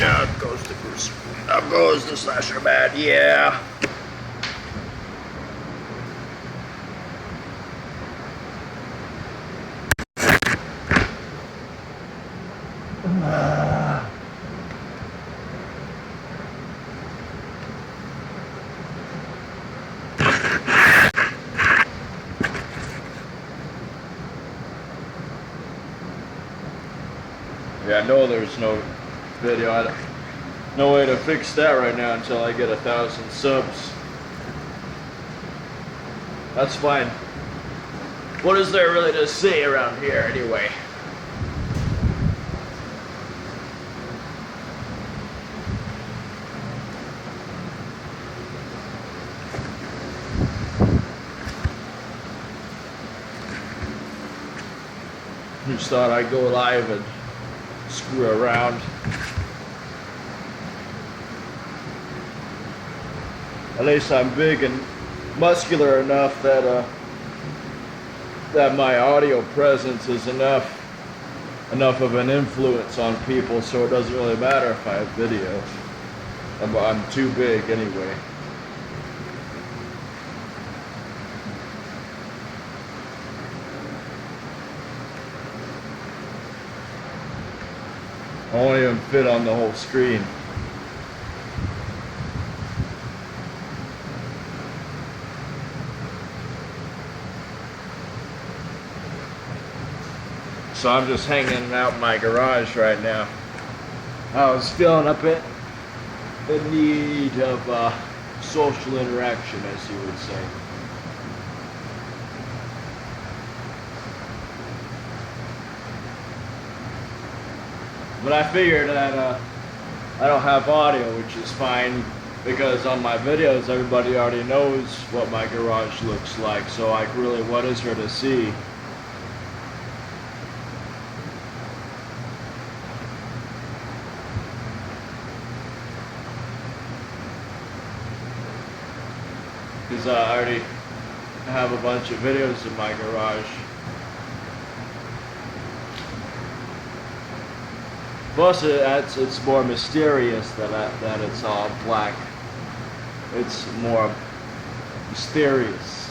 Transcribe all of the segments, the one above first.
Down goes the Bruce. Down goes the Slasher Man. Yeah. Yeah, I know there's no video. No way to fix that right now until I get 1,000 subs. That's fine. What is there really to say around here anyway? Just thought I'd go live and screw around. At least I'm big and muscular enough that that my audio presence is enough of an influence on people, so it doesn't really matter if I have video. I'm too big anyway. I won't even fit on the whole screen. So I'm just hanging out in my garage right now. I was feeling a bit in need of social interaction, as you would say. But I figured that I don't have audio, which is fine, because on my videos everybody already knows what my garage looks like, so like really what is there to see? Because I already have a bunch of videos in my garage. Plus, it's more mysterious that it's all black. It's more mysterious.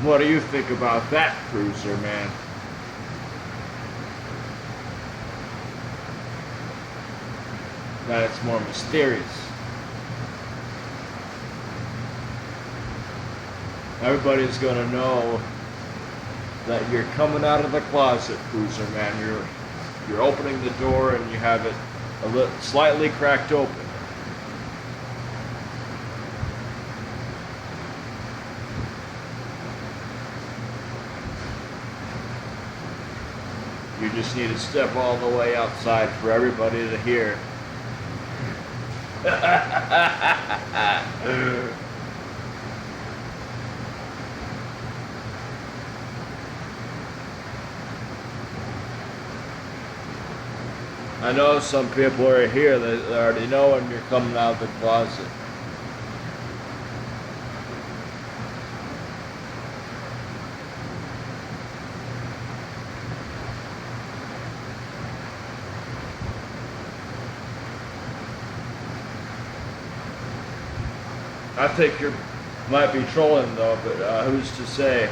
What do you think about that, Cruiser Man? That it's more mysterious. Everybody's gonna know that you're coming out of the closet, Cruiser Man. You're opening the door and you have it a little slightly cracked open. You just need to step all the way outside for everybody to hear. I know some people are here that already know when you're coming out of the closet. I think you might be trolling though, but who's to say?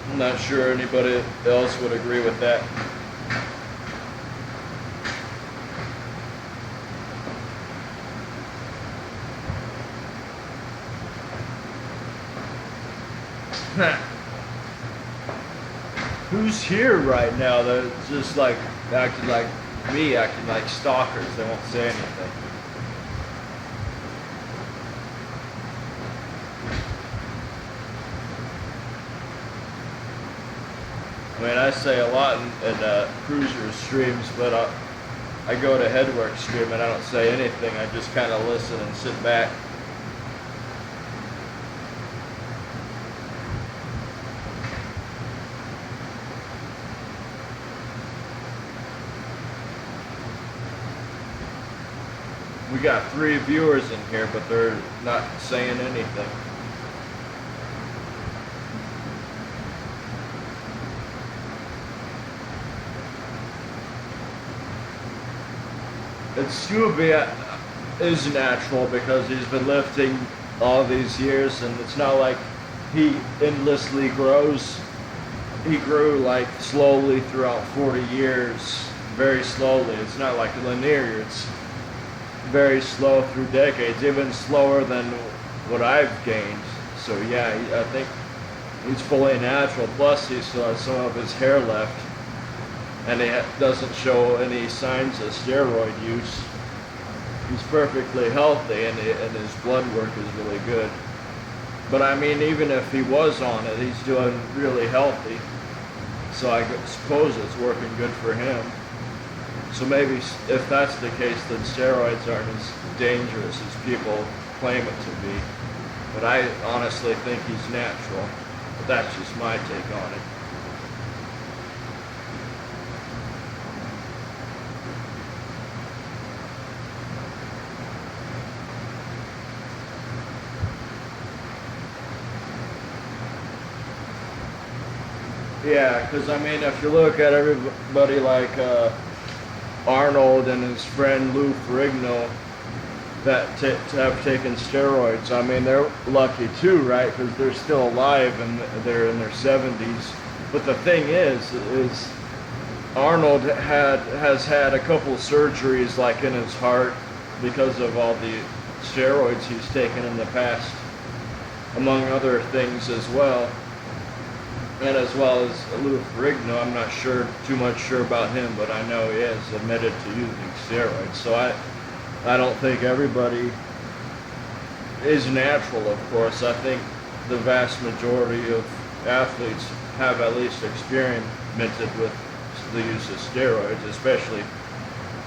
I'm not sure anybody else would agree with that. Who's here right now that's just like acting like me, acting like stalkers? They won't say anything. I mean, I say a lot in Cruiser streams, but I go to Headwork stream and I don't say anything. I just kind of listen and sit back. We got 3 viewers in here, but they're not saying anything. It's Scooby is natural because he's been lifting all these years, and it's not like he endlessly grows. He grew like slowly throughout 40 years, very slowly. It's not like linear. It's very slow through decades, even slower than what I've gained. So yeah, I think he's fully natural. Plus, he still has some of his hair left, and he doesn't show any signs of steroid use. He's perfectly healthy, and his blood work is really good. But I mean, even if he was on it, he's doing really healthy. So I suppose it's working good for him. So maybe if that's the case, then steroids aren't as dangerous as people claim it to be. But I honestly think he's natural. But that's just my take on it. Yeah, because I mean, if you look at everybody like Arnold and his friend Lou Ferrigno that have taken steroids, I mean, they're lucky too, right? Because they're still alive and they're in their 70s. But the thing is Arnold has had a couple of surgeries like in his heart because of all the steroids he's taken in the past, among other things as well. And as well as Lou Ferrigno, I'm not too much sure about him, but I know he has admitted to using steroids. So I don't think everybody is natural, of course. I think the vast majority of athletes have at least experimented with the use of steroids, especially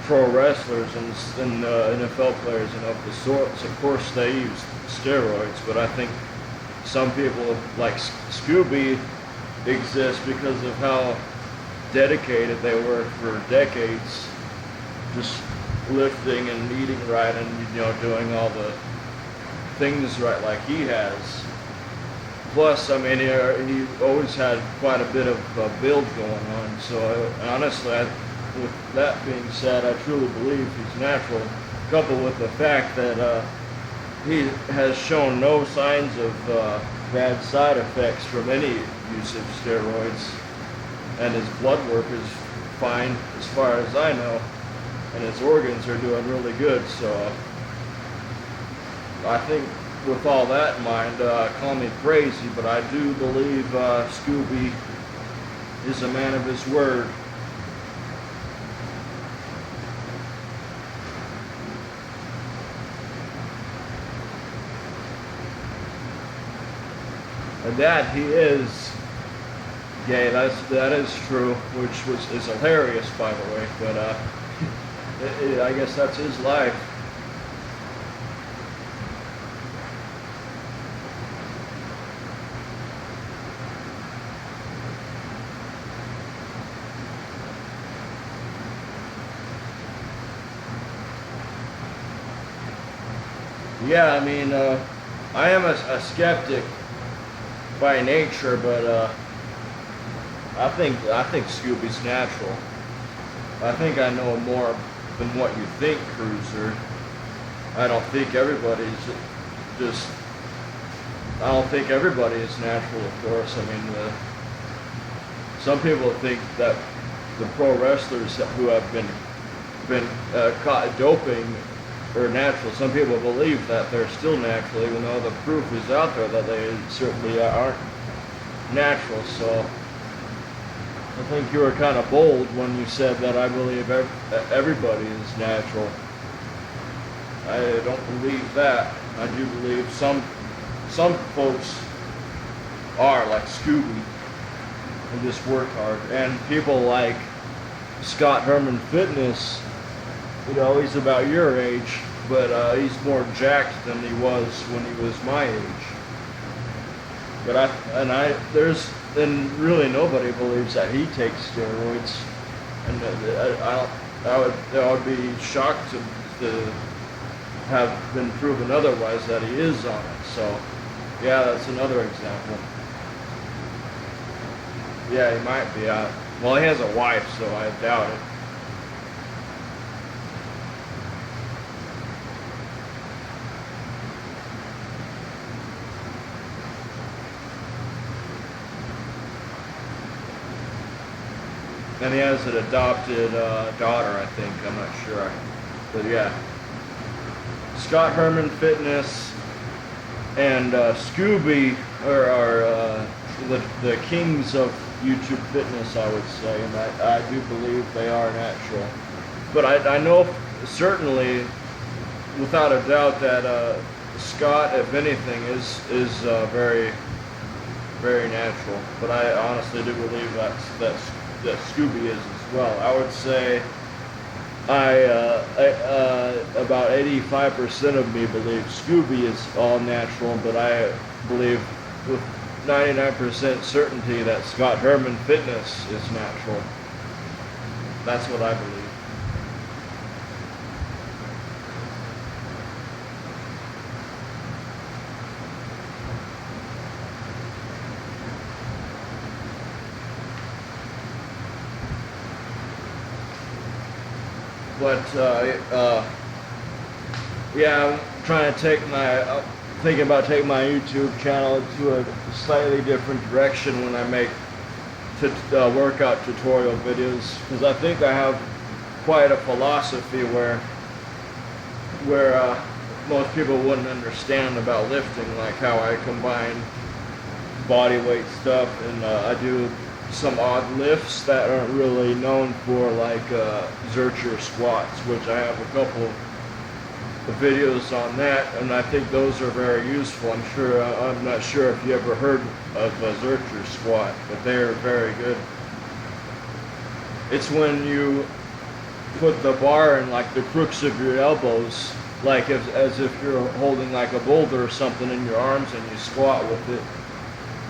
pro wrestlers and NFL players and of the sorts. Of course, they use steroids, but I think some people like Scooby exist because of how dedicated they were for decades, just lifting and eating right and doing all the things right like he has. Plus, I mean, he always had quite a bit of build going on. So honestly, with that being said, I truly believe he's natural, coupled with the fact that he has shown no signs of bad side effects from any use of steroids, and his blood work is fine as far as I know, and his organs are doing really good. So I think with all that in mind, call me crazy, but I do believe Scooby is a man of his word. And that he is gay. That is true, which is hilarious, by the way. But I guess that's his life. Yeah, I mean, I am a skeptic by nature, but I think Scooby's natural. I think I know more than what you think, Cruiser. I don't think everybody's just. I don't think everybody is natural, of course. I mean, some people think that the pro wrestlers who have been caught doping are natural. Some people believe that they're still natural, even though the proof is out there that they certainly aren't natural. So I think you were kind of bold when you said that I believe everybody is natural. I don't believe that. I do believe some folks are like Scooby and just work hard. And people like Scott Herman Fitness, he's about your age, but he's more jacked than he was when he was my age. But really nobody believes that he takes steroids, and I would be shocked to have been proven otherwise that he is on it. So, yeah, that's another example. Yeah, he might be. Well, he has a wife, so I doubt it. And he has an adopted daughter, I think. I'm not sure. But yeah. Scott Herman Fitness and Scooby are the kings of YouTube fitness, I would say. And I do believe they are natural. But I know certainly, without a doubt, that Scott, if anything, is very, very natural. But I honestly do believe that Scooby is as well. I would say about 85% of me believe Scooby is all natural, but I believe with 99% certainty that Scott Herman Fitness is natural. That's what I believe. But yeah, I'm trying to thinking about taking my YouTube channel to a slightly different direction when I make workout tutorial videos, because I think I have quite a philosophy where most people wouldn't understand about lifting, like how I combine body weight stuff and I do some odd lifts that aren't really known for, like Zercher squats, which I have a couple of videos on that, and I think those are very useful. I'm not sure if you ever heard of a Zercher squat, but they're very good. It's when you put the bar in like the crooks of your elbows, like as if you're holding like a boulder or something in your arms, and you squat with it.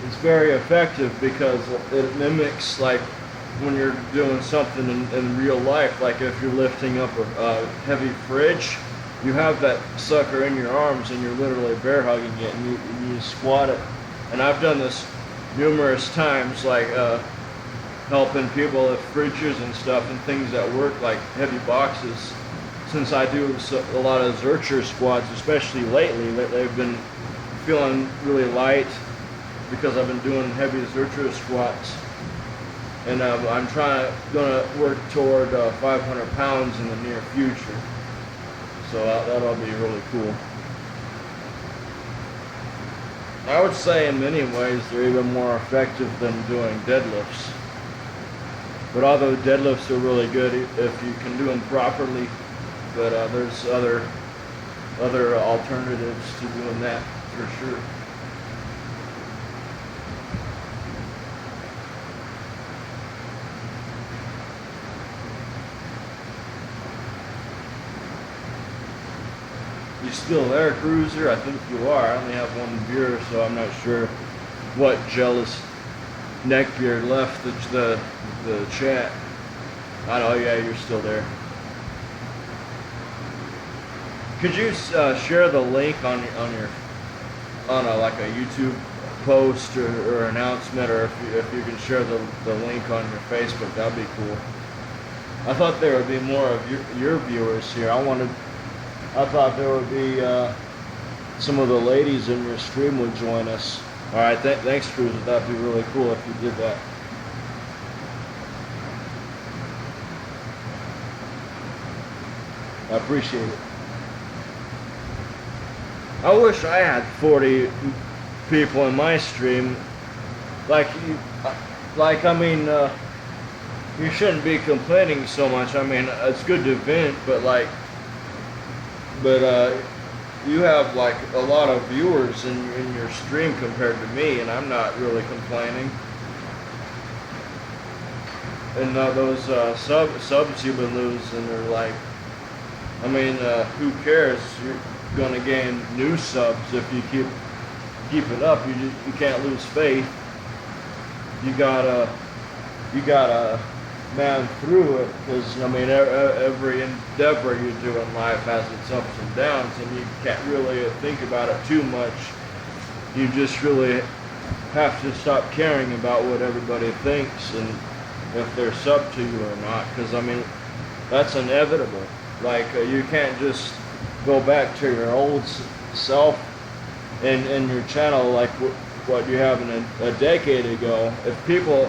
It's very effective because it mimics like when you're doing something in real life, like if you're lifting up a heavy fridge, you have that sucker in your arms and you're literally bear hugging it, and you squat it. And I've done this numerous times, like helping people lift fridges and stuff and things at work, like heavy boxes. Since I do a lot of Zercher squats, especially lately, they've been feeling really light, because I've been doing heavy Zercher squats, and I'm gonna work toward 500 pounds in the near future. So that'll be really cool. I would say in many ways they're even more effective than doing deadlifts. But although deadlifts are really good if you can do them properly, but there's other alternatives to doing that for sure. You still there, Cruiser? I think you are. I only have one viewer, so I'm not sure what jealous neckbeard left the chat. I know, yeah, you're still there. Could you share the link on like a YouTube post or announcement, or if you can share the link on your Facebook, that'd be cool. I thought there would be more of your viewers here. I thought there would be some of the ladies in your stream would join us. All right, thanks, Cruiser. That'd be really cool if you did that. I appreciate it. I wish I had 40 people in my stream. You shouldn't be complaining so much. I mean, it's good to vent, but you have like a lot of viewers in your stream compared to me, and I'm not really complaining. And those subs you've been losing are like, I mean, who cares? You're gonna gain new subs if you keep it up. You can't lose faith. You gotta man through it, because I mean every endeavor you do in life has its ups and downs, and you can't really think about it too much. You just really have to stop caring about what everybody thinks and if they're sub to you or not, because I mean that's inevitable. Like you can't just go back to your old self in your channel like what you have in a decade ago. If people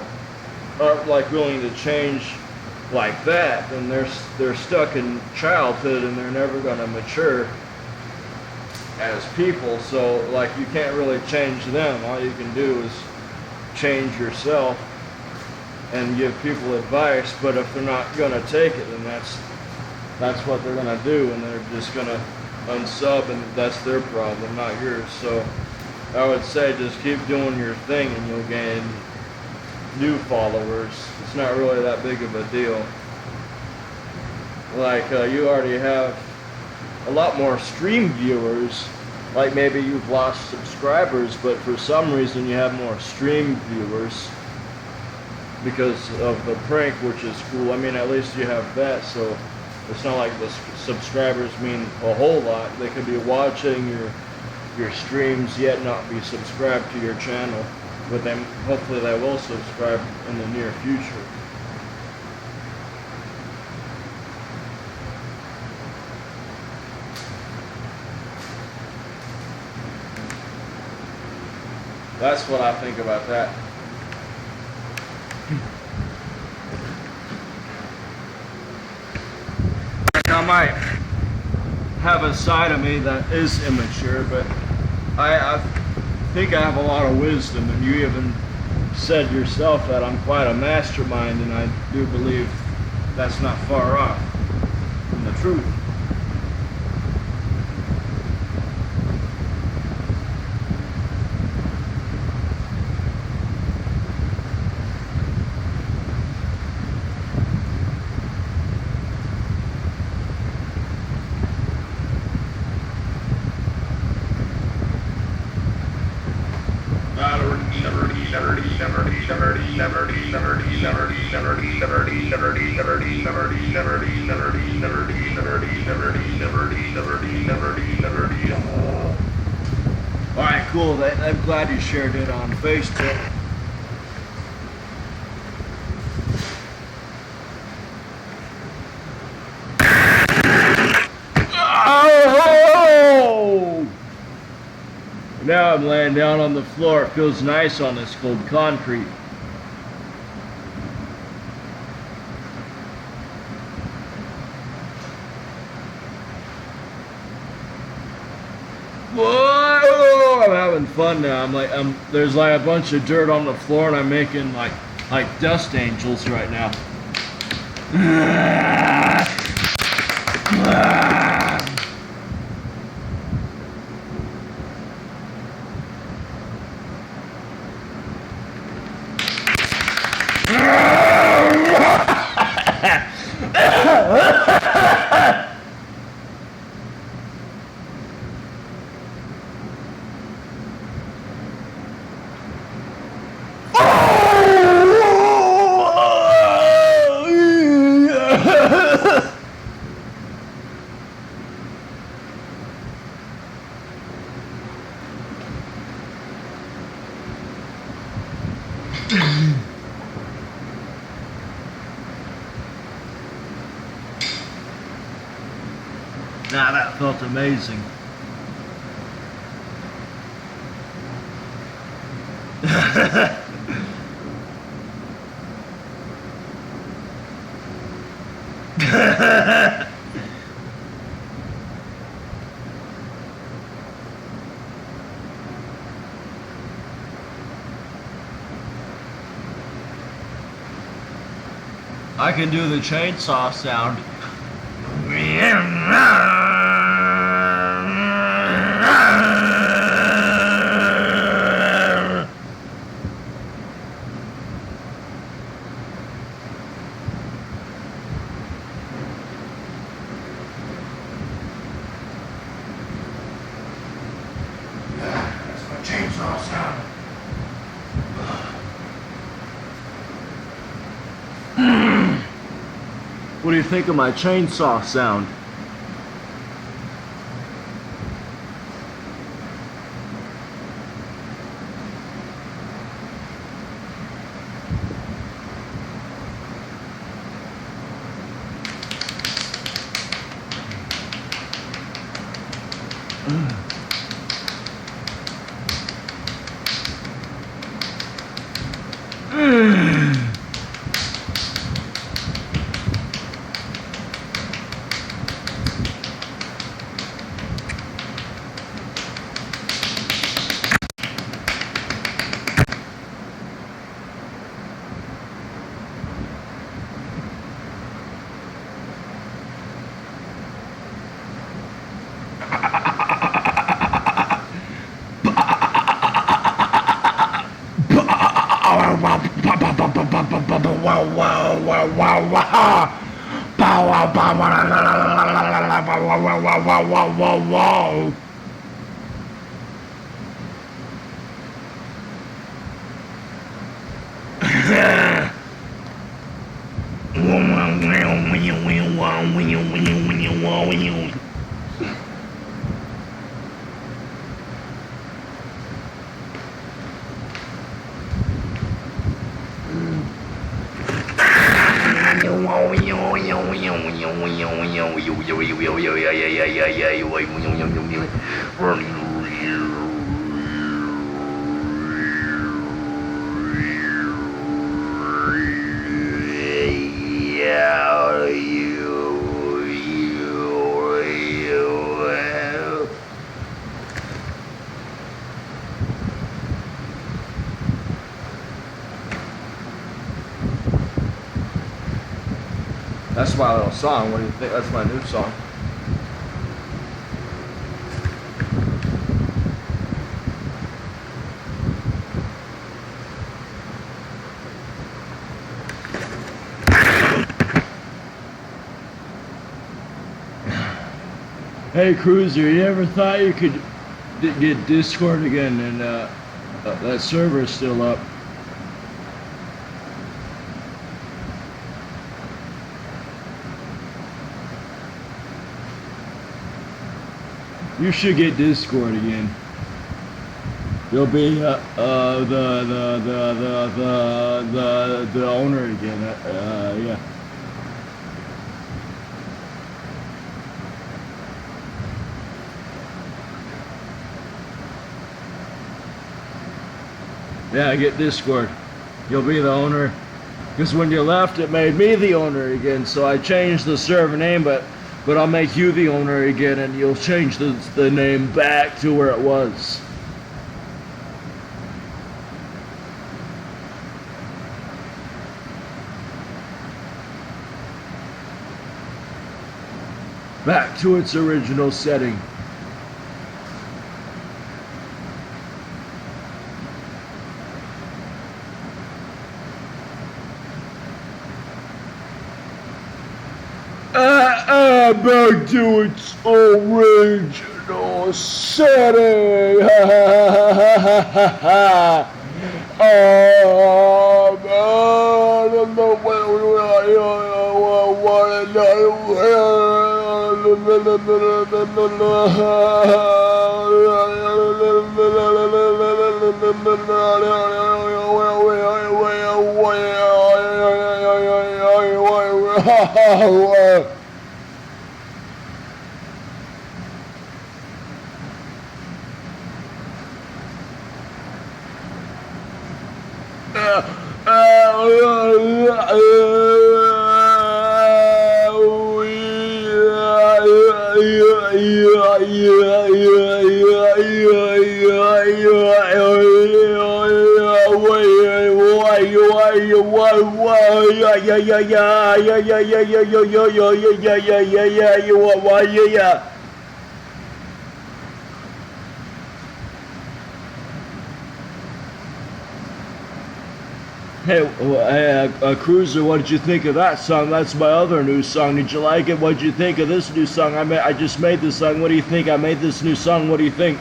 aren't like willing to change like that, then they're stuck in childhood and they're never going to mature as people. So like you can't really change them. All you can do is change yourself and give people advice. But if they're not going to take it, then that's what they're going to do, and they're just going to unsub, and that's their problem, not yours. So I would say just keep doing your thing and you'll gain new followers. It's not really that big of a deal. Like you already have a lot more stream viewers. Like maybe you've lost subscribers, but for some reason you have more stream viewers because of the prank, which is cool. I mean, at least you have that, so it's not like the subscribers mean a whole lot. They could be watching your streams yet not be subscribed to your channel, but then hopefully they will subscribe in the near future. That's what I think about that. I might have a side of me that is immature, but I think I have a lot of wisdom, and you even said yourself that I'm quite a mastermind, and I do believe that's not far off from the truth. Alright, cool. I'm glad you shared it on Facebook. Oh! Now I'm laying down on the floor. It feels nice on this cold concrete. Whoa! I'm having fun now. There's like a bunch of dirt on the floor, and I'm making like dust angels right now. Nah, that felt amazing. I can do the chainsaw sound. That's my chainsaw sound. What do you think of my chainsaw sound? That's my little song. What do you think? That's my new song. Hey Cruiser, you ever thought you could get Discord again and that server's still up? You should get Discord again. You'll be the owner again. Yeah. Yeah, get Discord. You'll be the owner. Because when you left, it made me the owner again. So I changed the server name, but I'll make you the owner again, and you'll change the name back to where it was. Back to its original setting. Back to its original setting. Hey, Cruiser, what did you think of that song? That's my other new song. Did you like it? What did you think of this new song? I just made this song. What do you think? I made this new song. What do you think?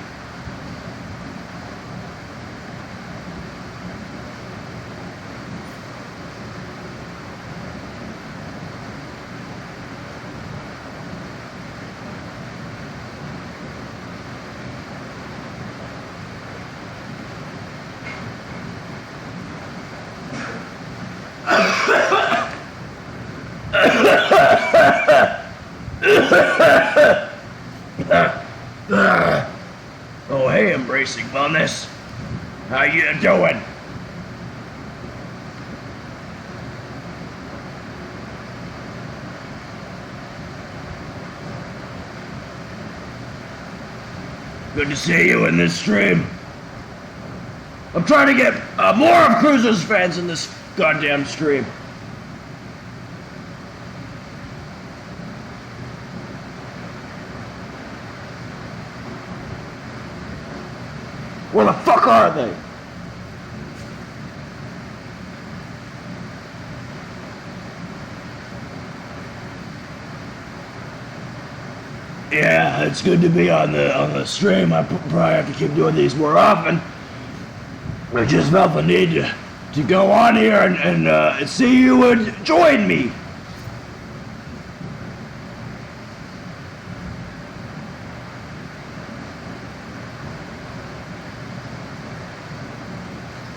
Oh, hey, Embracing Wellness. How you doing? Good to see you in this stream. I'm trying to get more of Cruiser's fans in this goddamn stream. Where the fuck are they? Yeah, it's good to be on the stream. I probably have to keep doing these more often. I just felt the need to go on here and see you would join me.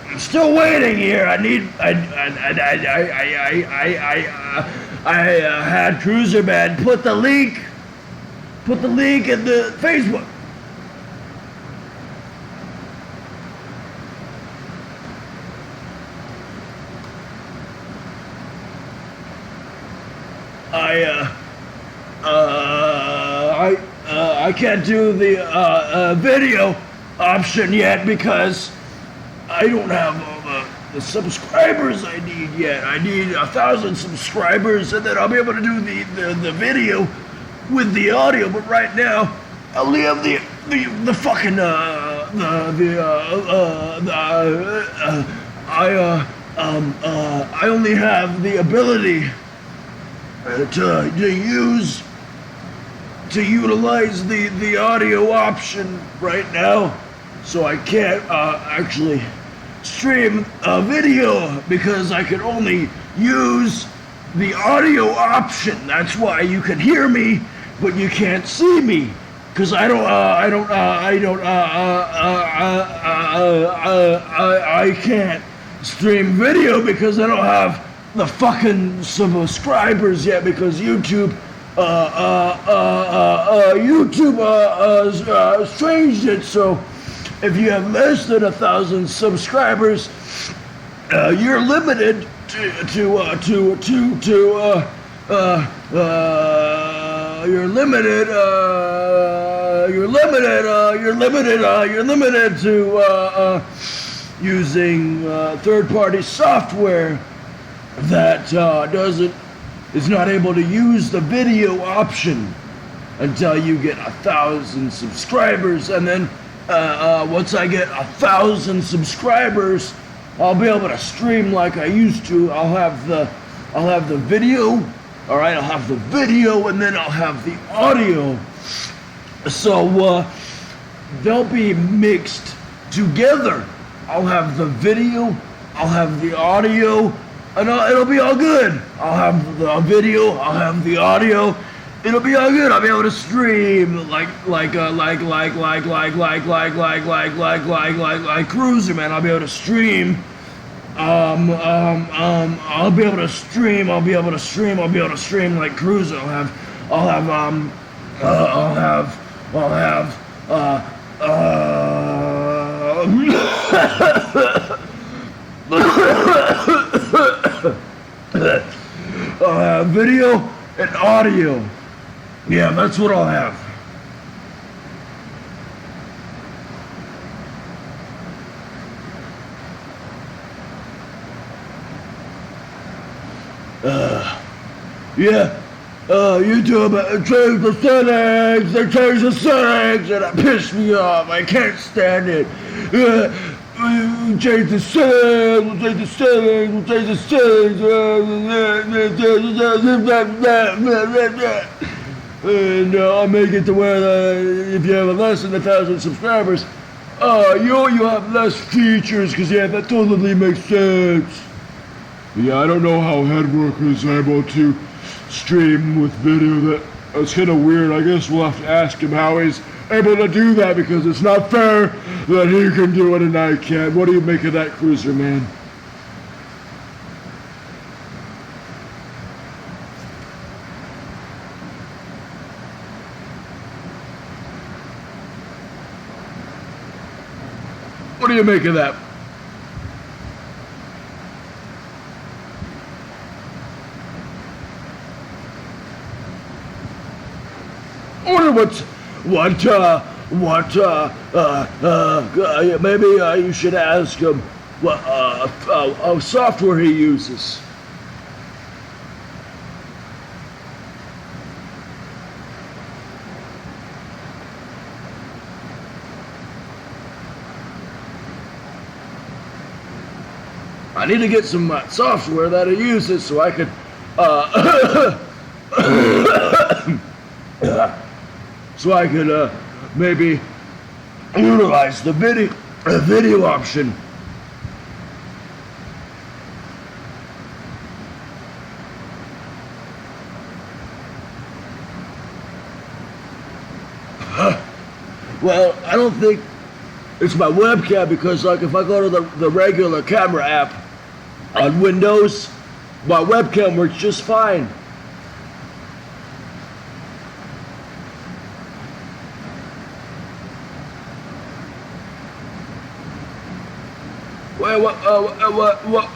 I'm still waiting here. I had Cruiser Man put the link in the Facebook. I can't do the video option yet because I don't have all the subscribers I need yet. I need 1,000 subscribers, and then I'll be able to do the video with the audio. But right now, I only have the fucking I only have the ability to utilize the audio option right now, so I can't actually stream a video because I can only use the audio option. That's why you can hear me, but you can't see me, because I can't stream video because I don't have the fucking subscribers yet, because YouTube changed it. So if you have less than 1,000 subscribers, you're limited to using third-party software that is not able to use the video option until you get 1,000 subscribers. And then once I get 1,000 subscribers, I'll be able to stream like I used to. I'll have the video. All right, I'll have the video, and then I'll have the audio. So they'll be mixed together. I'll have the video, I'll have the audio, and it'll be all good. I'll have the video, I'll have the audio. It'll be all good. I'll be able to stream like Cruiser Man. I'll be able to stream. I'll be able to stream like Cruiser. I'll have video and audio. Yeah, that's what I'll have. YouTube changed the settings. They changed the settings, and it pissed me off. I can't stand it. Change the settings. And I'll make it to where if you have less than 1,000 subscribers, you have less features. Because yeah, that totally makes sense. Yeah, I don't know how Headwork is able to stream with video. That's kind of weird. I guess we'll have to ask him how he's able to do that, because it's not fair that he can do it and I can't. What do you make of that, Cruiser Man? What do you make of that? I wonder maybe you should ask him what software he uses. I need to get some software that he uses so I could maybe utilize the video option. Well, I don't think it's my webcam, because like if I go to the regular camera app on Windows, my webcam works just fine. Well,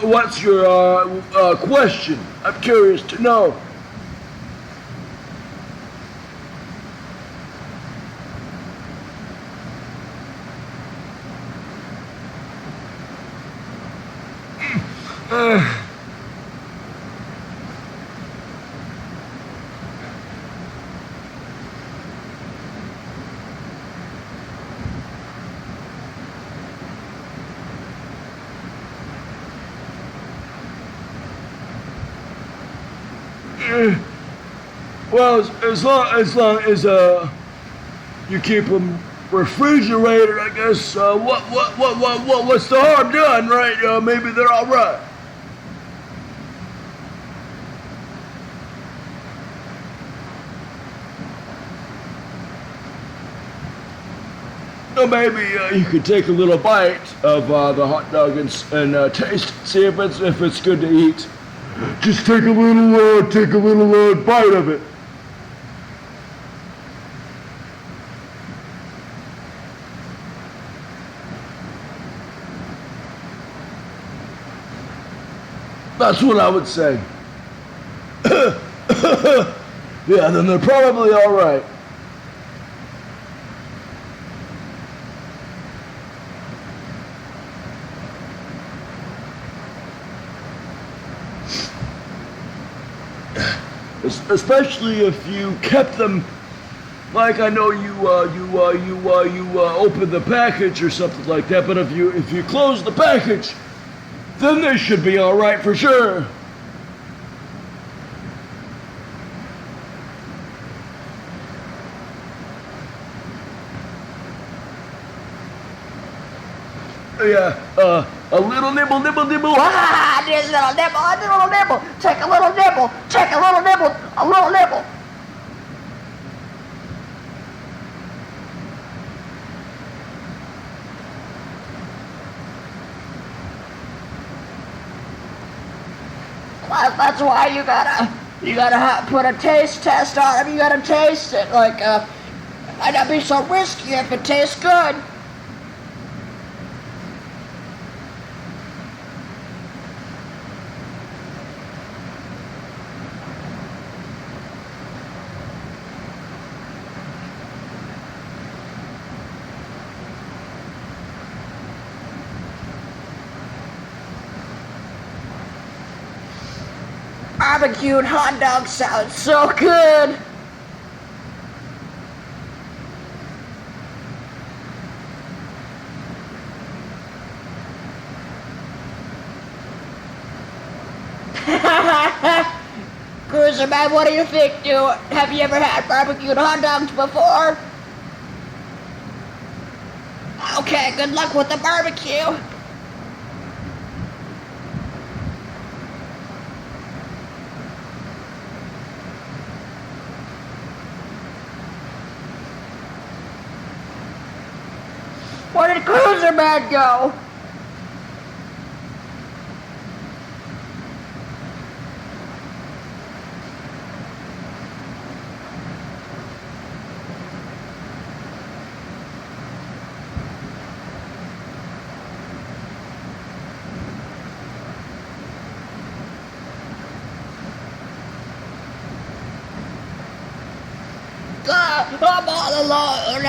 what's your question? I'm curious to know. Well, as long as you keep them refrigerated, I guess. What's the harm done, right? Maybe they're all right. Maybe you could take a little bite of the hot dog and taste, see if it's good to eat. Just take a little bite of it. That's what I would say. Yeah, then they're probably all right. Especially if you kept them, like I know you open the package or something like that. But if you close the package, then they should be all right for sure. Yeah, a little nibble, Ah, there's a little nibble, take a little nibble, a little nibble. Well, that's why you gotta put a taste test on it. You gotta taste it. Like, it might not be so risky if it tastes good. Barbecued hot dog sounds so good. Cruiser man, what do you think, dude? Have you ever had barbecued hot dogs before? Okay, good luck with the barbecue. Where did Cruiser Man go? I'm all alone.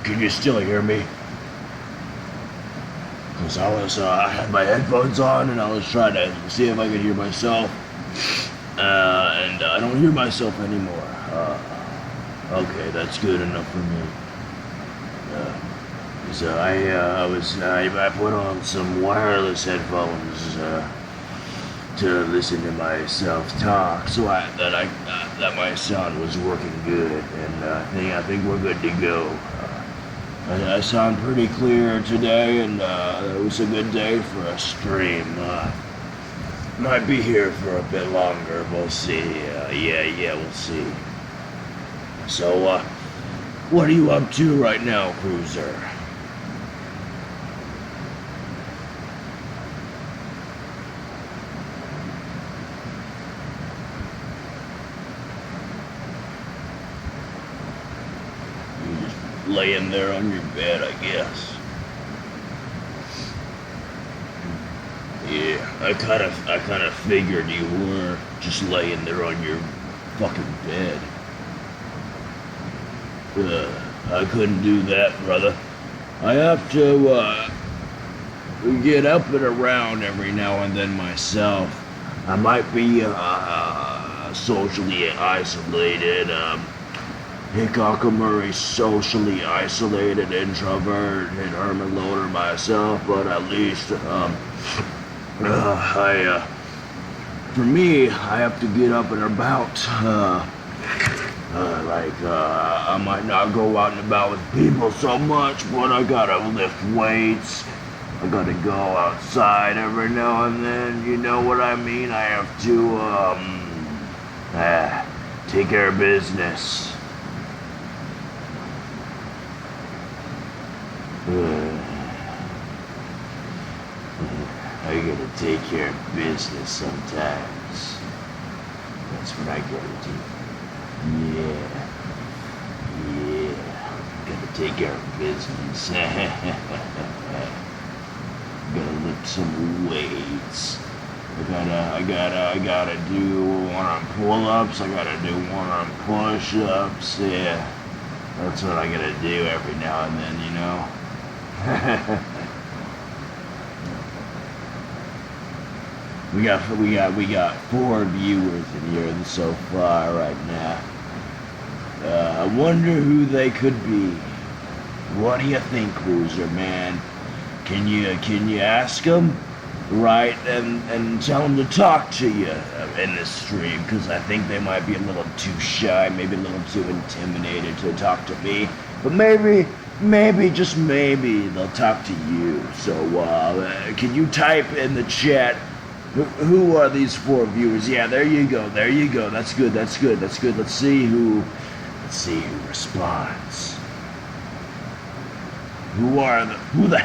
Can you still hear me? Because I had my headphones on and I was trying to see if I could hear myself. And I don't hear myself anymore. Okay, that's good enough for me. So I put on some wireless headphones to listen to myself talk, so that my sound was working good, and I think we're good to go. I sound pretty clear today, and it was a good day for a stream. Might be here for a bit longer. We'll see. Yeah, we'll see. So, what are you up to right now, Cruiser? Laying there on your bed, I guess. Yeah, I kind of figured you were just laying there on your fucking bed. I couldn't do that, brother. I have to get up and around every now and then myself. I might be socially isolated. Hickok socially isolated introvert, and Herman Loader myself, but at least, for me, I have to get up and about, I might not go out and about with people so much, but I gotta lift weights, I gotta go outside every now and then, you know what I mean? I have to, take care of business. I gotta take care of business sometimes. That's what I gotta do. Yeah. Gotta take care of business. Gotta lift some weights. I gotta do one on pull-ups. I gotta do one on push-ups. Yeah. That's what I gotta do every now and then, you know. We got 4 viewers in here so far right now. I wonder who they could be. What do you think, Cruiser, man? Can you ask them, right, and tell them to talk to you in this stream? Because I think they might be a little too shy, maybe a little too intimidated to talk to me. But maybe, just maybe, they'll talk to you. So, can you type in the chat, who are these 4 viewers? Yeah, there you go. That's good. Let's see who responds. Who the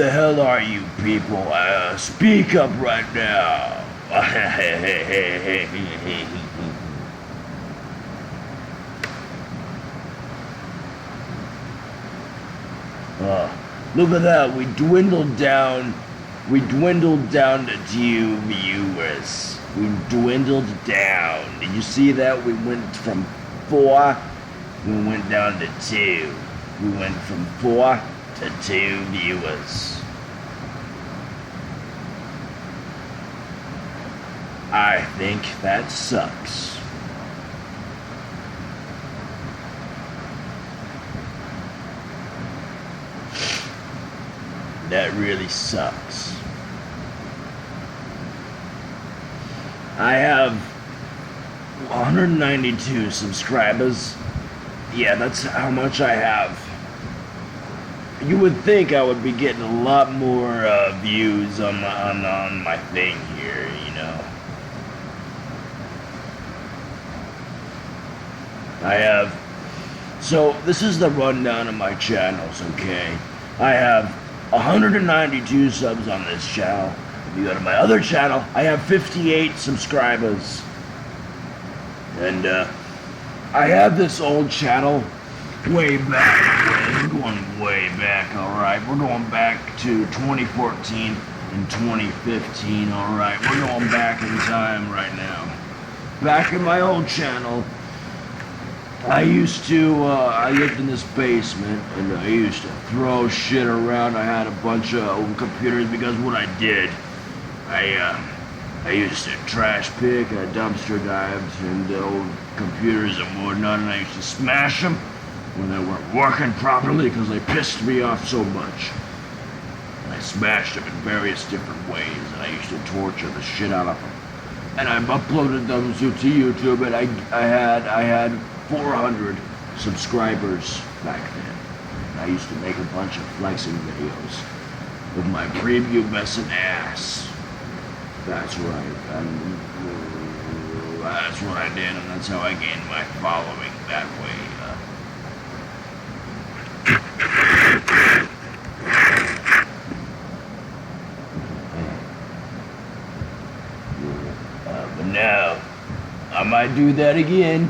hell are you people? Speak up right now. Look at that. We dwindled down to 2 viewers. We dwindled down. Did you see that? We went from 4, we went down to 2. We went from 4 to 2 viewers. I think that sucks. that really sucks. I have 192 subscribers. Yeah, that's how much I have. You would think I would be getting a lot more views on my thing here, you know. I have, so this is the rundown of my channels, okay? I have 192 subs on this channel. If you go to my other channel, I have 58 subscribers. And I have this old channel way back. We're going way back, alright? We're going back to 2014 and 2015, alright? We're going back in time right now. Back in my old channel, I used to, I lived in this basement, and I used to throw shit around. I had a bunch of old computers because what I did, I used to trash pick, I dumpster dived into old computers and whatnot, and I used to smash them when they weren't working properly because they pissed me off so much. And I smashed them in various different ways, and I used to torture the shit out of them. And I uploaded them to YouTube, and I had 400 subscribers back then. And I used to make a bunch of flexing videos with my prepubescent ass. That's right. That's what I did, and that's how I gained my following that way. But now, I might do that again.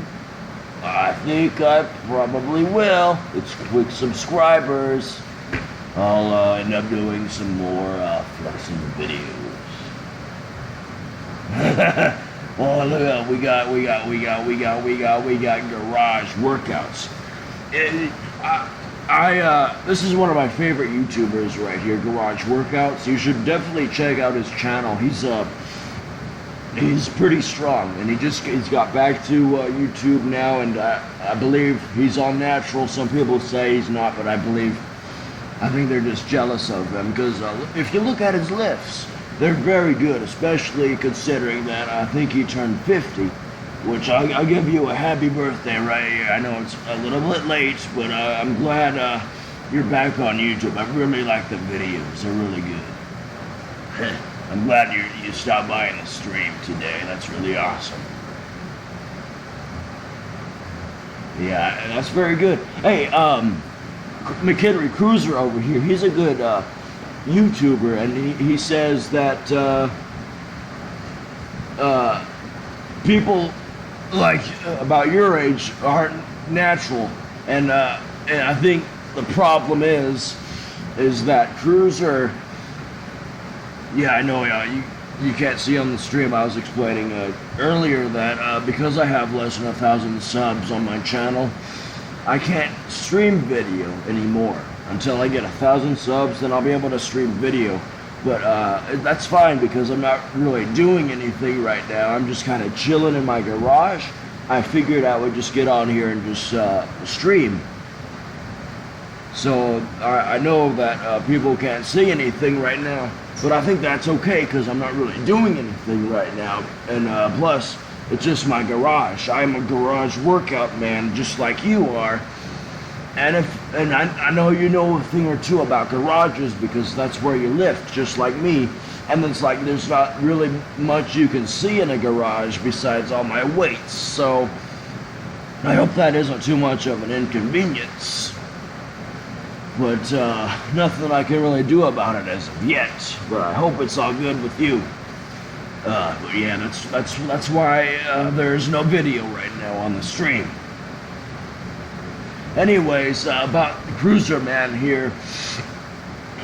I think I probably will. It's quick subscribers. I'll end up doing some more flexing videos. Well, look at we got garage workouts. This is one of my favorite YouTubers right here, Garage Workouts. You should definitely check out his channel. He's pretty strong, and he's got back to YouTube now, and I believe he's all natural. Some people say he's not, but I think they're just jealous of him, because if you look at his lifts, they're very good, especially considering that I think he turned 50, which I'll give you a happy birthday right here. I know it's a little bit late, but I'm glad you're back on YouTube. I really like the videos. They're really good. I'm glad you stopped by in the stream today. That's really awesome. Yeah, that's very good. Hey, McHenry Cruiser over here, he's a good YouTuber, and he says that people like about your age aren't natural, and I think the problem is that Cruiser. Yeah, I know. You can't see on the stream. I was explaining earlier that because I have less than 1,000 subs on my channel, I can't stream video anymore. Until I get 1,000 subs, then I'll be able to stream video. But that's fine, because I'm not really doing anything right now. I'm just kind of chilling in my garage. I figured I would just get on here and just stream. So I know that people can't see anything right now, but I think that's okay, because I'm not really doing anything right now. And plus, it's just my garage. I'm a garage workout man, just like you are. And I know you know a thing or two about garages, because that's where you lift, just like me. And it's like there's not really much you can see in a garage besides all my weights. So I hope that isn't too much of an inconvenience. But nothing I can really do about it as of yet. But I hope it's all good with you. But yeah, that's why there's no video right now on the stream. Anyways, about the Cruiser man here.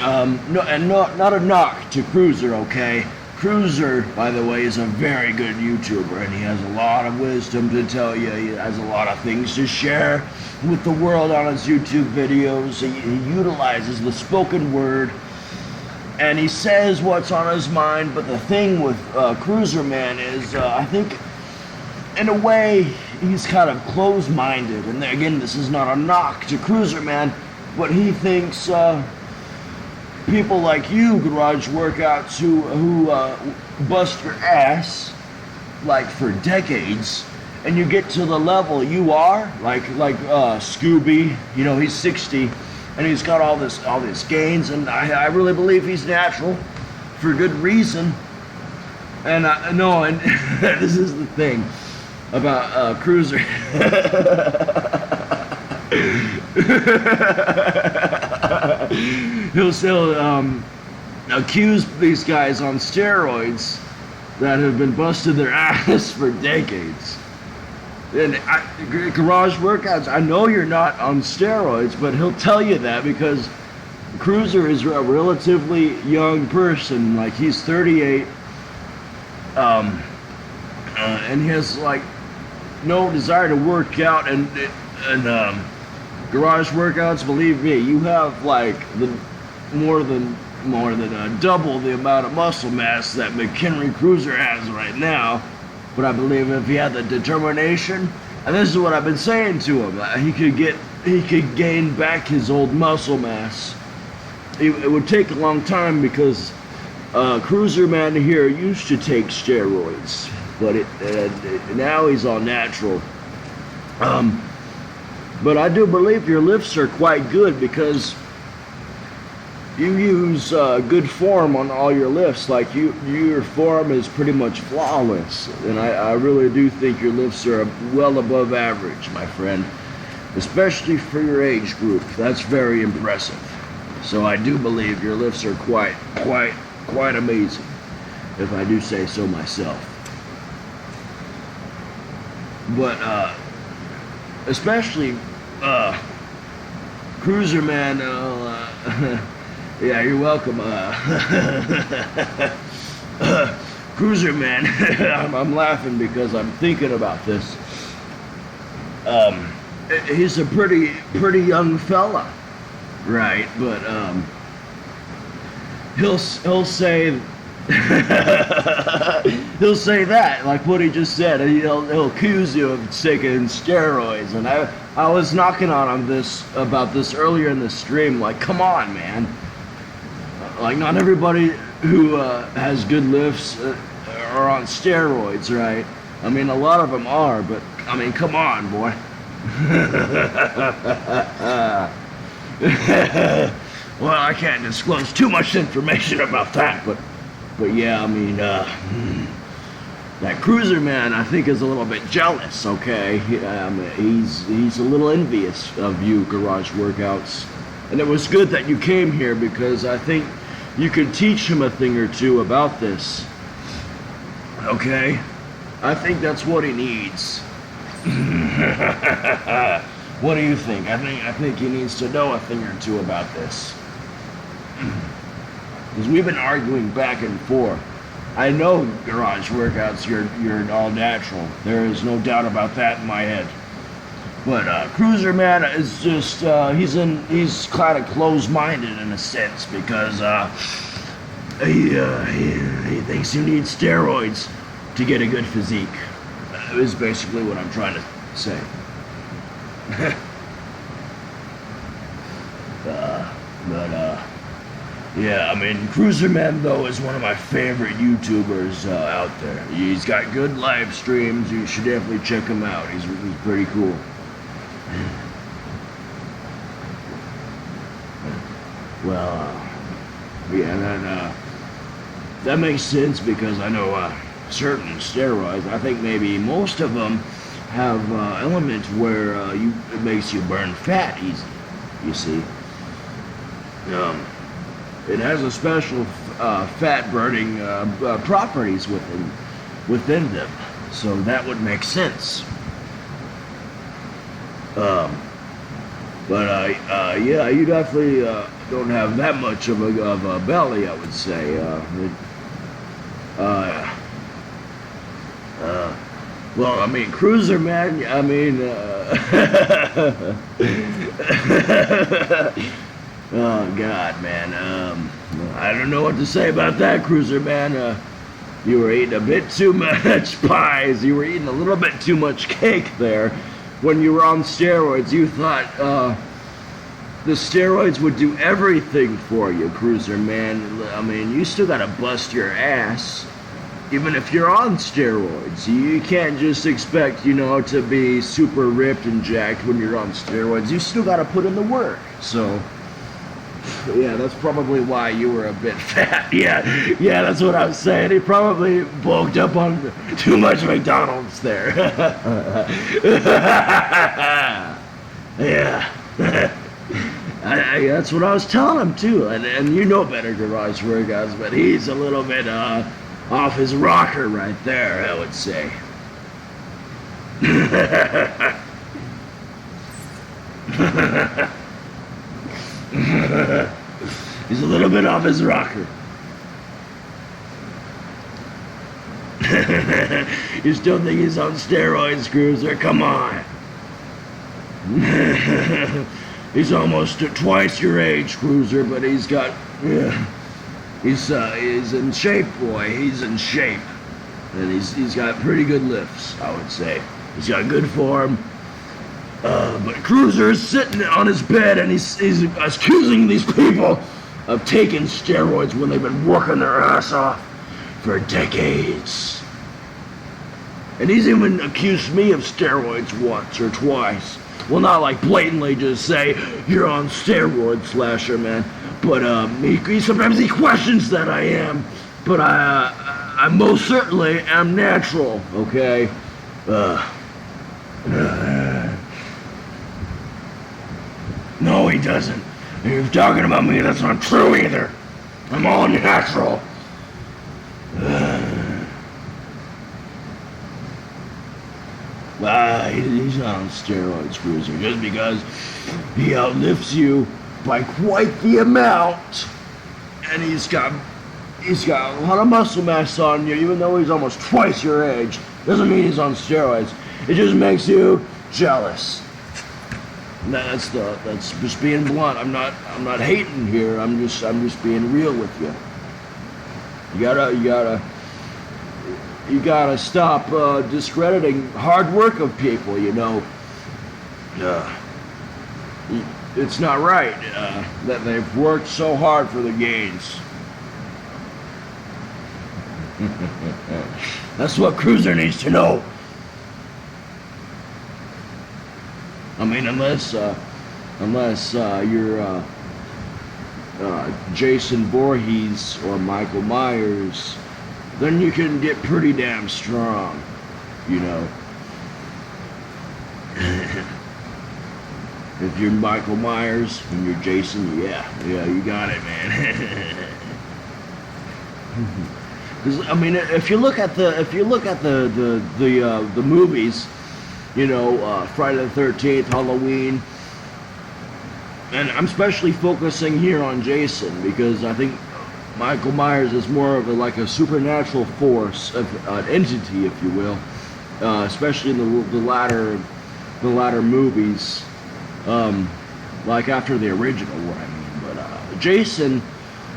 Not a knock to Cruiser, okay? Cruiser, by the way, is a very good YouTuber, and he has a lot of wisdom to tell you. He has a lot of things to share with the world on his YouTube videos. He utilizes the spoken word, and he says what's on his mind. But the thing with Cruiser Man is, I think, in a way, he's kind of closed-minded. And again, this is not a knock to Cruiser Man, but he thinks people like you, garage workouts, who bust your ass like for decades, and you get to the level you are, like Scooby, you know, he's 60, and he's got all these gains, and I really believe he's natural, for good reason. And no, and this is the thing about Cruiser. He'll still accuse these guys on steroids that have been busting their ass for decades. And garage workouts, I know you're not on steroids, but he'll tell you that because Cruiser is a relatively young person, like he's 38, and he has like no desire to work out, and garage workouts, believe me, you have like more than double the amount of muscle mass that McHenry Cruiser has right now. But I believe if he had the determination, and this is what I've been saying to him, he could gain back his old muscle mass. It would take a long time because Cruiser Man here used to take steroids, but now he's all natural. But I do believe your lifts are quite good because you use good form on all your lifts. Like your form is pretty much flawless, and I really do think your lifts are well above average, my friend, especially for your age group. That's very impressive. So I do believe your lifts are quite amazing, if I do say so myself. But especially Cruiser Man, yeah, you're welcome. Cruiser Man, I'm laughing because I'm thinking about this. He's a pretty young fella, right? But he'll say he'll say that, like what he just said, and he'll accuse you of taking steroids. And I was knocking on him about this earlier in the stream. Like, come on, man. Like, not everybody who has good lifts are on steroids, right? I mean, a lot of them are, but I mean, come on, boy. Well, I can't disclose too much information about that, but yeah, I mean, that Cruiser Man, I think, is a little bit jealous. Okay, he's a little envious of you, garage workouts, and it was good that you came here because I think you could teach him a thing or two about this. Okay, I think that's what he needs. What do you think? I think he needs to know a thing or two about this. Because we've been arguing back and forth. I know garage workouts, you're all natural. There is no doubt about that in my head. But Cruiser Man is just he's kind of closed-minded in a sense because he thinks you need steroids to get a good physique. Is basically what I'm trying to say. Yeah, I mean, Cruiser Man, though, is one of my favorite YouTubers out there. He's got good live streams. You should definitely check him out. He's pretty cool. Well, yeah, that makes sense because I know certain steroids, I think maybe most of them have elements where it makes you burn fat easy, you see. It has a special fat burning properties within them, so that would make sense. Yeah, you definitely don't have that much of a belly, I would say. Well, I mean, Cruiser Man, I mean, oh, God, man. I don't know what to say about that, Cruiser Man. You were eating a bit too much pies. You were eating a little bit too much cake there. When you were on steroids, you thought the steroids would do everything for you, Cruiser, man. I mean, you still gotta bust your ass, even if you're on steroids. You can't just expect, to be super ripped and jacked when you're on steroids. You still gotta put in the work. So, yeah, that's probably why you were a bit fat. Yeah, that's what I was saying. He probably bulked up on too much McDonald's there. Yeah. That's what I was telling him too, and you know better, Garage Swear guys, but he's a little bit off his rocker right there, I would say. He's a little bit off his rocker. You still think he's on steroids, Cruiser? Come on. He's almost twice your age, Cruiser, but he's got, he's in shape, boy. He's in shape, and he's got pretty good lifts, I would say. He's got good form. But Cruiser is sitting on his bed, and he's accusing these people of taking steroids when they've been working their ass off for decades. And he's even accused me of steroids once or twice. Well, not like blatantly just say, you're on steroids, Slasher, man. But sometimes he questions that I am. But I most certainly am natural, okay? No, he doesn't. If you're talking about me, that's not true either. I'm all natural. He's not on steroids, Cruiser, just because he outlifts you by quite the amount, and he's got a lot of muscle mass on you, even though he's almost twice your age. Doesn't mean he's on steroids. It just makes you jealous. That's just being blunt. I'm not hating here. I'm just being real with you. You gotta stop discrediting hard work of people, It's not right that they've worked so hard for the gains. That's what Cruiser needs to know. I mean, unless you're Jason Voorhees or Michael Myers, then you can get pretty damn strong, If you're Michael Myers and you're Jason, yeah, you got it, man. Because I mean, if you look at the movies, Friday the 13th, Halloween, and I'm especially focusing here on Jason because I think Michael Myers is more of a supernatural force, an entity, if you will, especially in the latter movies, like after the original, what I mean. But Jason,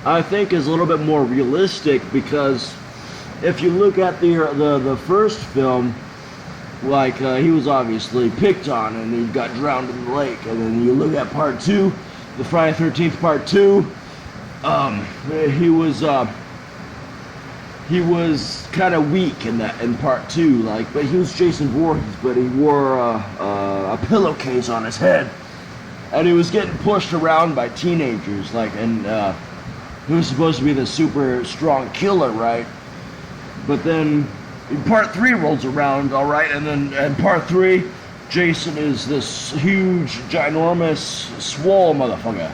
I think, is a little bit more realistic because if you look at the first film, he was obviously picked on and he got drowned in the lake, and then you look at part 2, the Friday 13th part 2. He was kind of weak in part 2, but he was Jason Voorhees, but he wore a pillowcase on his head, and he was getting pushed around by teenagers, and he was supposed to be the super strong killer, right? But then part 3 rolls around, all right, and then in part 3, Jason is this huge, ginormous, swole motherfucker.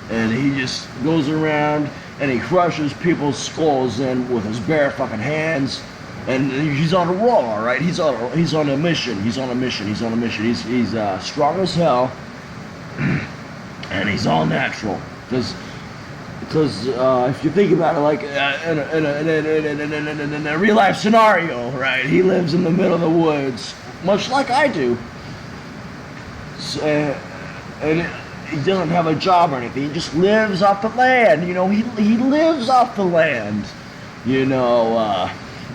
And he just goes around and he crushes people's skulls in with his bare fucking hands. And he's on a roll, all right? He's on a mission. He's strong as hell, and he's all natural. Because if you think about it, in a real life scenario, right? He lives in the middle of the woods, much like I do. And he doesn't have a job or anything. He just lives off the land. He lives off the land.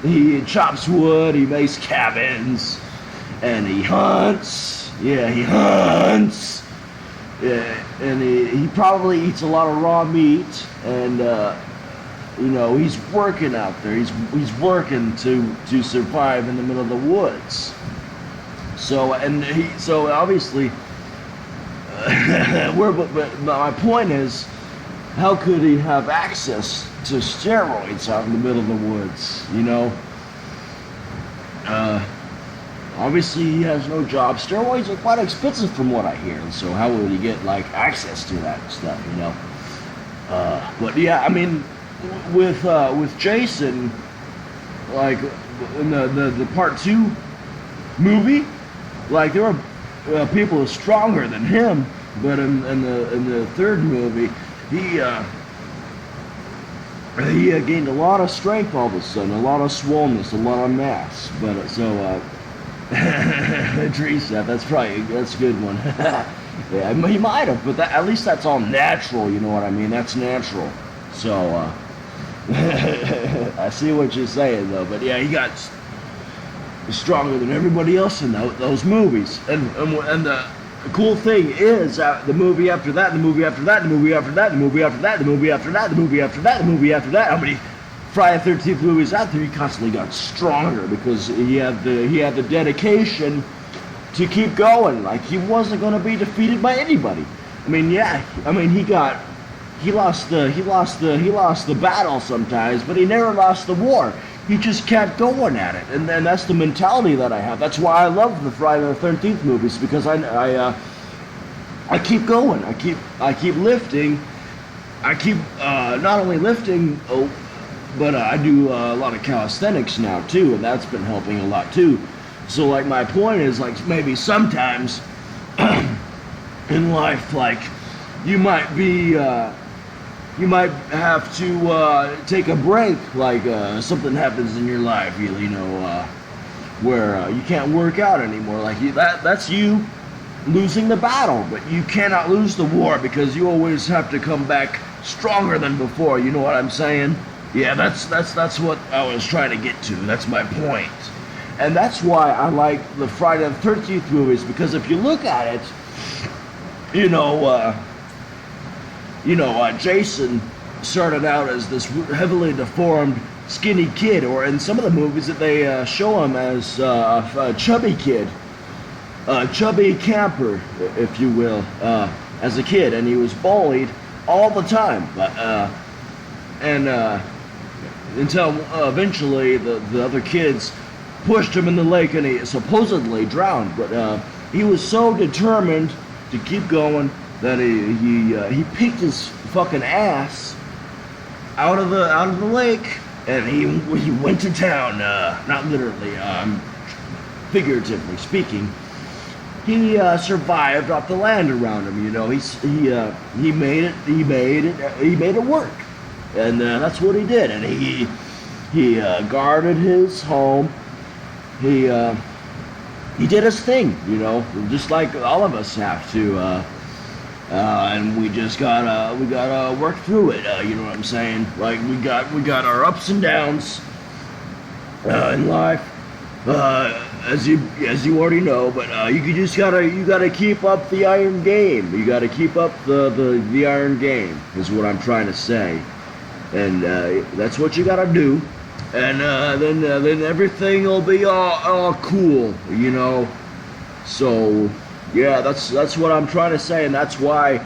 He chops wood. He makes cabins, and he hunts. Yeah, he hunts. Yeah, and he probably eats a lot of raw meat, and he's working out there. He's working to survive in the middle of the woods. So obviously, but my point is, how could he have access to steroids out in the middle of the woods? Obviously he has no job. Steroids are quite expensive from what I hear, so how would he get like access to that stuff? But yeah, I mean, with Jason, like in the part 2 movie, like there were people stronger than him, but in the third movie, he gained a lot of strength all of a sudden, a lot of swollenness, a lot of mass. But Teresa, that's a good one. Yeah, he might have, but at least that's all natural. You know what I mean? That's natural. So I see what you're saying though. But yeah, he got stronger than everybody else in those movies. And the cool thing is the movie after that, the movie after that, the movie after that, the movie after that, the movie after that, the movie after that, the movie after that. How many Friday the 13th movies out there? He constantly got stronger because he had the dedication to keep going. Like he wasn't going to be defeated by anybody. I mean, yeah. I mean, he lost the battle sometimes, but he never lost the war. He just kept going at it, and that's the mentality that I have. That's why I love the Friday the 13th movies, because I keep going. I keep lifting. I keep not only lifting, but I do a lot of calisthenics now too, and that's been helping a lot too. So like my point is, like, maybe sometimes in life, like you might have to take a break, like something happens in your life, where you can't work out anymore. Like that's you losing the battle, but you cannot lose the war because you always have to come back stronger than before. You know what I'm saying? Yeah, that's what I was trying to get to. That's my point. And that's why I like the Friday the 13th movies, because if you look at it, Jason started out as this heavily deformed, skinny kid, or in some of the movies that they show him as a chubby kid, a chubby camper, if you will, as a kid, and he was bullied all the time. But until eventually the other kids pushed him in the lake and he supposedly drowned. But he was so determined to keep going that he picked his fucking ass out of the lake, and he went to town. Not literally, figuratively speaking. He survived off the land around him. He made it work, and that's what he did. And he guarded his home. He did his thing, just like all of us have to. And we just gotta work through it. You know what I'm saying? Like we got our ups and downs in life, as you already know. But you gotta keep up the iron game. You gotta keep up the iron game is what I'm trying to say, and that's what you gotta do. And then everything will be all cool, So yeah, that's what I'm trying to say, and that's why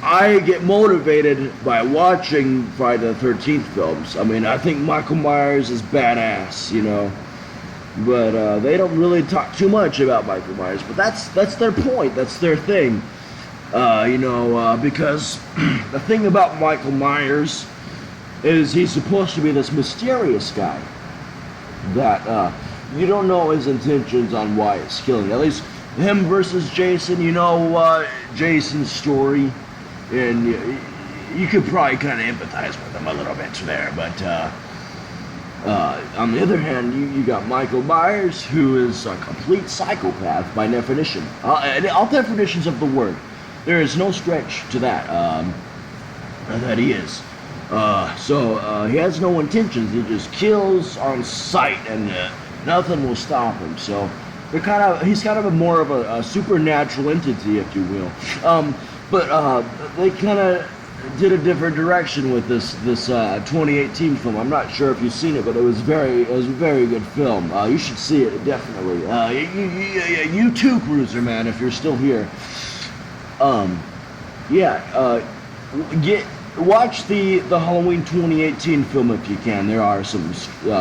I get motivated by watching Friday the 13th films. I mean, I think Michael Myers is badass, but they don't really talk too much about Michael Myers. But that's their point. That's their thing, because the thing about Michael Myers is he's supposed to be this mysterious guy that you don't know his intentions on why he's killing. At least him versus Jason, Jason's story, and you could probably kind of empathize with him a little bit there. But on the other hand, you got Michael Myers, who is a complete psychopath by definition. All definitions of the word. There is no stretch to that he is. So he has no intentions. He just kills on sight, and nothing will stop him. So he's kind of a more of a supernatural entity, if you will. But they kind of did a different direction with this 2018 film. I'm not sure if you've seen it, but it was a very good film. You should see it, definitely. You too, Cruiser Man, if you're still here. Watch the Halloween 2018 film if you can. There are some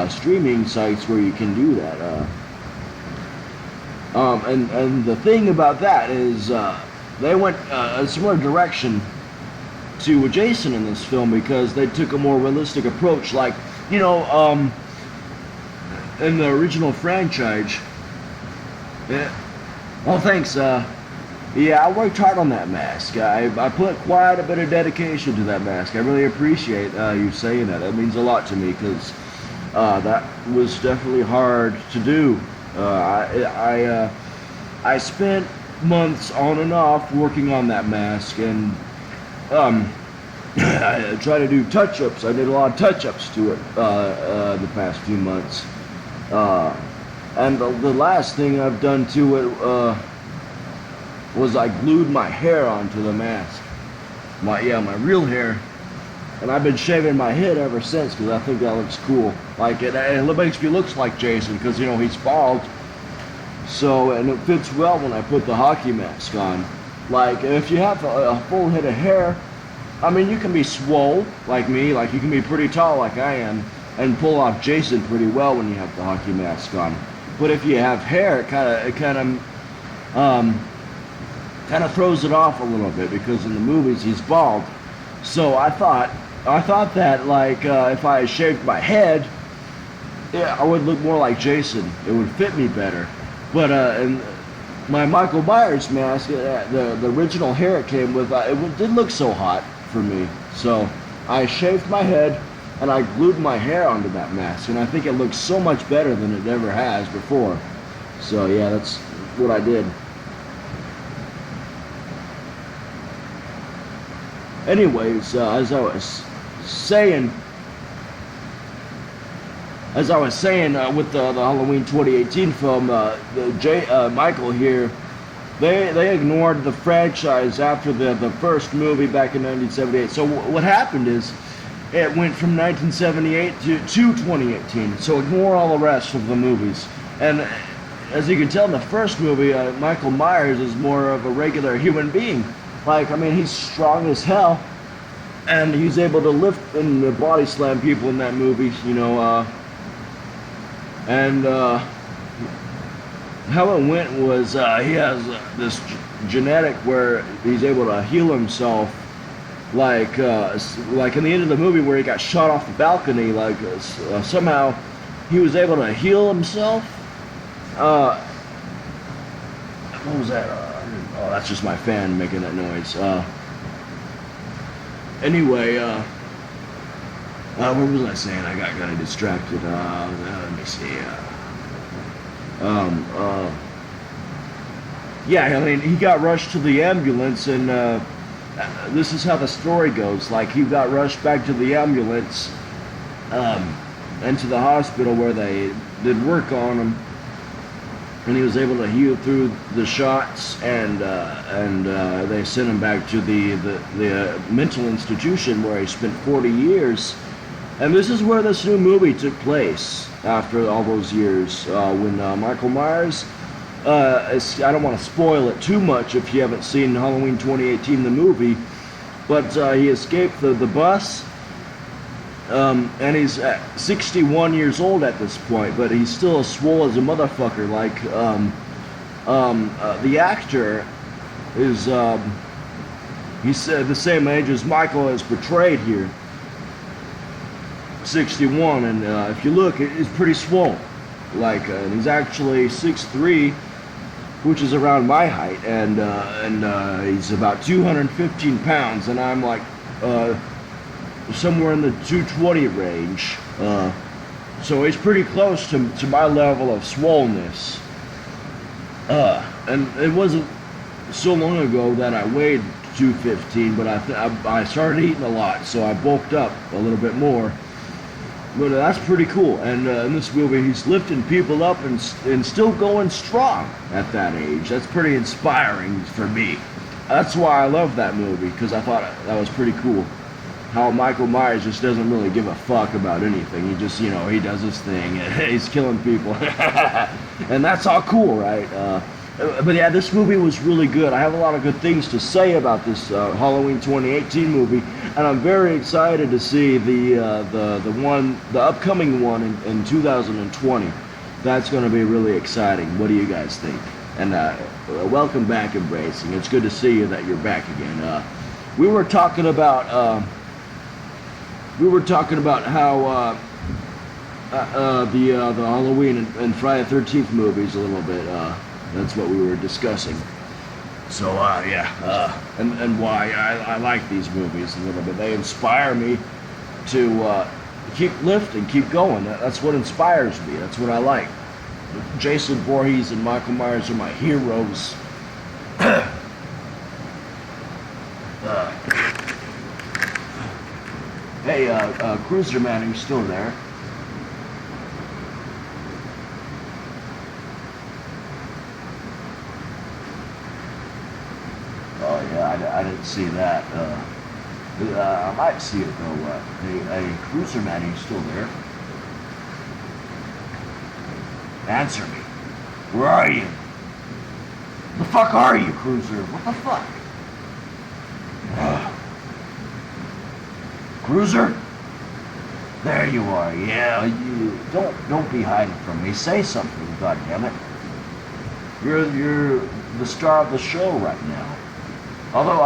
streaming sites where you can do that. And the thing about that is they went a similar direction to Jason in this film because they took a more realistic approach. Like, in the original franchise. Yeah. Oh, thanks. Yeah, I worked hard on that mask. I put quite a bit of dedication to that mask. I really appreciate you saying that. That means a lot to me because that was definitely hard to do. I spent months on and off working on that mask, and I tried to do touch-ups. I did a lot of touch-ups to it the past few months. And the last thing I've done to it was I glued my hair onto the mask. My real hair. And I've been shaving my head ever since because I think that looks cool. Like it makes me look like Jason because he's bald. So, and it fits well when I put the hockey mask on. Like if you have a full head of hair, I mean you can be swole like me, like you can be pretty tall like I am, and pull off Jason pretty well when you have the hockey mask on. But if you have hair, it kind of throws it off a little bit because in the movies he's bald. So I thought that like if I shaved my head, I would look more like Jason. It would fit me better. But and my Michael Myers mask, the original hair it came with, it didn't look so hot for me. So I shaved my head and I glued my hair onto that mask, and I think it looks so much better than it ever has before. So yeah, that's what I did. Anyways, as I was saying with the Halloween 2018 film, Michael here, they ignored the franchise after the first movie back in 1978. So what happened is it went from 1978 to 2018. So ignore all the rest of the movies. And as you can tell in the first movie, Michael Myers is more of a regular human being. Like, I mean, he's strong as hell, and he's able to lift and body slam people in that movie, and how it went was he has this genetic where he's able to heal himself, like in the end of the movie where he got shot off the balcony, like somehow he was able to heal himself. What was that? Oh, that's just my fan making that noise. Anyway, what was I saying? I got kind of distracted. Let me see. Yeah, I mean, he got rushed to the ambulance, and this is how the story goes. Like, he got rushed back to the ambulance and to the hospital where they did work on him. And he was able to heal through the shots, and they sent him back to the mental institution where he spent 40 years. And this is where this new movie took place after all those years, when Michael Myers, I don't want to spoil it too much if you haven't seen Halloween 2018, the movie, but he escaped the bus. And he's 61 years old at this point, but he's still as swole as a motherfucker. Like, the actor is, he's the same age as Michael is portrayed here, 61, and if you look, he's pretty swole. Like, he's actually 6'3", which is around my height, and he's about 215 pounds, and I'm like, somewhere in the 220 range, so he's pretty close to my level of swollenness. And it wasn't so long ago that I weighed 215, but I started eating a lot, so I bulked up a little bit more. But that's pretty cool. And in this movie, he's lifting people up and still going strong at that age. That's pretty inspiring for me. That's why I love that movie, because I thought that was pretty cool. How Michael Myers just doesn't really give a fuck about anything. He just, he does his thing. And he's killing people. And that's all cool, right? But yeah, this movie was really good. I have a lot of good things to say about this Halloween 2018 movie, and I'm very excited to see the upcoming one in 2020. That's going to be really exciting. What do you guys think? And welcome back, Embracing. It's good to see you that you're back again. We were talking about how the Halloween and Friday the 13th movies a little bit. That's what we were discussing. So and why I like these movies a little bit. They inspire me to keep lifting, keep going. That's what inspires me. That's what I like. Jason Voorhees and Michael Myers are my heroes. Hey, Cruiser Man, are you still there? Oh yeah, I didn't see that. I might see it though. Hey, Cruiser Man, are you still there? Answer me. Where are you? The fuck are you, Cruiser? What the fuck? Cruiser? There you are. Yeah, you don't be hiding from me. Say something, goddammit. You're the star of the show right now. Although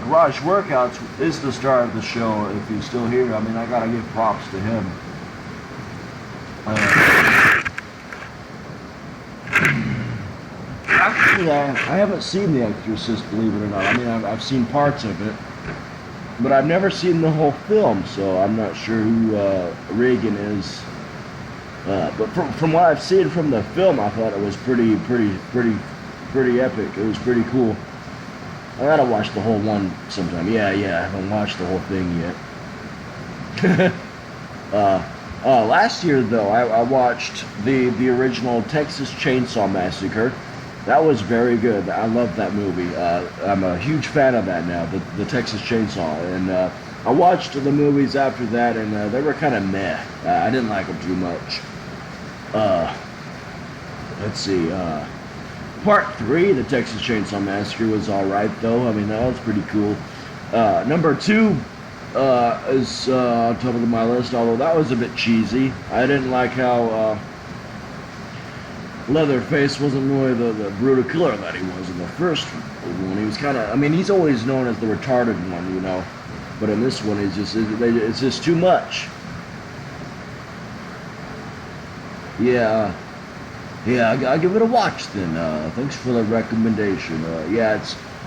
Garage Workouts is the star of the show, if he's still here, I mean, I gotta give props to him. Actually, I haven't seen The Exorcist, believe it or not. I mean, I've seen parts of it, but I've never seen the whole film, so I'm not sure who Reagan is. But from what I've seen from the film, I thought it was pretty epic. It was pretty cool. I gotta watch the whole one sometime. Yeah, I haven't watched the whole thing yet. Last year, though, I watched the original Texas Chainsaw Massacre. That was very good. I love that movie. I'm a huge fan of that now, the Texas Chainsaw. And I watched the movies after that, and they were kind of meh. I didn't like them too much. Let's see. Part 3, the Texas Chainsaw Massacre, was alright, though. I mean, that was pretty cool. Number 2 is on top of my list, although that was a bit cheesy. I didn't like how Leatherface wasn't really the brutal killer that he was in the first one. He was kind of, I mean, he's always known as the retarded one, but in this one, it's just too much. Yeah, I'll give it a watch then. Thanks for the recommendation.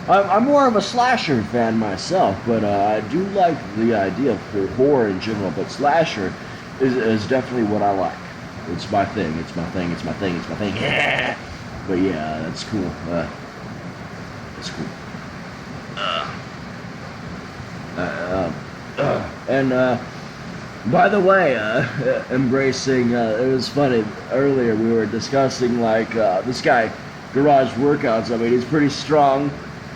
I'm more of a slasher fan myself, but I do like the idea of horror in general, but slasher is definitely what I like. It's my thing. Yeah. But yeah, that's cool. That's cool. By the way, Embracing, it was funny, earlier we were discussing, this guy, Garage Workouts, I mean, he's pretty strong.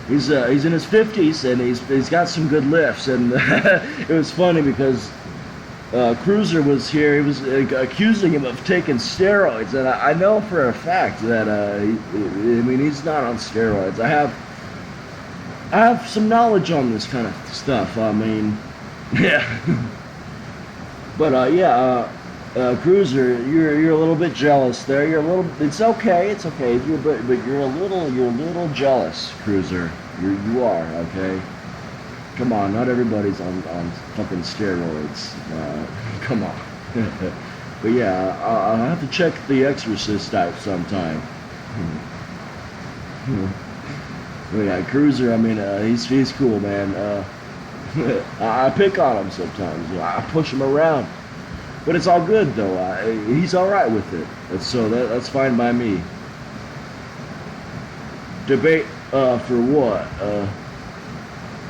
He's in his 50s, and he's got some good lifts, and it was funny because Cruiser was here. He was accusing him of taking steroids, and I know for a fact that he's not on steroids. I have some knowledge on this kind of stuff. I mean, yeah. But Cruiser, you're a little bit jealous there. It's okay. But you're a little jealous, Cruiser. You are, okay. Come on, not everybody's on fucking steroids. Come on. But yeah, I'll have to check The Exorcist out sometime. But yeah, Cruiser, I mean, he's cool, man. I pick on him sometimes. I push him around. But it's all good, though. He's all right with it. So that's fine by me. Debate for what?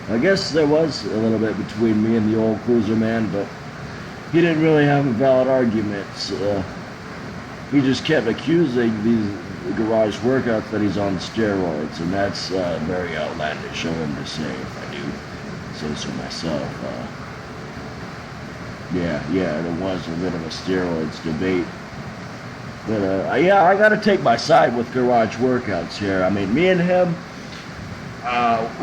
I guess there was a little bit between me and the old Cruiser Man, but he didn't really have a valid argument. He just kept accusing these garage workouts that he's on steroids, and that's very outlandish of him to say, if I do say so myself. Yeah, it was a bit of a steroids debate. But yeah, I gotta take my side with garage workouts here. I mean, me and him,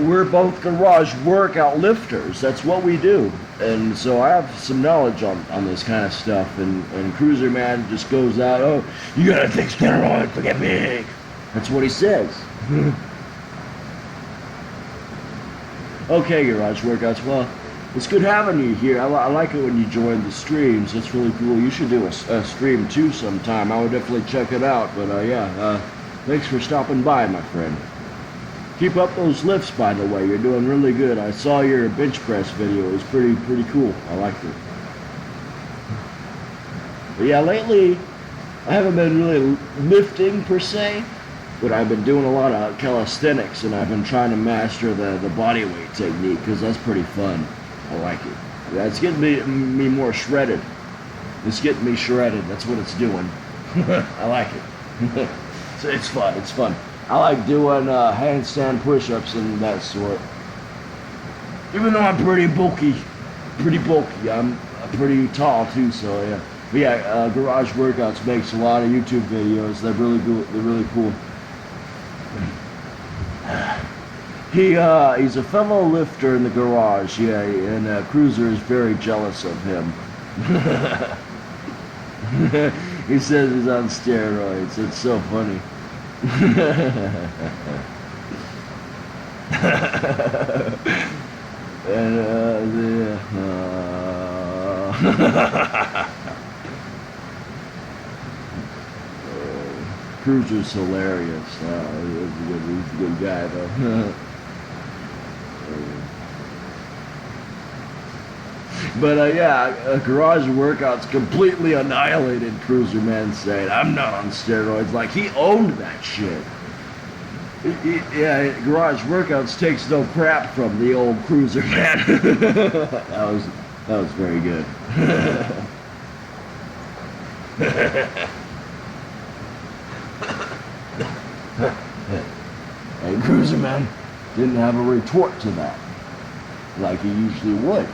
we're both garage workout lifters. That's what we do. And so I have some knowledge on this kind of stuff. And Cruiser Man just goes out, oh, you gotta take steroids to get big. That's what he says. Okay, garage workouts. Well, it's good having you here. I like it when you join the streams. It's really cool. You should do a stream too sometime. I would definitely check it out. But yeah, thanks for stopping by, my friend. Keep up those lifts, by the way. You're doing really good. I saw your bench press video. It was pretty cool. I liked it. But yeah, lately I haven't been really lifting per se, but I've been doing a lot of calisthenics, and I've been trying to master the body weight technique because that's pretty fun. I like it. Yeah, it's getting me more shredded. It's getting me shredded. That's what it's doing. I like it. It's fun. It's fun. I like doing handstand push-ups and that sort. Even though I'm pretty bulky. I'm pretty tall too, so yeah. But yeah, Garage Workouts makes a lot of YouTube videos. They're really good. They're really cool. He's a fellow lifter in the garage, yeah, and Cruiser is very jealous of him. He says he's on steroids. It's so funny. And Cruiser's hilarious. He's a good guy though. But yeah, Garage Workout's completely annihilated Cruiser Man saying, I'm not on steroids. Like, he owned that shit. Yeah, Garage Workouts takes no crap from the old Cruiser Man. that was very good. And Cruiser Man didn't have a retort to that, like he usually would.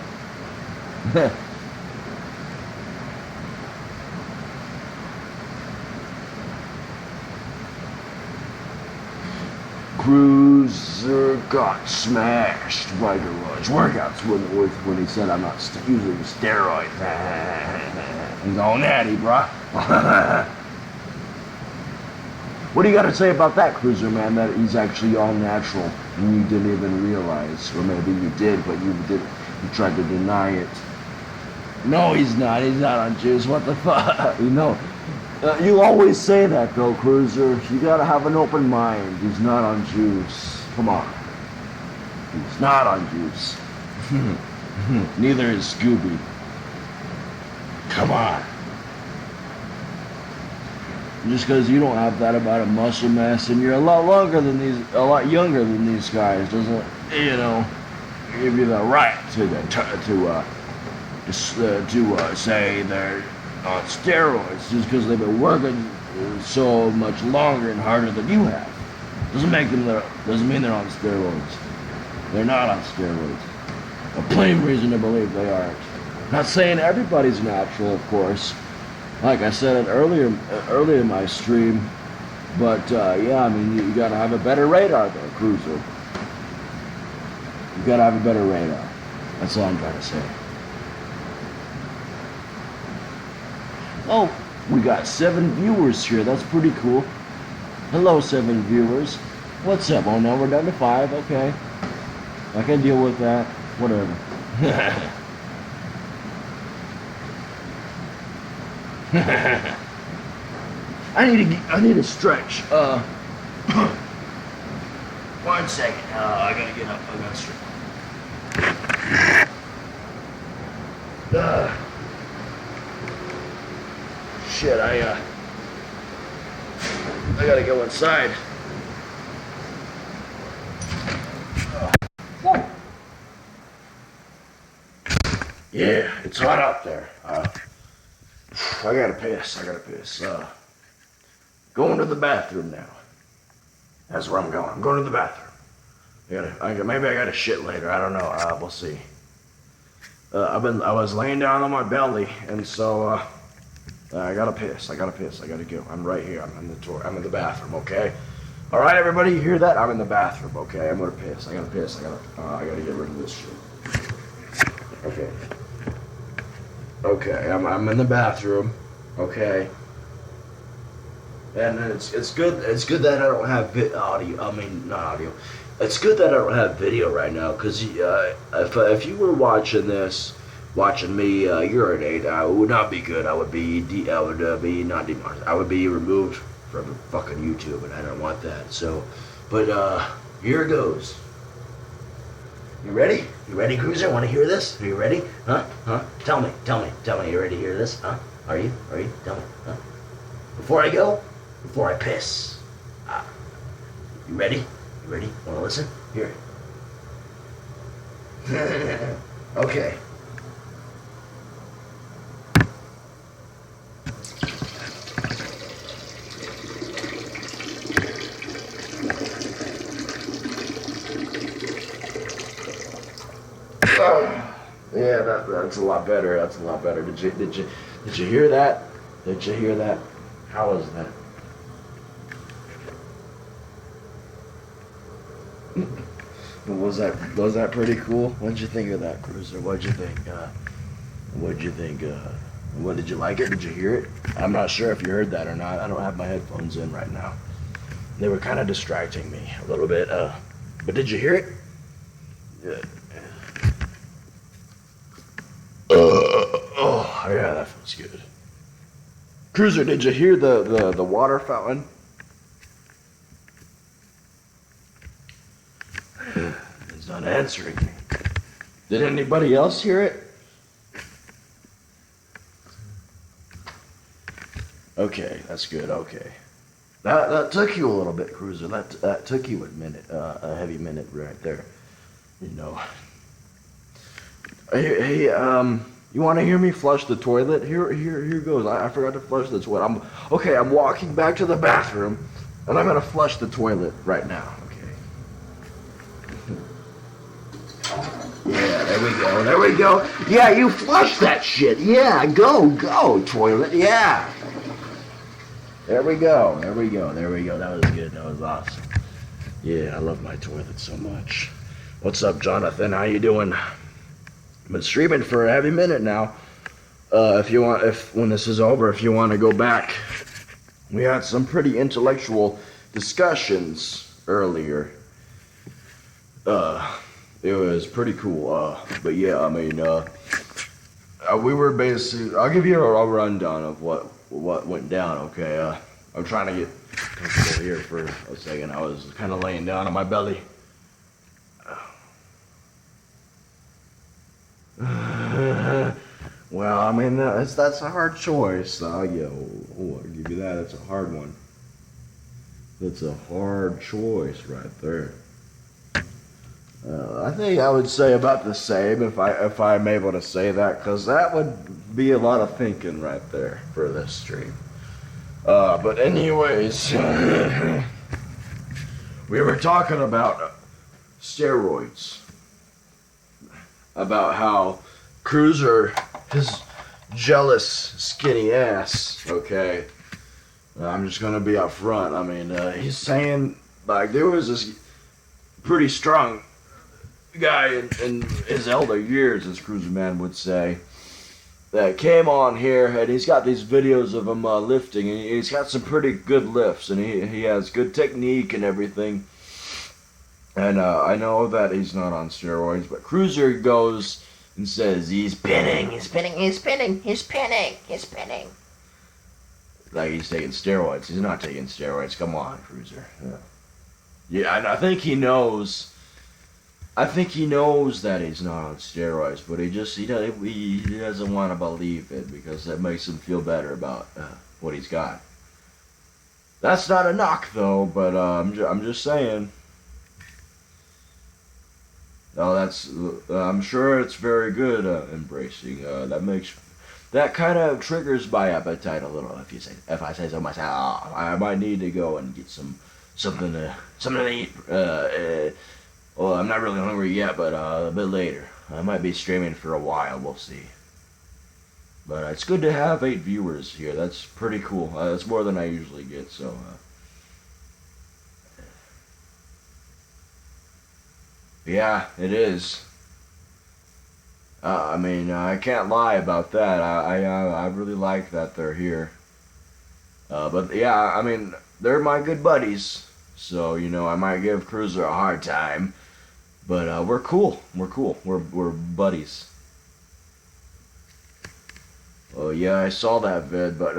Cruiser got smashed by Garage Workouts when he said, I'm not using steroids. He's all natty, bruh. What do you got to say about that, Cruiser Man, that he's actually all natural and you didn't even realize? Or maybe you did, but you tried to deny it. No, he's not. He's not on juice. What the fuck? You always say that, though, Cruiser. You gotta have an open mind. He's not on juice. Come on. He's not on juice. Neither is Scooby. Come on. Just because you don't have that amount of muscle mass and you're a lot younger than these guys, doesn't, give you the right to say they're on steroids just because they've been working so much longer and harder than you have. Doesn't mean they're on steroids. They're not on steroids. A plain reason to believe they aren't. Not saying everybody's natural, of course. Like I said earlier in my stream, but yeah, I mean you gotta have a better radar there, Cruiser. You gotta have a better radar. That's all I'm trying to say. Oh, we got 7 viewers here. That's pretty cool. Hello, 7 viewers. What's up? Oh, no, we're down to 5. Okay. I can deal with that. Whatever. I need a stretch. 1 second. I gotta get up. I gotta stretch. Shit, I gotta go inside. Yeah, it's hot out there. I gotta piss. Going to the bathroom now. That's where I'm going. I'm going to the bathroom. Maybe I gotta shit later. I don't know. We'll see. I was laying down on my belly, and so I gotta piss. I gotta go. I'm right here. I'm in the bathroom. Okay. All right, everybody, you hear that? I'm in the bathroom. Okay. I'm gonna piss. I gotta get rid of this shit. Okay. Okay. I'm in the bathroom. Okay. And it's good. It's good that I don't have audio. I mean, not audio. It's good that I don't have video right now, because if you were watching me urinate, it would not be good. I would be not demonetized. I would be removed from fucking YouTube, and I don't want that. So, but here it goes. You ready? You ready, Cruiser? Want to hear this? Are you ready? Huh? Tell me. You ready to hear this? Huh? Are you? Tell me. Huh? Before I piss. You ready? You ready? Want to listen? Here. Okay. Yeah, that's a lot better. That's a lot better. Did you hear that? Did you hear that? How was that? Was that pretty cool? What did you think of that, Cruiser? What did you think? What did you like it? Did you hear it? I'm not sure if you heard that or not. I don't have my headphones in right now. They were kind of distracting me a little bit. But did you hear it? Yeah. Oh yeah, that feels good. Cruiser, did you hear the water fountain? He's not answering me. Did anybody else hear it? Okay, that's good. Okay, that took you a little bit, Cruiser. That took you a minute, a heavy minute right there. You know. Hey, you want to hear me flush the toilet? Here goes. I forgot to flush the toilet. I'm walking back to the bathroom, and I'm gonna flush the toilet right now. Yeah, there we go. Yeah, you flush that shit. Yeah, go, toilet. Yeah. There we go. That was good. That was awesome. Yeah, I love my toilet so much. What's up, Jonathan? How you doing? I've been streaming for a heavy minute now. When this is over, if you want to go back, we had some pretty intellectual discussions earlier. It was pretty cool. But yeah, I mean, we were basically. I'll give you a rundown of what went down. Okay. I'm trying to get comfortable here for a second. I was kind of laying down on my belly. Well, I mean, that's a hard choice. I'll give you that. It's a hard one. That's a hard choice right there. I think I would say about the same if I'm able to say that, because that would be a lot of thinking right there for this stream. But anyways, we were talking about steroids. About how Cruiser, his jealous skinny ass, okay, I'm just gonna be up front. I mean, he's saying, like, there was this pretty strong guy in his elder years, as Cruiser Man would say, that came on here, and he's got these videos of him lifting, and he's got some pretty good lifts, and he has good technique and everything. And I know that he's not on steroids, but Cruiser goes and says he's pinning. Like he's taking steroids. He's not taking steroids. Come on, Cruiser. Yeah, and I think he knows that he's not on steroids, but he doesn't want to believe it because that makes him feel better about what he's got. That's not a knock, though, but I'm just saying. Oh, that's. I'm sure it's very good. Embracing. That kind of triggers my appetite a little. If I say so myself, I might need to go and get something to eat. Well, I'm not really hungry yet, but a bit later. I might be streaming for a while. We'll see. But it's good to have 8 viewers here. That's pretty cool. That's more than I usually get. So. Yeah, it is. I mean, I can't lie about that. I really like that they're here. But yeah, I mean, they're my good buddies. So, I might give Cruiser a hard time. But we're cool. We're cool. We're buddies. Oh yeah, I saw that vid, but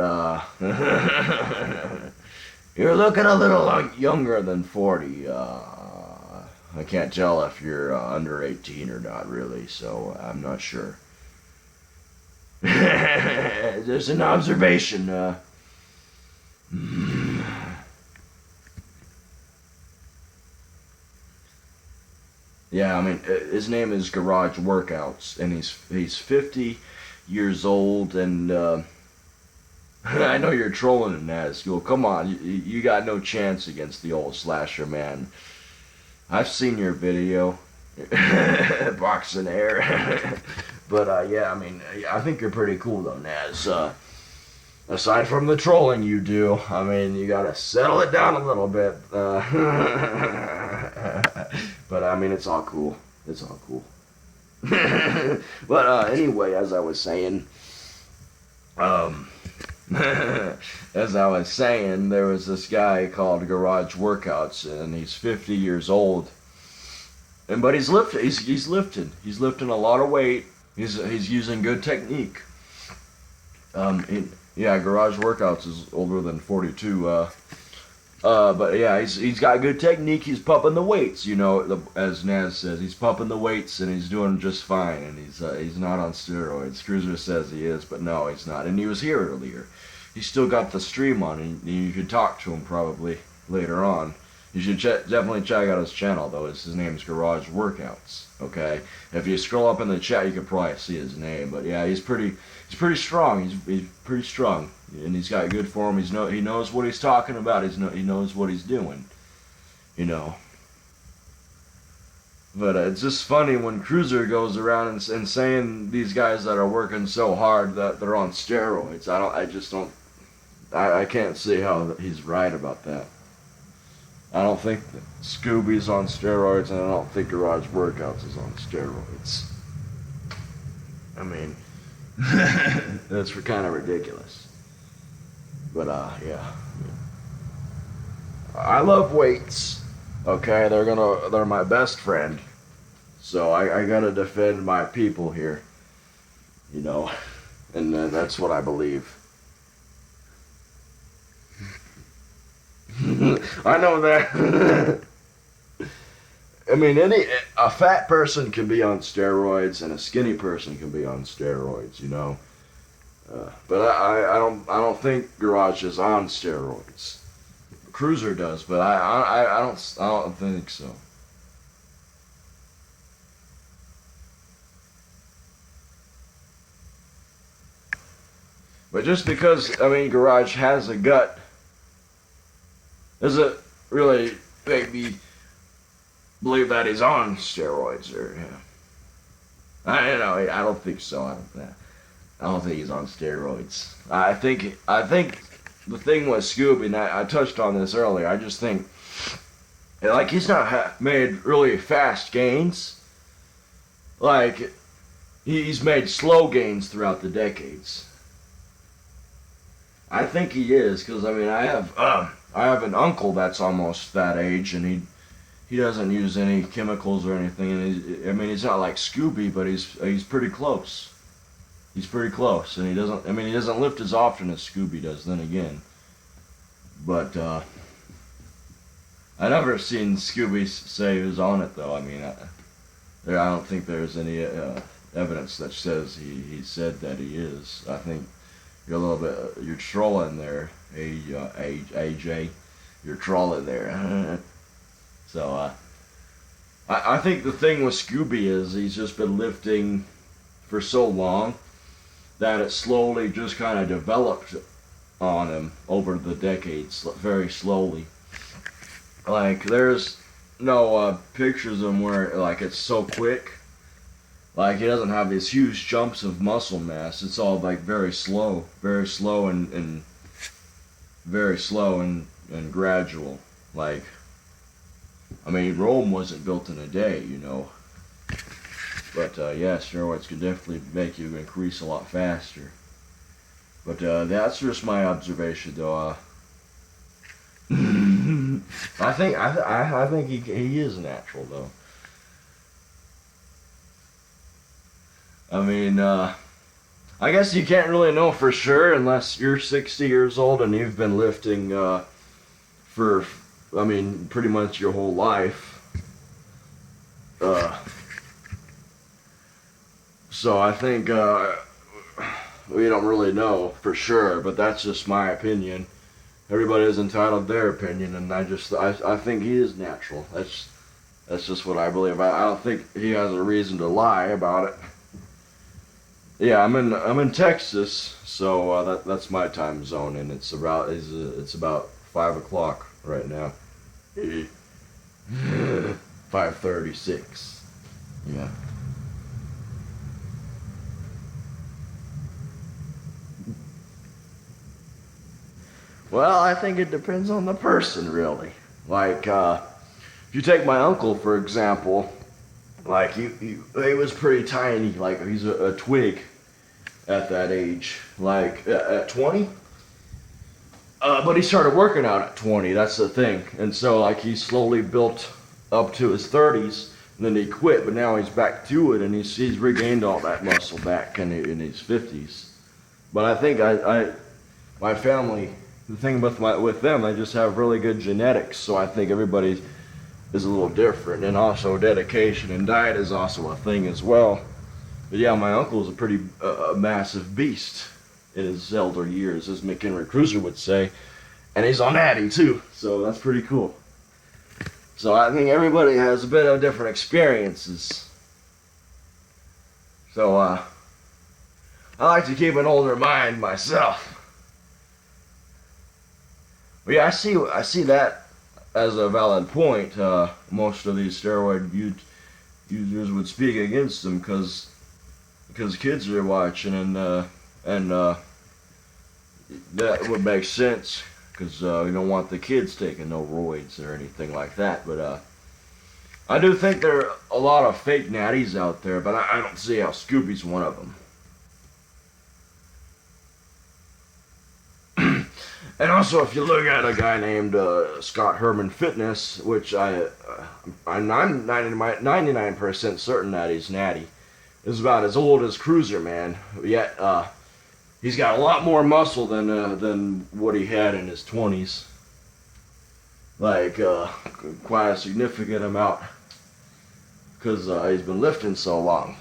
you're looking a little younger than 40. I can't tell if you're under 18 or not, really, so I'm not sure. Just an observation. Yeah, I mean, his name is Garage Workouts, and he's 50 years old, and I know you're trolling him, Nazgul. Come on, you got no chance against the old slasher man. I've seen your video, boxing air, but yeah, I mean, I think you're pretty cool though, Naz. Aside from the trolling you do, I mean, you gotta settle it down a little bit. But I mean, it's all cool. It's all cool. But anyway, as I was saying, there was this guy called Garage Workouts, and he's 50 years old. But he's lifting. He's lifting. He's lifting a lot of weight. He's using good technique. Yeah, Garage Workouts is older than 42. But yeah, he's got good technique. He's pumping the weights. As Naz says, he's pumping the weights and he's doing just fine. And he's not on steroids. Cruiser says he is, but no, he's not. And he was here earlier. He's still got the stream on, and you should talk to him probably later on. You should definitely check out his channel though. His name's Garage Workouts. Okay, if you scroll up in the chat, you can probably see his name. But yeah, he's pretty strong. He's pretty strong, and he's got good form. He knows what he's talking about. He knows what he's doing. But it's just funny when Cruiser goes around and saying these guys that are working so hard that they're on steroids. I can't see how he's right about that. I don't think that Scooby's on steroids, and I don't think Garage Workouts is on steroids. I mean, that's kind of ridiculous. But yeah, I love weights. Okay, they're my best friend. So I gotta defend my people here. And that's what I believe. I know that. I mean, a fat person can be on steroids, and a skinny person can be on steroids. But I don't think Garage is on steroids. Cruiser does, but I don't think so. But just because Garage has a gut doesn't really make me believe that he's on steroids or I don't think so. I don't think he's on steroids. I think the thing with Scooby, and I touched on this earlier. I just think he's not made really fast gains. He's made slow gains throughout the decades. I think he is because I have an uncle that's almost that age, and he doesn't use any chemicals or anything. And he's not like Scooby, but he's pretty close. He's pretty close, and he doesn't lift as often as Scooby does. Then again, but I never seen Scooby say who's on it though. I don't think there's any evidence that says he said that he is. I think you're trolling there. AJ, you're trolling there. So, I think the thing with Scooby is he's just been lifting for so long that it slowly just kind of developed on him over the decades, very slowly. Like, there's no pictures of him where, like, it's so quick. Like, he doesn't have these huge jumps of muscle mass. It's all, like, very slow and very slow and gradual. Like, I mean, Rome wasn't built in a day, you know. But, yeah, steroids can definitely make you increase a lot faster. But, that's just my observation, though. I think he is natural, though. I mean, I guess you can't really know for sure unless you're 60 years old and you've been lifting for, I mean, pretty much your whole life. So I think we don't really know for sure, but that's just my opinion. Everybody is entitled to their opinion, and I think he is natural. That's just what I believe. I don't think he has a reason to lie about it. Yeah, I'm in Texas, so that's my time zone, and it's about 5 o'clock right now. 5:36. Yeah. Well, I think it depends on the person, really. Like, if you take my uncle, for example, like, he was pretty tiny. Like, he's a twig at that age. Like, at 20? But he started working out at 20, that's the thing. And so, like, he slowly built up to his 30s, and then he quit, but now he's back to it, and he's regained all that muscle back in his 50s. But I think my family, the thing with them, they just have really good genetics, so I think everybody is a little different, and also dedication and diet is also a thing as well. But yeah, my uncle is a pretty massive beast in his elder years, as McHenry Cruiser would say, and he's on Natty too, so that's pretty cool. So I think everybody has a bit of different experiences. So I like to keep an older mind myself. But yeah, I see that as a valid point. Most of these steroid users would speak against them because kids are watching, and that would make sense because we don't want the kids taking no roids or anything like that. But I do think there are a lot of fake natties out there, but I don't see how Scooby's one of them. And also, if you look at a guy named Scott Herman Fitness, which I'm 99% certain that he's natty, is about as old as Cruiser, man. Yet he's got a lot more muscle than what he had in his 20s. Like quite a significant amount, because he's been lifting so long.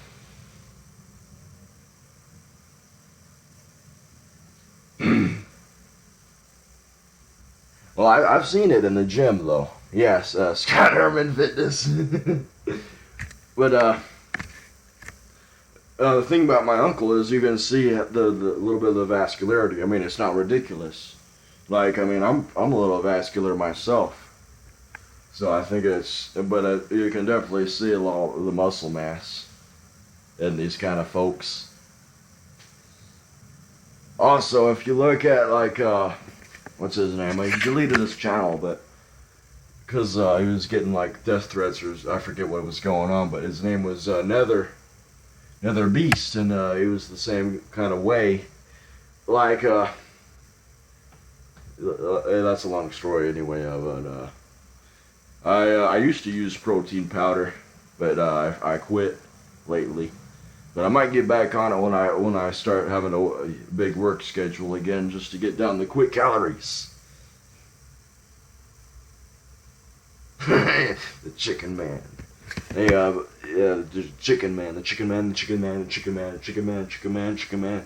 Well, I've seen it in the gym, though. Yes, Scott Herman Fitness. But the thing about my uncle is you can see the little bit of the vascularity. I mean, it's not ridiculous. Like, I mean, I'm a little vascular myself. So I think but you can definitely see a lot of the muscle mass in these kind of folks. Also, if you look at, like, what's his name? He deleted his channel, but because he was getting like death threats, or I forget what was going on, but his name was Nether Beast, and he was the same kind of way. Like, that's a long story anyway. But I used to use protein powder, but I quit lately. But I might get back on it when I start having a big work schedule again, just to get down the quick calories. The chicken man. Hey, yeah, the chicken man, the chicken man, the chicken man, the chicken man, the chicken man, chicken man, chicken man.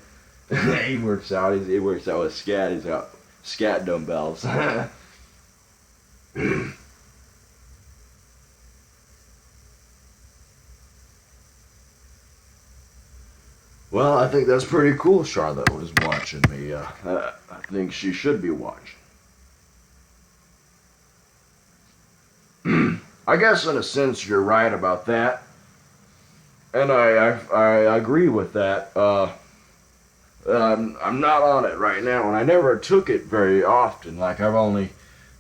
He works out. He works out with scat. He's got scat dumbbells. Well, I think that's pretty cool. Charlotte was watching me. I think she should be watching. I guess in a sense you're right about that, and I agree with that. I'm not on it right now, and I never took it very often. Like I've only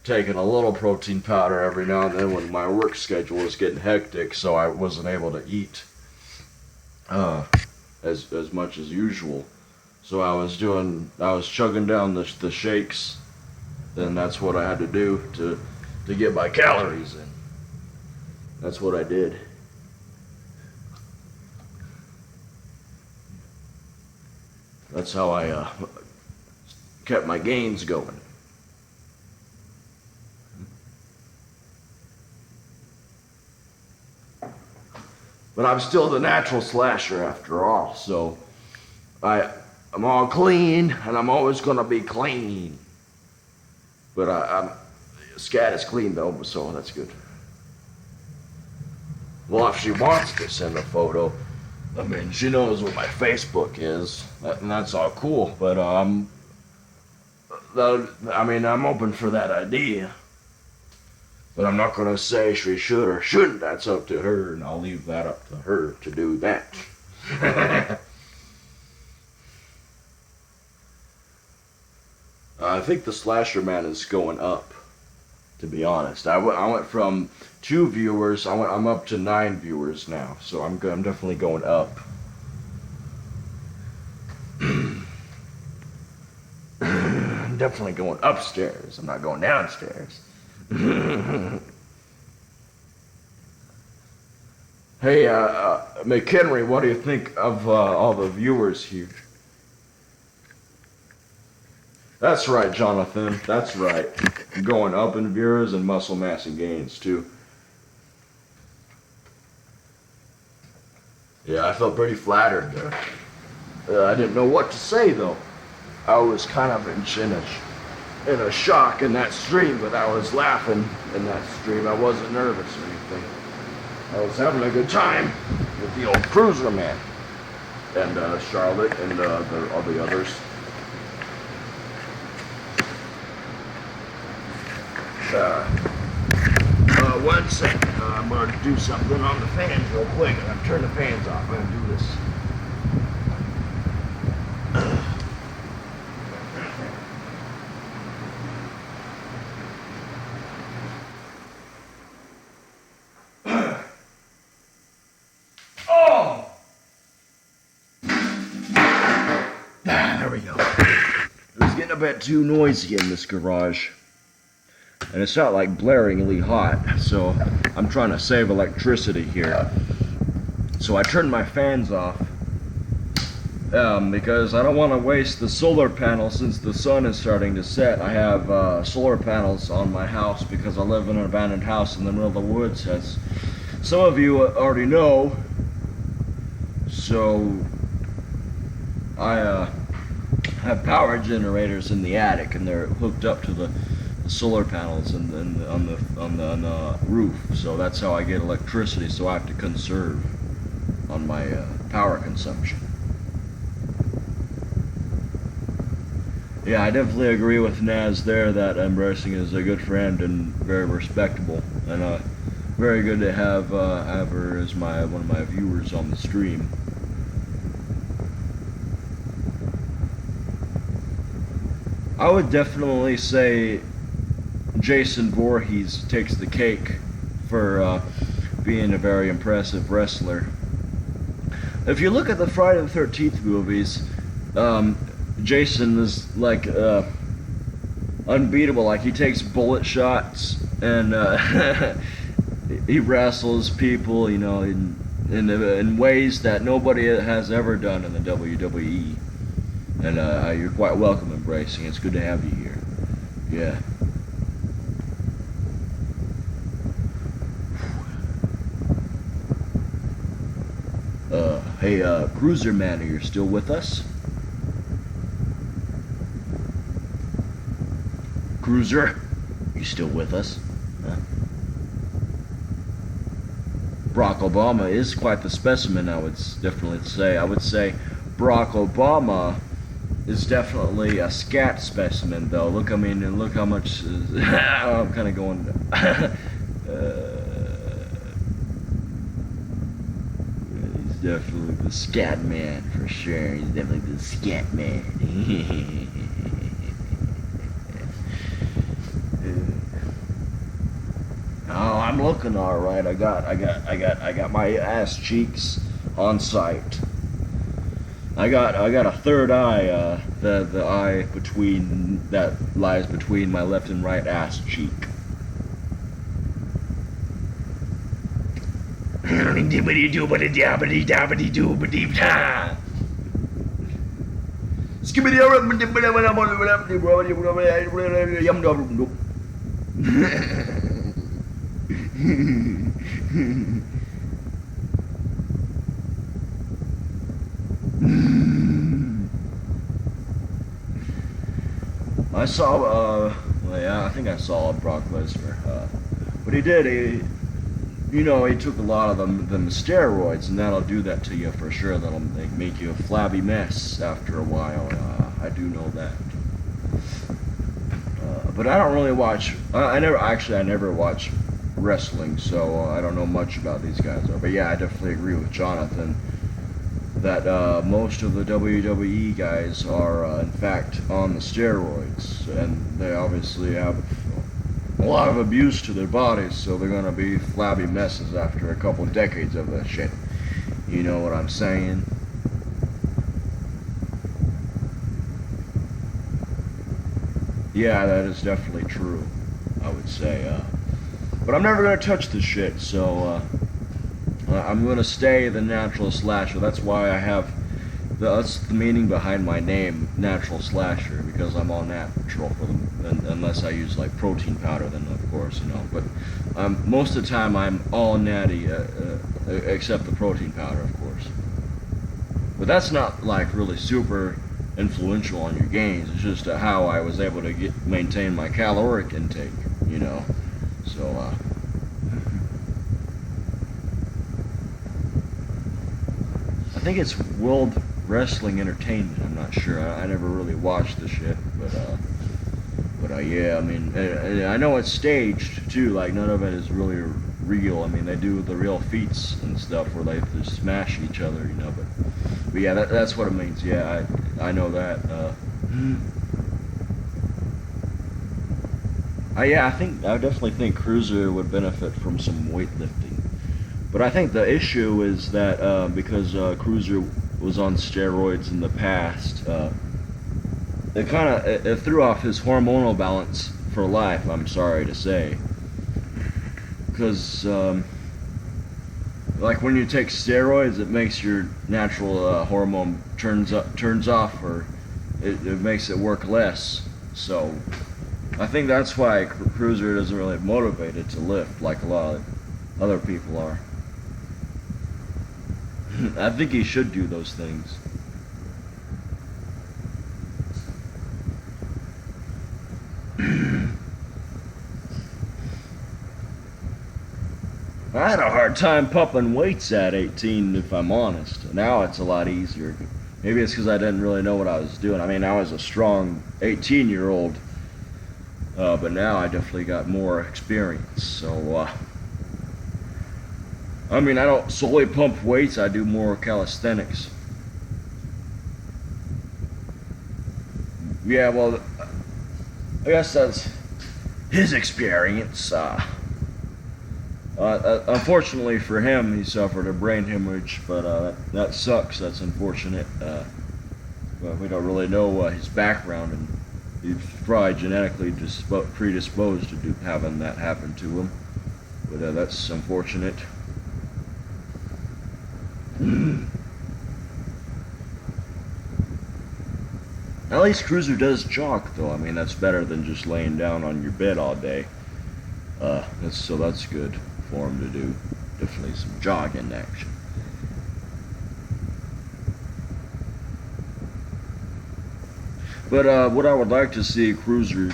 taken a little protein powder every now and then when my work schedule was getting hectic, so I wasn't able to eat as much as usual. So I was chugging down the shakes, and that's what I had to do to get my calories in. That's what I did. That's how I kept my gains going. But I'm still the natural slasher after all, so I'm all clean, and I'm always gonna be clean. But I'm Scat is clean though, so that's good. Well, if she wants to send a photo, I mean, she knows what my Facebook is, and that's all cool. But I'm open for that idea. But I'm not gonna say she should or shouldn't. That's up to her, and I'll leave that up to her to do that. I think the Slasher Man is going up. To be honest, I went from 2 viewers. I'm up to 9 viewers now, so I'm definitely going up. I'm definitely going upstairs. I'm not going downstairs. Hey, McHenry, what do you think of all the viewers here? That's right, Jonathan. That's right. Going up in viewers and muscle mass and gains, too. Yeah, I felt pretty flattered there. I didn't know what to say, though. I was kind of in a shock in that stream, but I was laughing in that stream. I wasn't nervous or anything. I was having a good time with the old cruiser man and Charlotte and all the others. One second. I'm going to do something on the fans real quick. I'm going to turn the fans off. I'm going to do this. Oh! There we go. It was getting a bit too noisy in this garage. And it's not like blaringly hot, so I'm trying to save electricity here. So I turned my fans off because I don't want to waste the solar panels since the sun is starting to set. I have solar panels on my house because I live in an abandoned house in the middle of the woods, as some of you already know. So I have power generators in the attic, and they're hooked up to the solar panels and on the roof, so that's how I get electricity. So I have to conserve on my power consumption. Yeah, I definitely agree with Naz there that Embracing is a good friend and very respectable, and very good to have her as one of my viewers on the stream. I would definitely say Jason Voorhees takes the cake for being a very impressive wrestler. If you look at the Friday the 13th movies, Jason is like unbeatable. Like, he takes bullet shots and he wrestles people, you know, in ways that nobody has ever done in the WWE. And you're quite welcome, Embracing. It's good to have you here. Yeah. Hey, Cruiser Man, are you still with us? Cruiser, you still with us? Huh? Barack Obama is quite the specimen, I would definitely say. I would say Barack Obama is definitely a scat specimen, though. Look, I mean, and look how much. I'm kind of going. He's definitely the scat man for sure. He's definitely the scat man. Oh, I'm looking all right. I got my ass cheeks on sight. I got a third eye, the eye between that lies between my left and right ass cheek. I saw, well, yeah, I think I saw Brock Lesnar. What he did, he took a lot of them steroids, and that'll do that to you for sure. That'll make you a flabby mess after a while. I do know that. But I don't really watch. I never watch wrestling, so I don't know much about these guys. But yeah, I definitely agree with Jonathan that most of the WWE guys are in fact on the steroids, and they obviously have a lot of abuse to their bodies, so they're gonna be flabby messes after a couple decades of that shit. You know what I'm saying? Yeah, that is definitely true, I would say. But I'm never gonna touch this shit, so I'm gonna stay the natural slasher. That's why I have that's the meaning behind my name, natural slasher, because I'm all natural for them. Unless I use like protein powder, then of course, But most of the time I'm all natty, except the protein powder, of course. But that's not like really super influential on your gains. It's just how I was able to maintain my caloric intake, So. I think it's World Wrestling Entertainment. I'm not sure. I never really watched the shit, but yeah. I mean, I know it's staged too. Like none of it is really real. I mean, they do the real feats and stuff where they just smash each other, But yeah, that's what it means. Yeah, I know that. I definitely think Cruiser would benefit from some weightlifting. But I think the issue is that because Cruiser was on steroids in the past, it threw off his hormonal balance for life, I'm sorry to say. Because, like when you take steroids, it makes your natural hormone turns off, or it makes it work less. So, I think that's why Cruiser isn't really motivated to lift like a lot of other people are. I think he should do those things. I had a hard time pumping weights at 18, if I'm honest. Now it's a lot easier. Maybe it's because I didn't really know what I was doing. I mean, I was a strong 18-year-old, but now I definitely got more experience. So, I mean, I don't solely pump weights. I do more calisthenics. Yeah, well, I guess that's his experience. Unfortunately for him, he suffered a brain hemorrhage, but that sucks. That's unfortunate. But we don't really know his background, and he's probably genetically predisposed to having that happen to him. But that's unfortunate. At least Cruiser does jog, though. I mean, that's better than just laying down on your bed all day. That's good for him to do. Definitely some jogging action. But what I would like to see Cruiser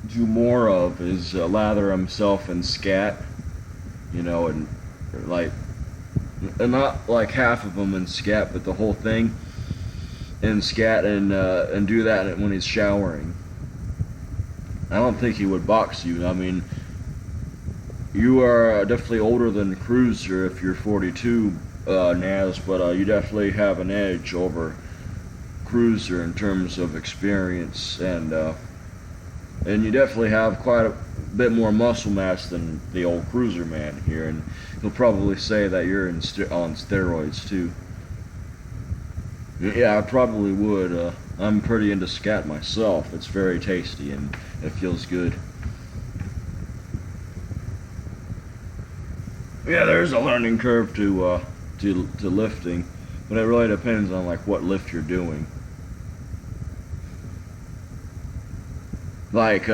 do more of is lather himself in scat, and not like half of them in scat, but the whole thing. and scat and do that when he's showering. I don't think he would box you. I mean, you are definitely older than Cruiser if you're 42, Naz, but you definitely have an edge over Cruiser in terms of experience, and you definitely have quite a bit more muscle mass than the old Cruiser man here, and he'll probably say that you're on steroids too. Yeah, I probably would. I'm pretty into scat myself. It's very tasty and it feels good. Yeah, there's a learning curve to lifting, but it really depends on like what lift you're doing. Like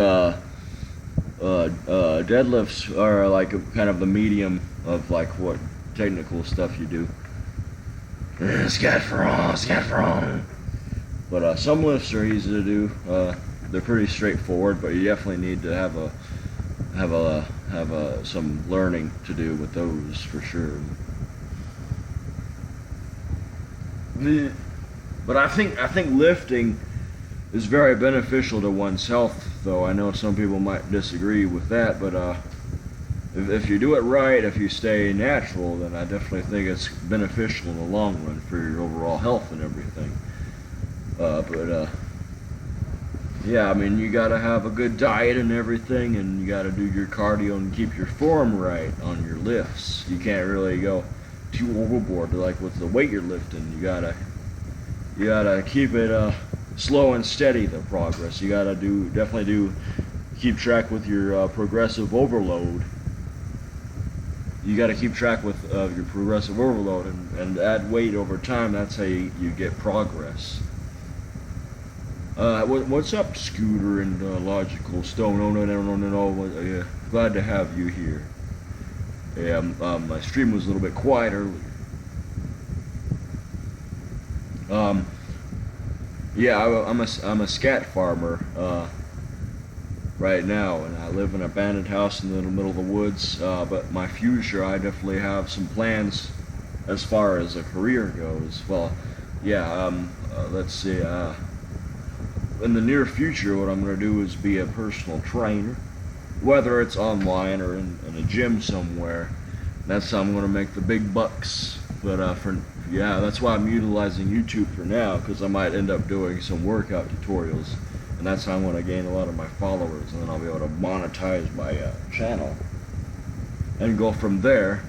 deadlifts are like kind of the medium of like what technical stuff you do. Scat wrong. But some lifts are easy to do. They're pretty straightforward, but you definitely need to have some learning to do with those for sure. But I think lifting is very beneficial to one's health, though. I know some people might disagree with that, but if you do it right, if you stay natural, then I definitely think it's beneficial in the long run for your overall health and everything. Yeah, I mean, you gotta have a good diet and everything, and you gotta do your cardio and keep your form right on your lifts. You can't really go too overboard, like with the weight you're lifting. You gotta keep it slow and steady, the progress. You gotta keep track with your progressive overload. You gotta keep track with your progressive overload and add weight over time. That's how you get progress. What's up, Scooter and Logical Stone? No. Glad to have you here. Yeah, my stream was a little bit quiet earlier. Yeah, I'm a scat farmer right now, and I live in an abandoned house in the middle of the woods. But my future, I definitely have some plans as far as a career goes. Well, yeah. Let's see. In the near future, what I'm going to do is be a personal trainer, whether it's online or in a gym somewhere. That's how I'm going to make the big bucks. But that's why I'm utilizing YouTube for now, because I might end up doing some workout tutorials, and that's how I'm going to gain a lot of my followers, and then I'll be able to monetize my channel and go from there.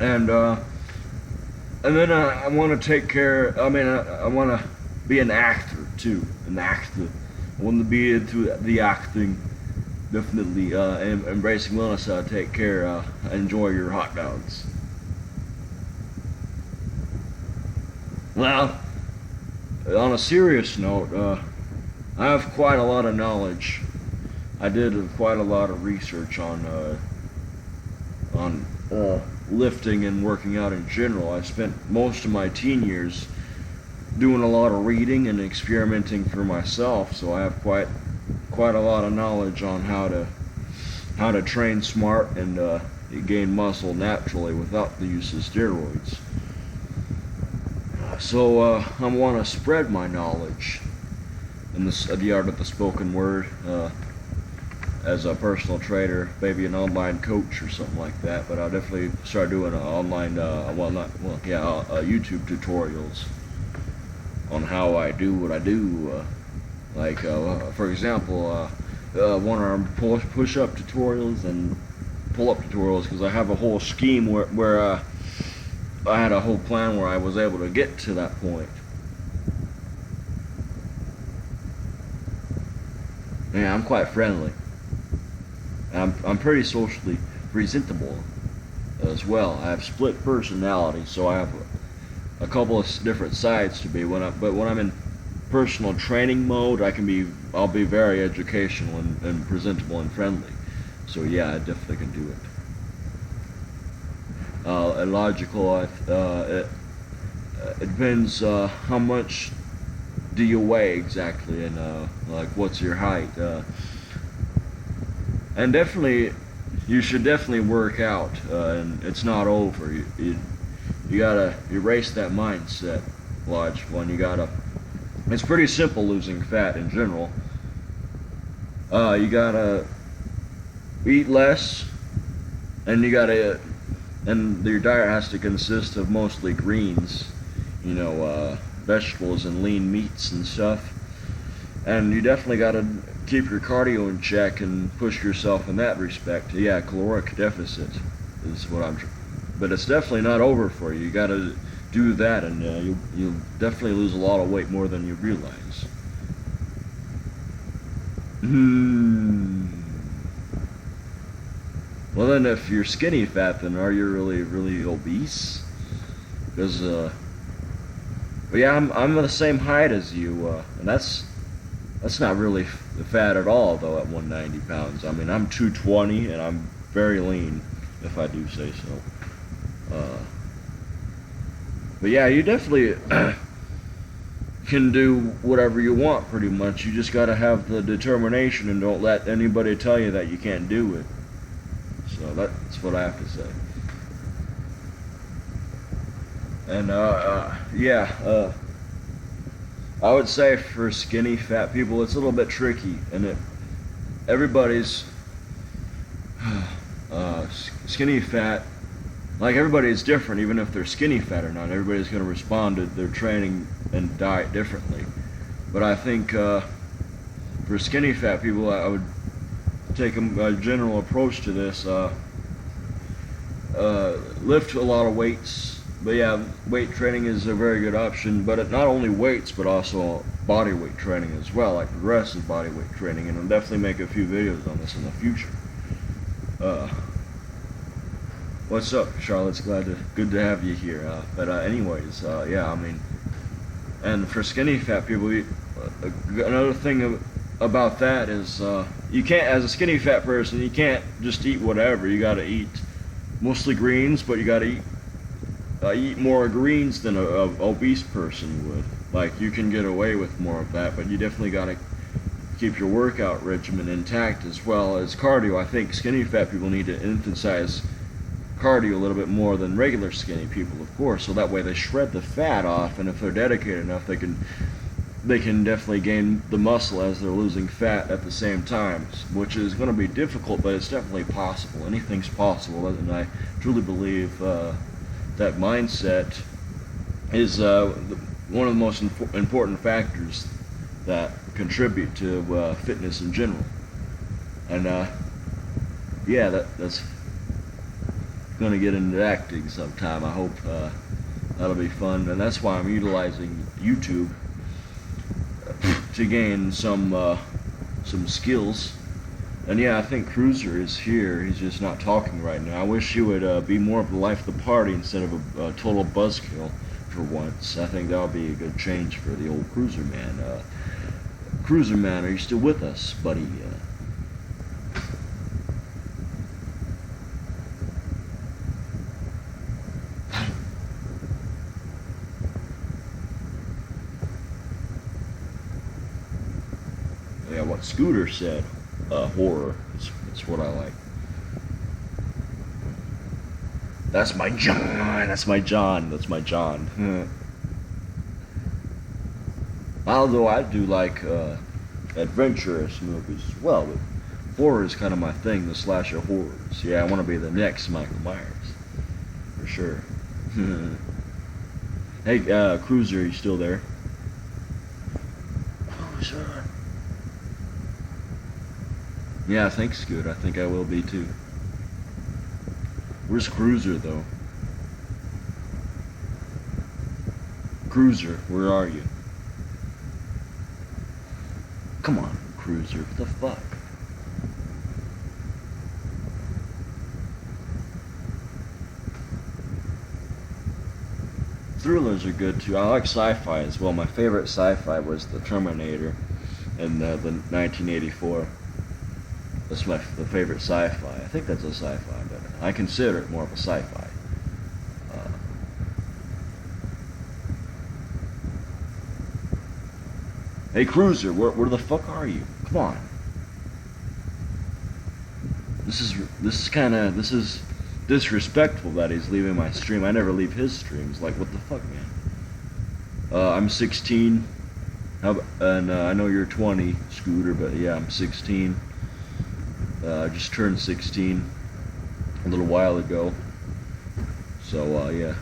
And then I want to take care. I mean, I want to be an actor too. An actor. I want to be into the acting. Definitely embracing wellness. Take care. Enjoy your hot dogs. Well, on a serious note, I have quite a lot of knowledge. I did quite a lot of research on lifting and working out in general. I spent most of my teen years doing a lot of reading and experimenting for myself, so I have quite a lot of knowledge on how to train smart and gain muscle naturally without the use of steroids. So I want to spread my knowledge in the art of the spoken word as a personal trainer, maybe an online coach or something like that. But I'll definitely start doing online, YouTube tutorials on how I do what I do. For example, one-arm push-up tutorials and pull-up tutorials, because I have a whole scheme where I had a whole plan where I was able to get to that point. Yeah, I'm quite friendly. I'm pretty socially presentable as well. I have split personality, so I have a couple of different sides to be. When I'm in personal training mode, I'll be very educational and presentable and friendly. So yeah, I definitely can do it. And logical, it depends how much do you weigh exactly, and like what's your height. And definitely, you should definitely work out, and it's not over. You gotta erase that mindset logical, and you gotta. It's pretty simple losing fat in general. You gotta eat less, and and your diet has to consist of mostly greens, vegetables and lean meats and stuff. And you definitely gotta keep your cardio in check and push yourself in that respect. Yeah, caloric deficit is what but it's definitely not over for you. You gotta do that, and you'll definitely lose a lot of weight, more than you realize. Well, then, if you're skinny fat, then are you really, really obese? Because, yeah, I'm the same height as you, and that's not really fat at all, though, at 190 pounds. I mean, I'm 220, and I'm very lean, if I do say so. But yeah, you definitely can do whatever you want, pretty much. You just gotta have the determination, and don't let anybody tell you that you can't do it. So that's what I have to say. And yeah, I would say for skinny fat people, it's a little bit tricky, and everybody's skinny fat. Like, everybody is different, even if they're skinny fat or not. Everybody's going to respond to their training and diet differently. But I think for skinny fat people, I would take a general approach to this. Lift a lot of weights. But yeah, weight training is a very good option. But not only weights, but also body weight training as well, like progressive body weight training. And I'll definitely make a few videos on this in the future. What's up, Charlotte? It's good to have you here. But anyways, yeah, I mean, and for skinny fat people, another thing about that is you can't, as a skinny fat person, you can't just eat whatever. You got to eat mostly greens, but you got to eat more greens than a obese person would. Like, you can get away with more of that, but you definitely got to keep your workout regimen intact, as well as cardio. I think skinny fat people need to emphasize cardio a little bit more than regular skinny people, of course, so that way they shred the fat off, and if they're dedicated enough, they can definitely gain the muscle as they're losing fat at the same time, which is going to be difficult, but it's definitely possible. Anything's possible, and I truly believe that mindset is one of the most important factors that contribute to fitness in general. And yeah, that's going to get into acting sometime. I hope that'll be fun, and that's why I'm utilizing YouTube to gain some skills. And yeah, I think Cruiser is here. He's just not talking right now. I wish he would be more of the life of the party instead of a total buzzkill for once. I think that'll be a good change for the old Cruiser man. Cruiser man, are you still with us, buddy? Yeah, what Scooter said, horror, it's what I like. That's my John. Although I do like adventurous movies as well, but horror is kind of my thing, the slasher horrors. Yeah, I want to be the next Michael Myers, for sure. Hey, Cruiser, you still there? Cruiser. Yeah, thanks, Scoot. I think I will be too. Where's Cruiser, though? Cruiser, where are you? Come on, Cruiser. What the fuck? Thrillers are good too. I like sci-fi as well. My favorite sci-fi was The Terminator in the 1984. That's the favorite sci-fi. I think that's a sci-fi, but I consider it more of a sci-fi. Hey, Cruiser, where the fuck are you? Come on. This is disrespectful that he's leaving my stream. I never leave his streams. Like, what the fuck, man? I'm 16. And I know you're 20, Scooter, but yeah, I'm 16. I just turned 16 a little while ago. So, yeah.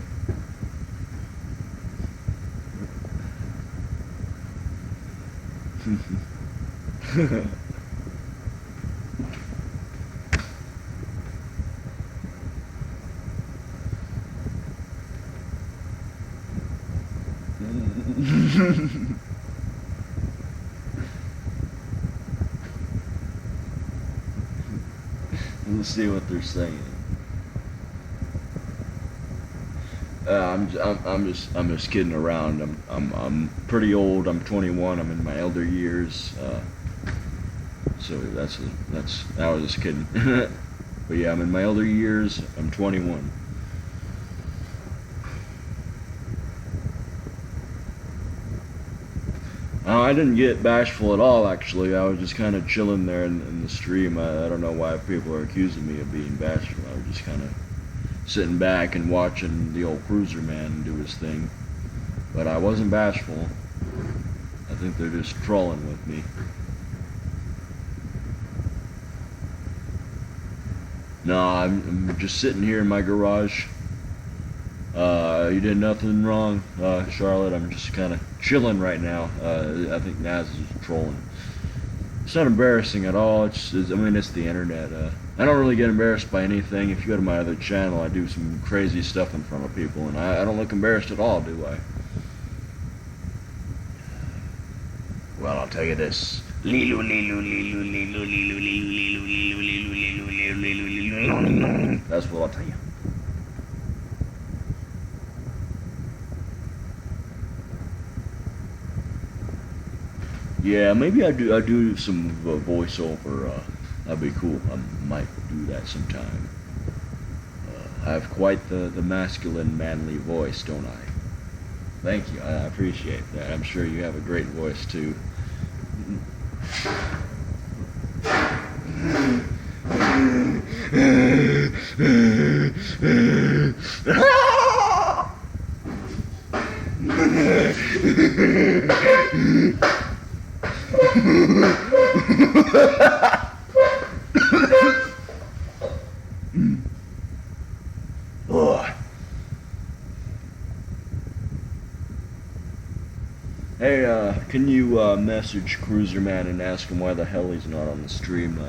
We'll see what they're saying. I'm just kidding around. I'm pretty old. I'm 21. I'm in my elder years. So I was just kidding. But yeah, I'm in my elder years. I'm 21. I didn't get bashful at all, actually. I was just kind of chilling there in the stream. I don't know why people are accusing me of being bashful. I was just kind of sitting back and watching the old cruiser man do his thing. But I wasn't bashful. I think they're just trolling with me. No, I'm just sitting here in my garage. You did nothing wrong, Charlotte. I'm just kind of chilling right now. I think Naz is trolling. It's not embarrassing at all. I mean, it's the internet. I don't really get embarrassed by anything. If you go to my other channel, I do some crazy stuff in front of people, and I don't look embarrassed at all, do I? Well, I'll tell you this. That's what I'll tell you. Yeah, maybe I do some voiceover. That'd be cool. I might do that sometime. I have quite the masculine, manly voice, don't I? Thank you. I appreciate that. I'm sure you have a great voice too. Hey, can you message Cruiser Man and ask him why the hell he's not on the stream?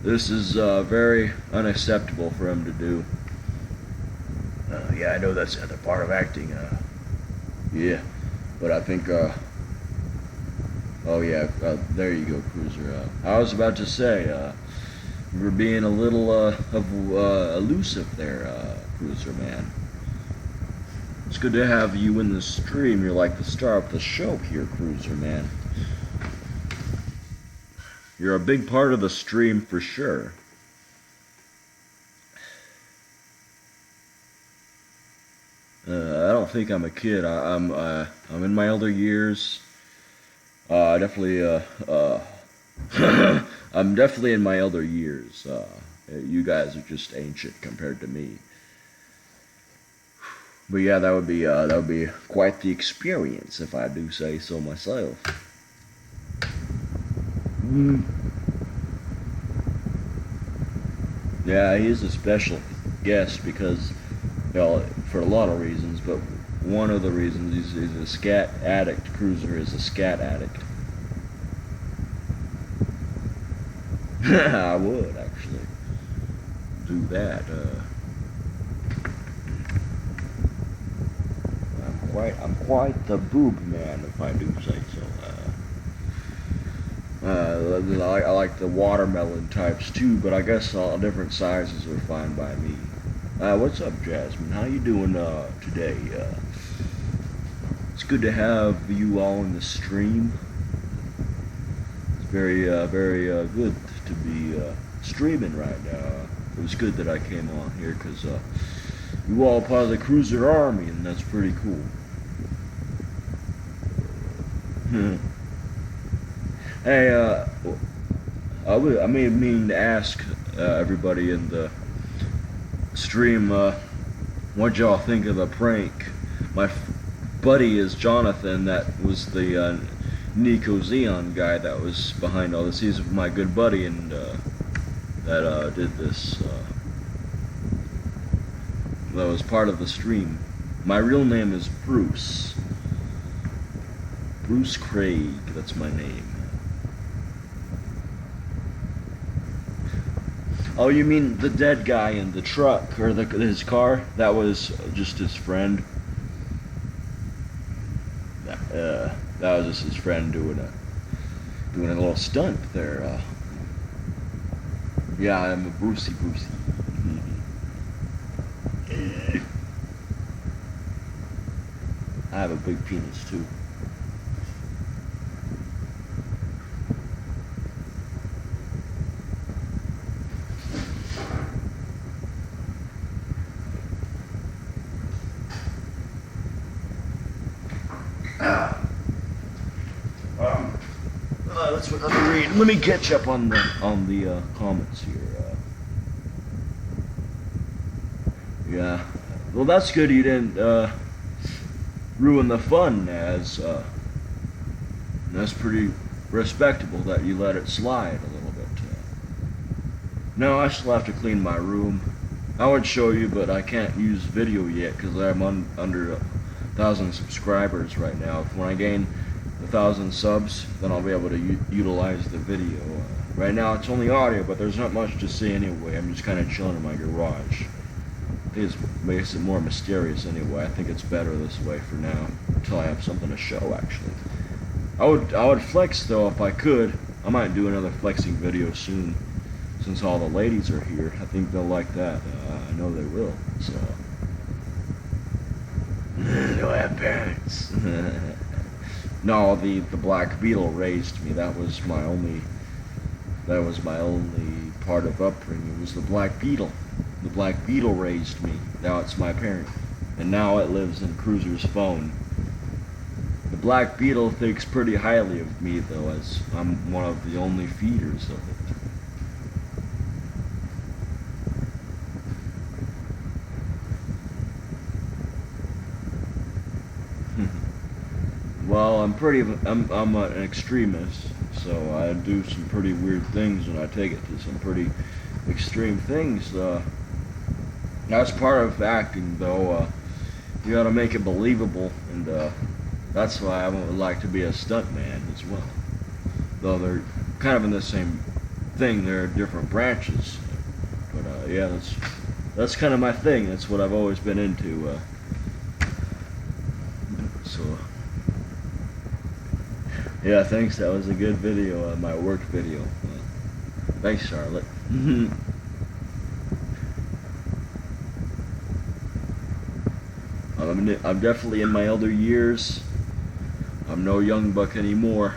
This is very unacceptable for him to do. Yeah, I know that's another part of acting. Yeah, but I think. Oh yeah, there you go, Cruiser. I was about to say, you were being a little elusive there, Cruiser Man. It's good to have you in the stream. You're like the star of the show here, Cruiser Man. You're a big part of the stream for sure. I don't think I'm a kid. I'm in my elder years. Definitely. I'm definitely in my elder years. You guys are just ancient compared to me. But yeah, that would be quite the experience if I do say so myself. Yeah, he is a special guest because, well, for a lot of reasons, but one of the reasons he's a scat addict. Cruiser is a scat addict. I would actually do that. I'm quite the boob man, if I do say so. I like the watermelon types too, but I guess all different sizes are fine by me. What's up, Jasmine? How you doing today? It's good to have you all in the stream. It's very good to be streaming right now. It was good that I came on here because you all part of the Cruiser Army, and that's pretty cool. Hey, I may mean to ask everybody in the stream, what y'all think of the prank? buddy is Jonathan. That was the Nico Xeon guy that was behind all this. He's my good buddy, and that did this. That was part of the stream. My real name is Bruce. Bruce Craig, that's my name. Oh, you mean the dead guy in the truck, or his car? That was just his friend. That was just his friend doing a little stunt there. Yeah, I'm a Brucey. I have a big penis too. Let me catch up on the comments here. Yeah, well, that's good. You didn't ruin the fun, as that's pretty respectable that you let it slide a little bit. No, I still have to clean my room. I would show you, but I can't use video yet because I'm under 1,000 subscribers right now. When I gain 1,000 subs, then I'll be able to utilize the video. Right now it's only audio, but there's not much to see anyway. I'm just kind of chilling in my garage. It makes it more mysterious anyway. I think it's better this way for now, until I have something to show. Actually, I would flex though if I could. I might do another flexing video soon, since all the ladies are here. I think they'll like that. I know they will. So, do I have parents? No, the Black Beetle raised me. That was my only part of upbringing. It was the Black Beetle. The Black Beetle raised me. Now it's my parent, and now it lives in Cruiser's phone. The Black Beetle thinks pretty highly of me, though, as I'm one of the only feeders of it. Well, I'm an extremist, so I do some pretty weird things, and I take it to some pretty extreme things. That's part of acting, though. You gotta make it believable, and that's why I would like to be a stuntman as well. Though they're kind of in the same thing, they're different branches. But yeah, that's kind of my thing. That's what I've always been into. So. Yeah, thanks. That was a good video, my work video. Thanks, Charlotte. I'm definitely in my elder years. I'm no young buck anymore.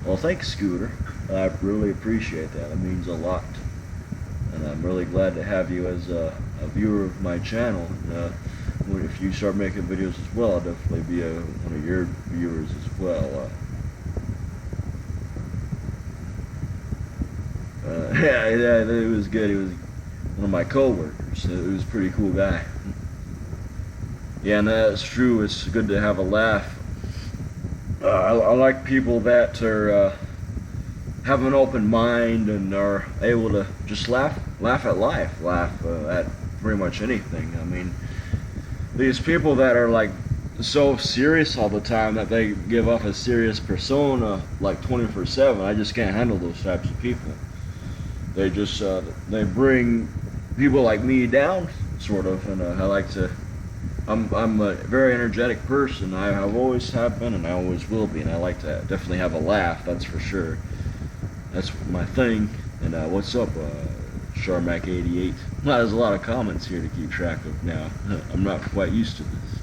Well, thanks, Scooter. I really appreciate that. It means a lot. And I'm really glad to have you as a viewer of my channel. If you start making videos as well, I'll definitely be one of your viewers as well. Yeah, it was good. He was one of my co-workers. He was a pretty cool guy. Yeah, and that's true. It's good to have a laugh. I like people that are have an open mind and are able to just laugh at life, laugh at pretty much anything. I mean, these people that are like so serious all the time that they give off a serious persona like 24/7, I just can't handle those types of people. They just they bring people like me down, sort of, and I like to. I'm a very energetic person. I've always have been, and I always will be, and I like to definitely have a laugh. That's for sure. That's my thing. And what's up, Sharmac88? Well, there's a lot of comments here to keep track of now. I'm not quite used to this,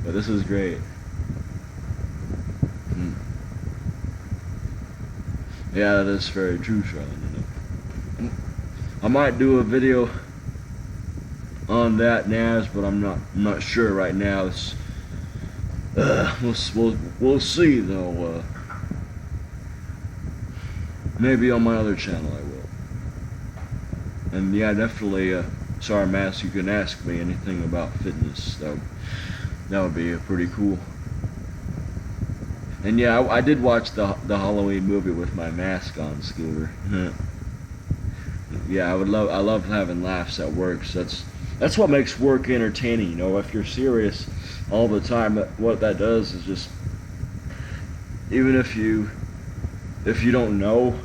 but this is great. Yeah, that is very true, Charlotte. I might do a video on that, Naz, but I'm not sure right now. It's we'll see though. Maybe on my other channel I will. And yeah, definitely Mask, you can ask me anything about fitness. That would be pretty cool. And yeah, I did watch the Halloween movie with my mask on, Scooter. Yeah, I love having laughs at work. So that's what makes work entertaining. You know, if you're serious all the time, what that does is just, even if you don't know,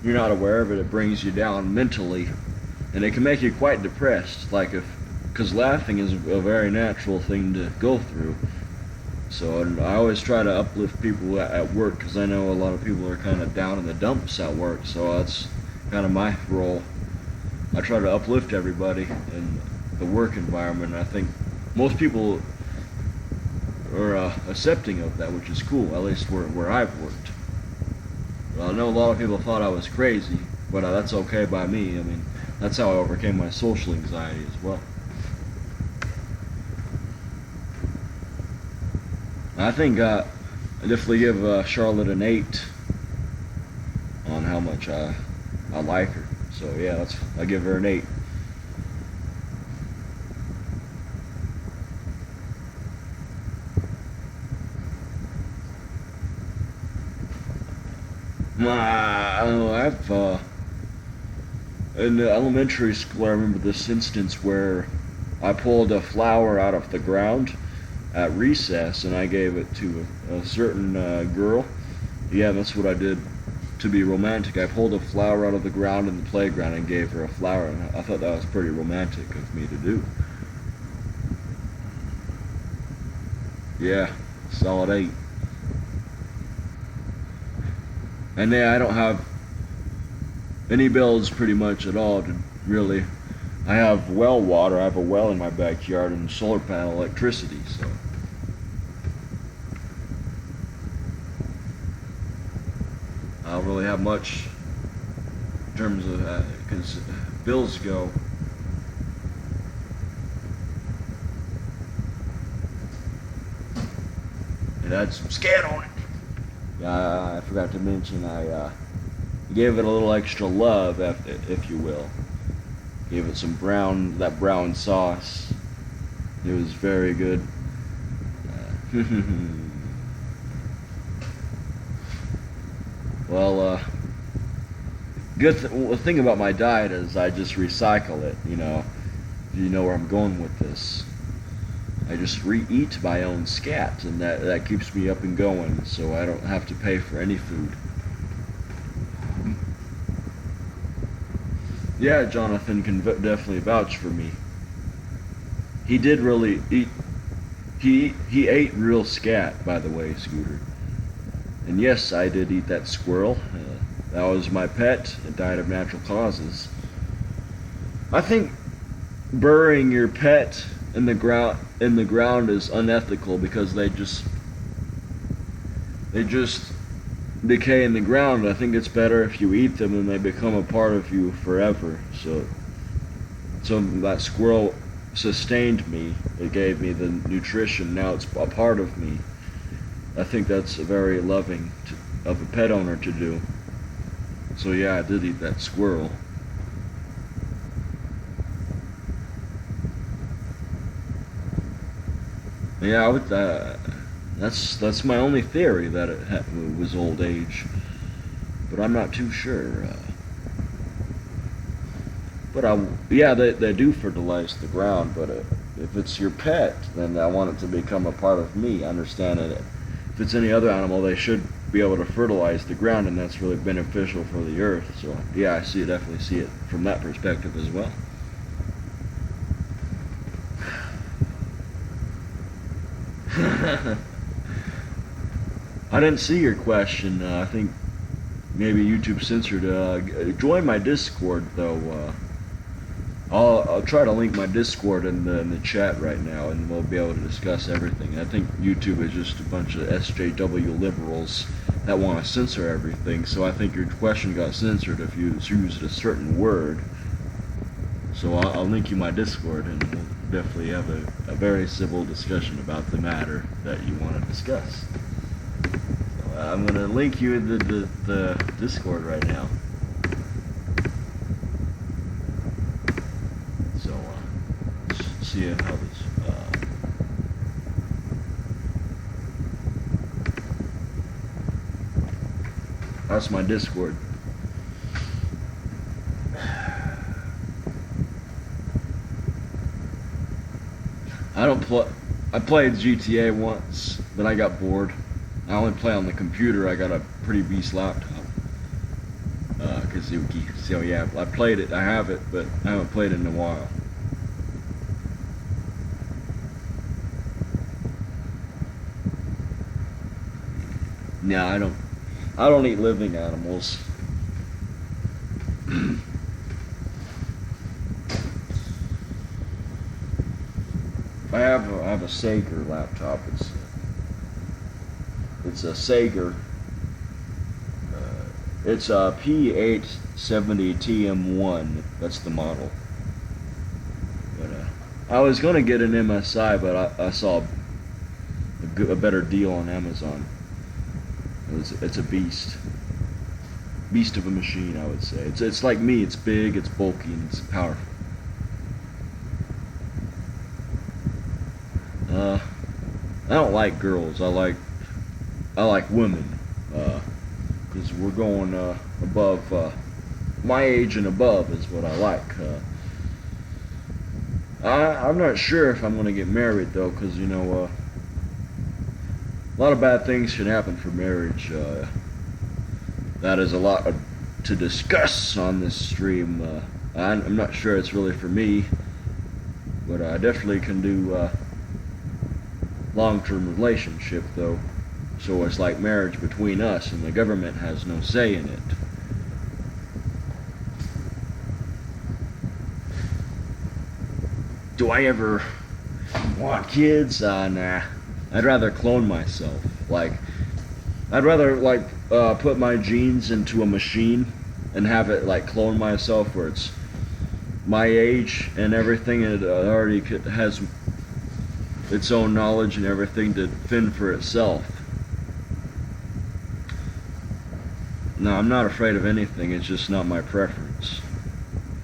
you're not aware of it, it brings you down mentally, and it can make you quite depressed. Because laughing is a very natural thing to go through. So, and I always try to uplift people at work, because I know a lot of people are kind of down in the dumps at work. So that's kind of my role. I try to uplift everybody in the work environment. I think most people are accepting of that, which is cool, at least where I've worked. Well, I know a lot of people thought I was crazy, but that's okay by me. I mean, that's how I overcame my social anxiety as well. I think I definitely give Charlotte an 8 on how much I like her. So yeah, I give her an 8. In elementary school, I remember this instance where I pulled a flower out of the ground at recess, and I gave it to a certain girl. Yeah, that's what I did to be romantic. I pulled a flower out of the ground in the playground and gave her a flower, and I thought that was pretty romantic of me to do. Yeah, solid 8. And yeah, I don't have any bills pretty much at all to really. I have well water. I have a well in my backyard and solar panel electricity, so. I don't really have much in terms of because bills go. It had some scat on it. I forgot to mention I gave it a little extra love, if you will. Gave it some that brown sauce. It was very good. Well, the thing about my diet is I just recycle it. You know where I'm going with this. I just re-eat my own scat, and that keeps me up and going, so I don't have to pay for any food. Yeah, Jonathan can definitely vouch for me. He did really eat. He ate real scat, by the way, Scooter. And yes, I did eat that squirrel. That was my pet. It died of natural causes. I think burying your pet in the ground is unethical, because they just decay in the ground. I think it's better if you eat them and they become a part of you forever. So that squirrel sustained me. It gave me the nutrition. Now it's a part of me. I think that's very loving of a pet owner to do. So yeah, I did eat that squirrel. Yeah, that's my only theory, that it was old age, but I'm not too sure. Yeah, they do fertilize the ground, but if it's your pet, then I want it to become a part of me. I understand that if it's any other animal, they should be able to fertilize the ground, and that's really beneficial for the earth. So yeah, definitely see it from that perspective as well. I didn't see your question. I think maybe YouTube censored. Join my Discord though. I'll try to link my Discord in the chat right now, and we'll be able to discuss everything. I think YouTube is just a bunch of SJW liberals that want to censor everything. So I think your question got censored if you used a certain word. So I'll link you my Discord, and we'll definitely have a very civil discussion about the matter that you want to discuss. So I'm going to link you in the Discord right now. So see how this. That's my Discord. I don't play. I played GTA once, but I got bored. I only play on the computer. I got a pretty beast laptop. Kazuki. So yeah, I played it. I have it, but I haven't played it in a while. Yeah, I don't eat living animals. I have a Sager laptop. It's a Sager. It's a P870TM1. That's the model. But I was gonna get an MSI, but I saw a better deal on Amazon. It's a beast of a machine, I would say. It's like me. It's big, it's bulky, and it's powerful. I don't like girls. I like women, because we're going above my age and above is what I like. I'm not sure if I'm going to get married though, because a lot of bad things can happen for marriage. That is a lot to discuss on this stream. I'm not sure it's really for me, but I definitely can do long-term relationship though. So it's like marriage between us, and the government has no say in it. Do I ever want kids? Nah. I'd rather clone myself. I'd rather put my genes into a machine and have it clone myself where it's my age and everything, and it already has its own knowledge and everything to fend for itself. No, I'm not afraid of anything. It's just not my preference.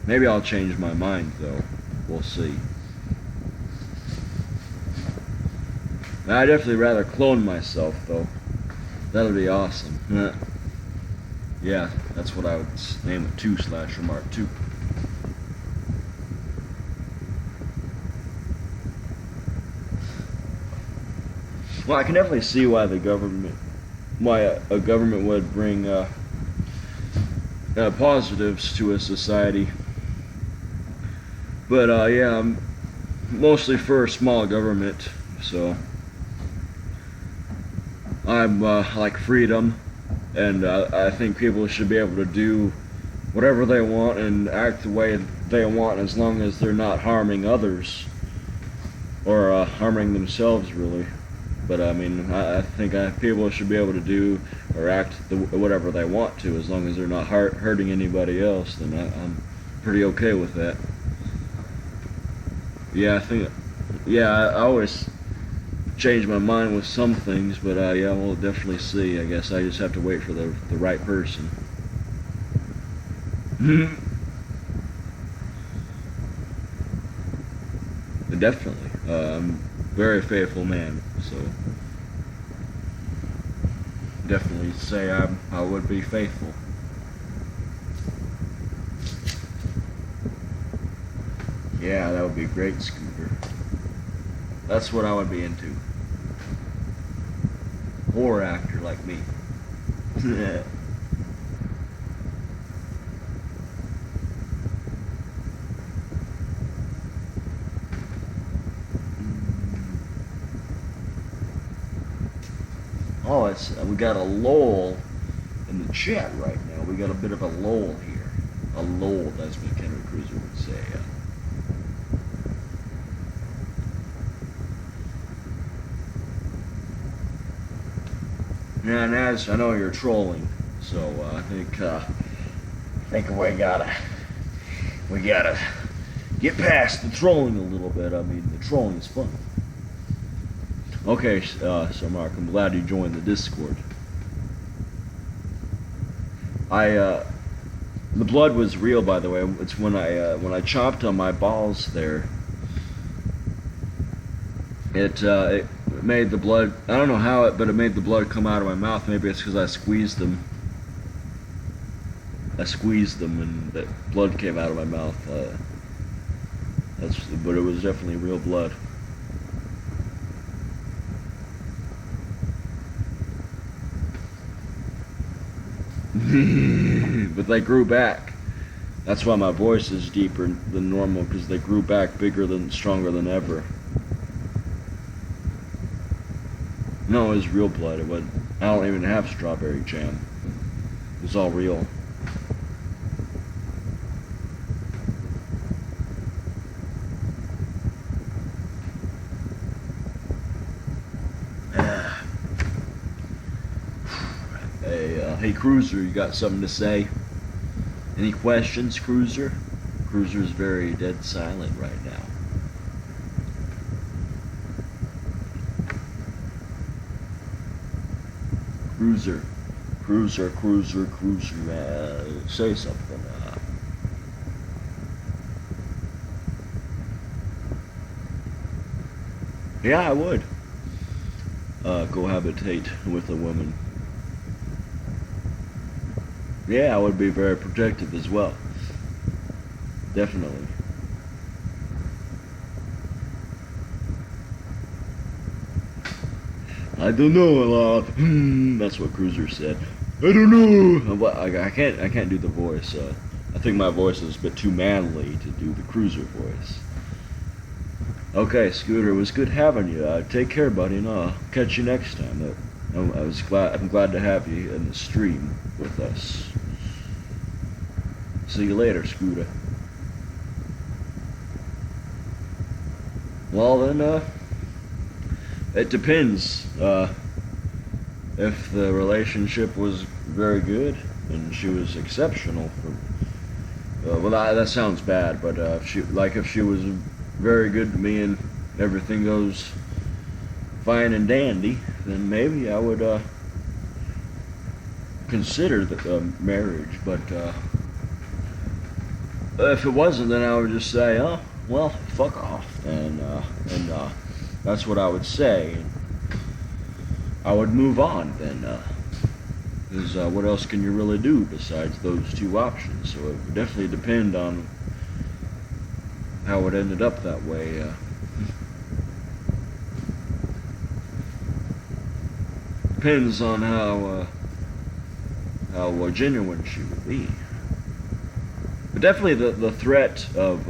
Maybe I'll change my mind though. We'll see. I'd definitely rather clone myself, though. That'll be awesome. Yeah, that's what I would name it, 2/Mark 2. Well, I can definitely see why a government would bring positives to a society. But yeah, I'm mostly for a small government, so I'm like freedom, and I think people should be able to do whatever they want and act the way they want, as long as they're not harming others or harming themselves, really. But I mean, I think people should be able to do or act whatever they want to, as long as they're not hurting anybody else. Then I'm pretty okay with that. Yeah, I always change my mind with some things, but yeah, we'll definitely see. I guess I just have to wait for the right person. Definitely. I'm a very faithful man, so definitely say I would be faithful. Yeah, that would be great, Scooter. That's what I would be into. Horror actor like me. Oh, we got a lull in the chat right now. We got a bit of a lull here. A lull, as McHenry Cruiser would say. Yeah, Naz, I know you're trolling, so I think we gotta get past the trolling a little bit. I mean, the trolling is fun. Okay, so Mark, I'm glad you joined the Discord. The blood was real, by the way. It's when I chopped on my balls there. it made the blood. I don't know how it, but it made the blood come out of my mouth. Maybe it's because I squeezed them. I squeezed them, and that blood came out of my mouth. But it was definitely real blood. But they grew back. That's why my voice is deeper than normal, because they grew back bigger than, stronger than ever. No, it was real blood. It wasn't. I don't even have strawberry jam. It was all real. Hey, Cruiser, you got something to say? Any questions, Cruiser? Cruiser's very dead silent right now. Cruiser, say something. Yeah, I would cohabitate with a woman. Yeah, I would be very protective as well. Definitely. I don't know. That's what Cruiser said. I don't know. I can't do the voice. I think my voice is a bit too manly to do the Cruiser voice. Okay, Scooter, it was good having you. Take care, buddy, and I'll catch you next time. I'm glad to have you in the stream with us. See you later, Scooter. Well then, it depends. If the relationship was very good and she was exceptional for, well, that sounds bad, but if she was very good to me and everything goes fine and dandy, then maybe I would consider the marriage. But if it wasn't, then I would just say, oh, well, fuck off, and that's what I would say. I would move on then, because what else can you really do besides those two options? So it would definitely depend on how it ended up that way. Depends on how genuine she would be. But definitely the threat of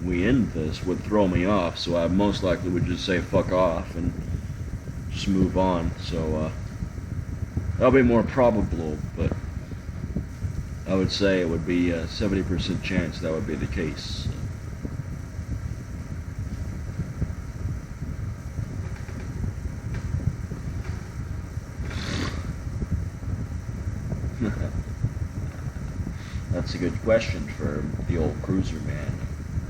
we end this would throw me off, so I most likely would just say fuck off and just move on. So that'll be more probable, but I would say it would be a 70% chance that would be the case. That's a good question for the old Cruiser man.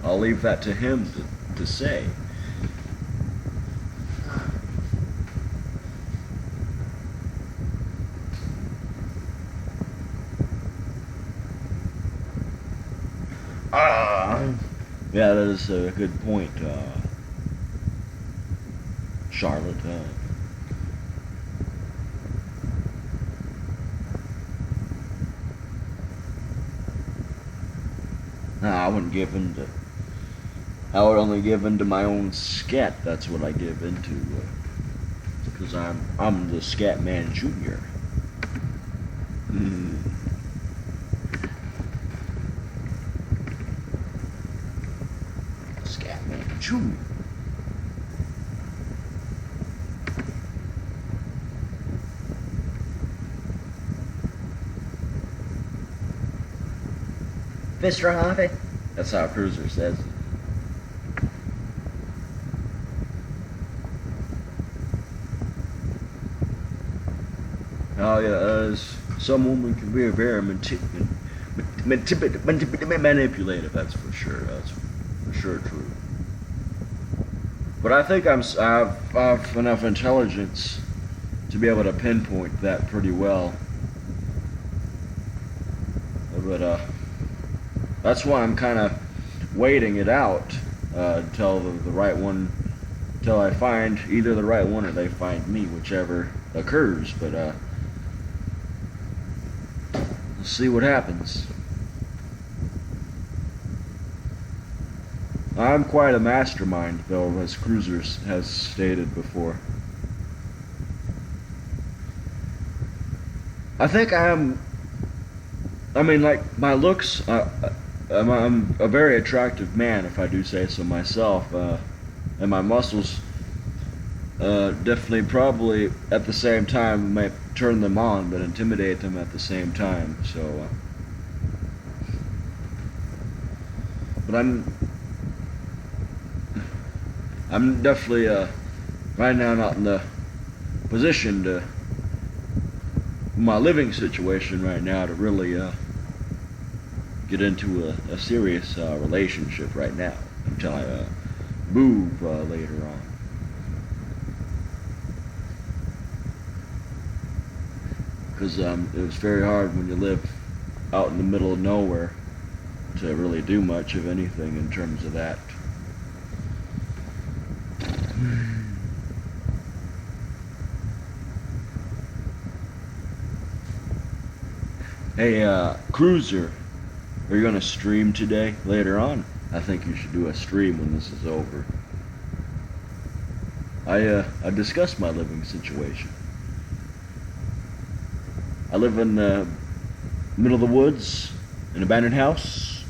I'll leave that to him to say. Yeah, that is a good point, Charlotte. No, I wouldn't give in to. I would only give in to my own scat. That's what I give into, because I'm the Scat Man Junior. Scat Man Junior. Mr. Harvey? That's how Cruiser says it. Oh yeah, some women can be very manipulative. That's for sure. That's for sure true. But I think I have enough intelligence to be able to pinpoint that pretty well. But that's why I'm kind of waiting it out until the right one till I find either the right one or they find me, whichever occurs. But we'll see what happens. I'm quite a mastermind, though, as Cruisers has stated before. I think I mean, like, my looks, I'm a very attractive man, if I do say so myself, and my muscles definitely probably at the same time might turn them on, but intimidate them at the same time, so, but I'm definitely, right now not in the position to, my living situation right now, to really get into a serious relationship right now until I move later on. Because it was very hard when you live out in the middle of nowhere to really do much of anything in terms of that. Hey, Cruiser, are you gonna stream today, later on? I think you should do a stream when this is over. I discussed my living situation. I live in the middle of the woods, in an abandoned house,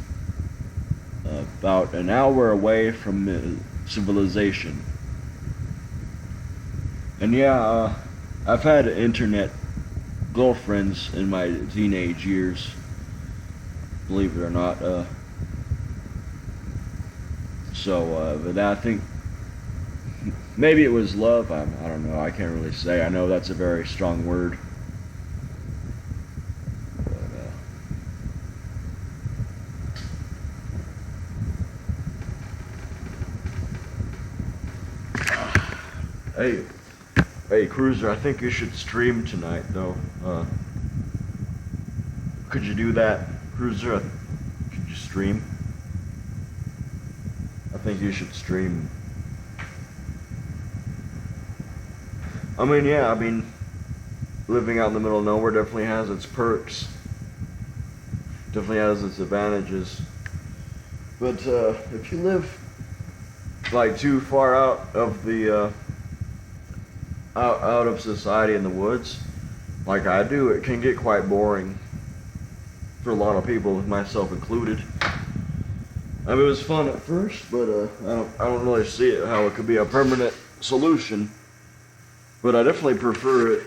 about an hour away from civilization. And yeah, I've had internet girlfriends in my teenage years, believe it or not. But I think maybe it was love. I don't know. I can't really say. I know that's a very strong word. But, Hey, Cruiser, I think you should stream tonight, though. Could you do that, Cruiser? Could you stream? I think you should stream. I mean, yeah, living out in the middle of nowhere definitely has its perks. Definitely has its advantages. But, if you live, like, too far out of the, out of society in the woods, like I do, it can get quite boring for a lot of people, myself included. I mean, it was fun at first, but I don't really see it how it could be a permanent solution. But I definitely prefer it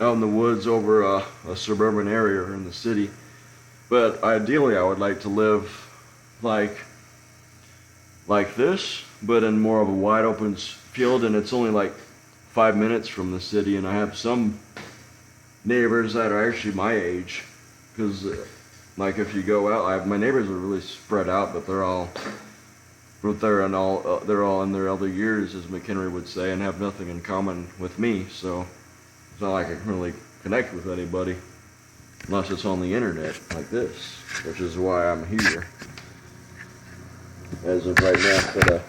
out in the woods over a suburban area or in the city. But ideally, I would like to live like this, but in more of a wide open field, and it's only like 5 minutes from the city, and I have some neighbors that are actually my age, because like if you go out, my neighbors are really spread out, but they're all in their elder years, as McHenry would say, and have nothing in common with me, so it's not like I can really connect with anybody unless it's on the internet like this, which is why I'm here as of right now. But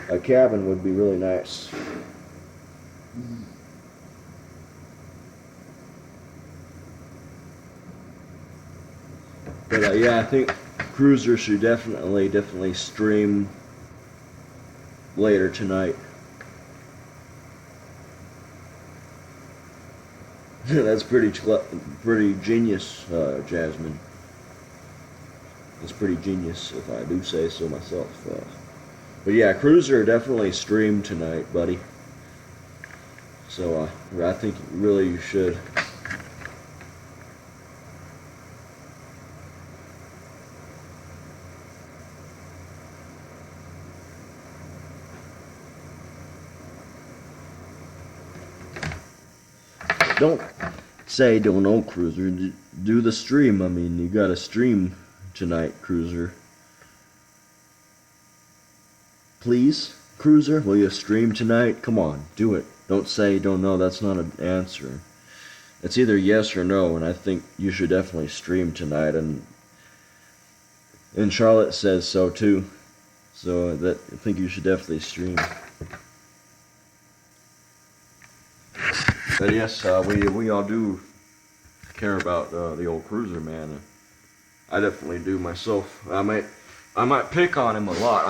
a cabin would be really nice. But yeah, I think Cruiser should definitely stream later tonight. That's pretty genius, Jasmine. That's pretty genius, if I do say so myself. But yeah, Cruiser definitely stream tonight, buddy. So I think really you should. Don't say don't know, Cruiser. Do the stream. I mean, you gotta stream tonight, Cruiser. Please, Cruiser, will you stream tonight? Come on, do it. Don't say don't know. That's not an answer. It's either yes or no, and I think you should definitely stream tonight. And Charlotte says so too. So that I think you should definitely stream. But yes, we all do care about the old cruiser, man. I definitely do myself. I might pick on him a lot.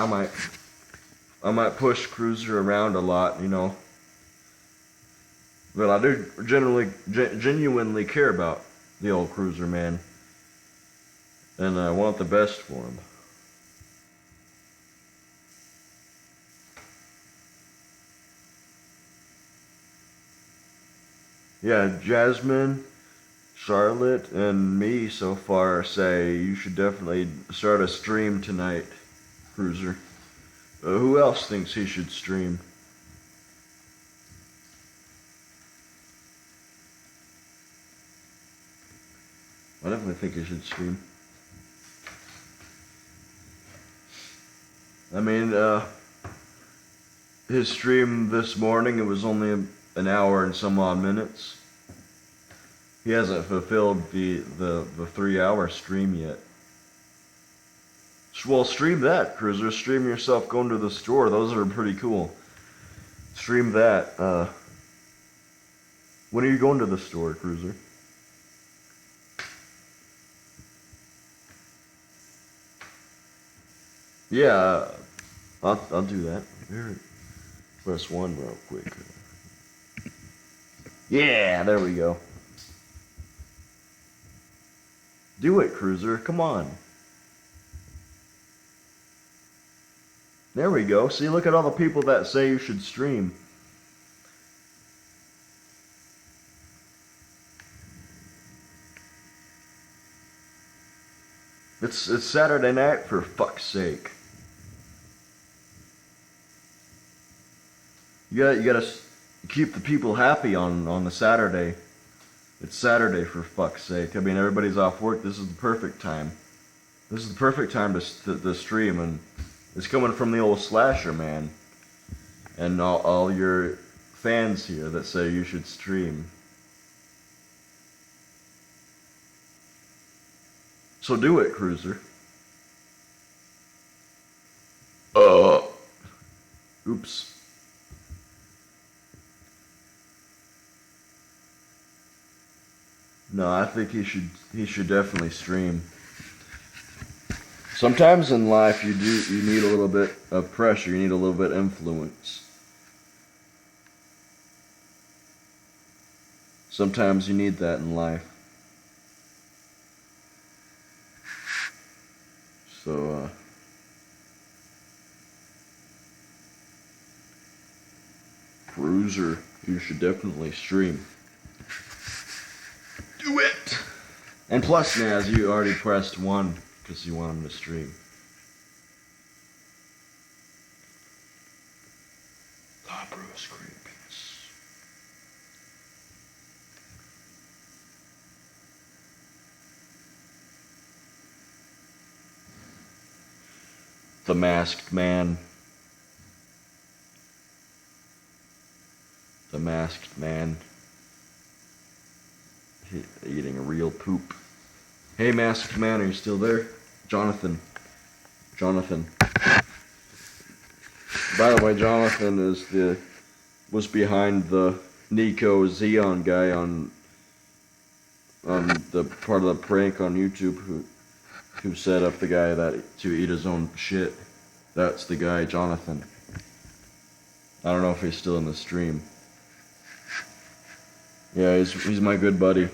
I might push Cruiser around a lot, you know. But I do genuinely care about the old Cruiser, man, and I want the best for him. Yeah, Jasmine, Charlotte, and me so far say you should definitely start a stream tonight, Cruiser. Who else thinks he should stream? I definitely think he should stream. I mean, his stream this morning, it was only an hour and some odd minutes. He hasn't fulfilled the 3-hour stream yet. Well, stream that, Cruiser. Stream yourself going to the store. Those are pretty cool. Stream that. When are you going to the store, Cruiser? Yeah, I'll do that. Here, press 1 real quick. Yeah, there we go. Do it, Cruiser. Come on. There we go. See, look at all the people that say you should stream. It's Saturday night, for fuck's sake. You gotta keep the people happy on the Saturday. It's Saturday, for fuck's sake. I mean, everybody's off work. This is the perfect time. This is the perfect time to stream, and it's coming from the old Slasher, man. And all your fans here that say you should stream. So do it, Cruiser. Oops. No, I think he should definitely stream. Sometimes in life you need a little bit of pressure, you need a little bit of influence. Sometimes you need that in life. So Cruiser, you should definitely stream. Do it! And plus, Naz, you already pressed 1 because you want him to stream. Bruce Creepiness. The Masked Man. The Masked Man. Eating a real poop. Hey, Masked Man, are you still there? Jonathan. By the way, Jonathan was behind the Nico Xeon guy on the part of the prank on YouTube who set up the guy to eat his own shit. That's the guy, Jonathan. I don't know if he's still in the stream. Yeah, he's my good buddy.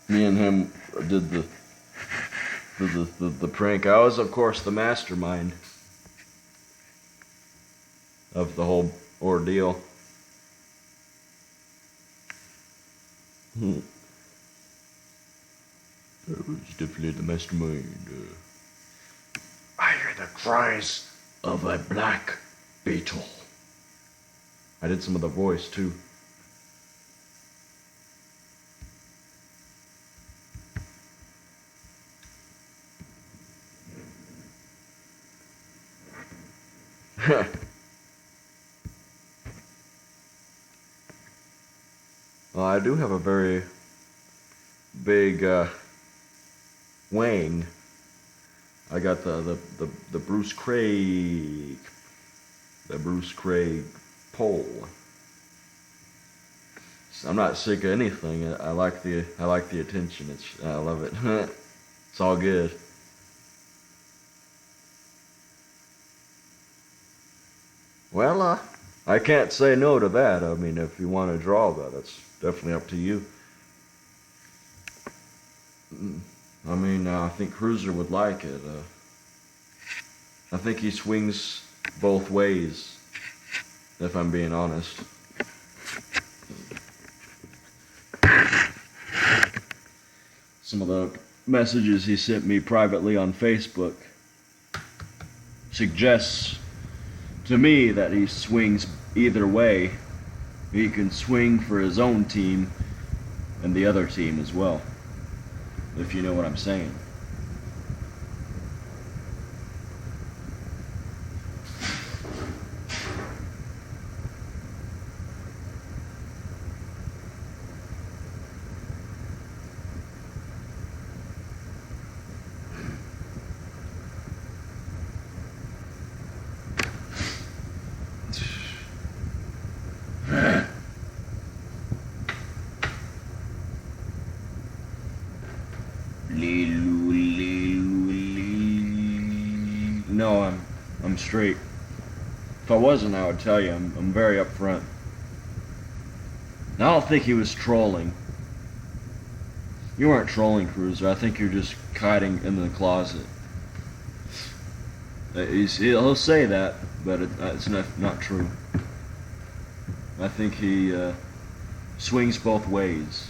Me and him did the prank. I was, of course, the mastermind of the whole ordeal. I was definitely the mastermind. I hear the cries of a black beetle. I did some of the voice too. Well, I do have a very big Wang. I got the Bruce Craig. The Bruce Craig pole. I'm not sick of anything. I like the attention. I love it. It's all good. Well, I can't say no to that. I mean, if you want to draw that, it's definitely up to you. I mean, I think Cruiser would like it. I think he swings both ways, if I'm being honest. Some of the messages he sent me privately on Facebook suggests to me that he swings either way. He can swing for his own team and the other team as well, if you know what I'm saying. No, I'm straight. If I wasn't, I would tell you. I'm very upfront. I don't think he was trolling. You weren't trolling, Cruiser. I think you're just hiding in the closet. He'll say that, but it's not true. I think he swings both ways.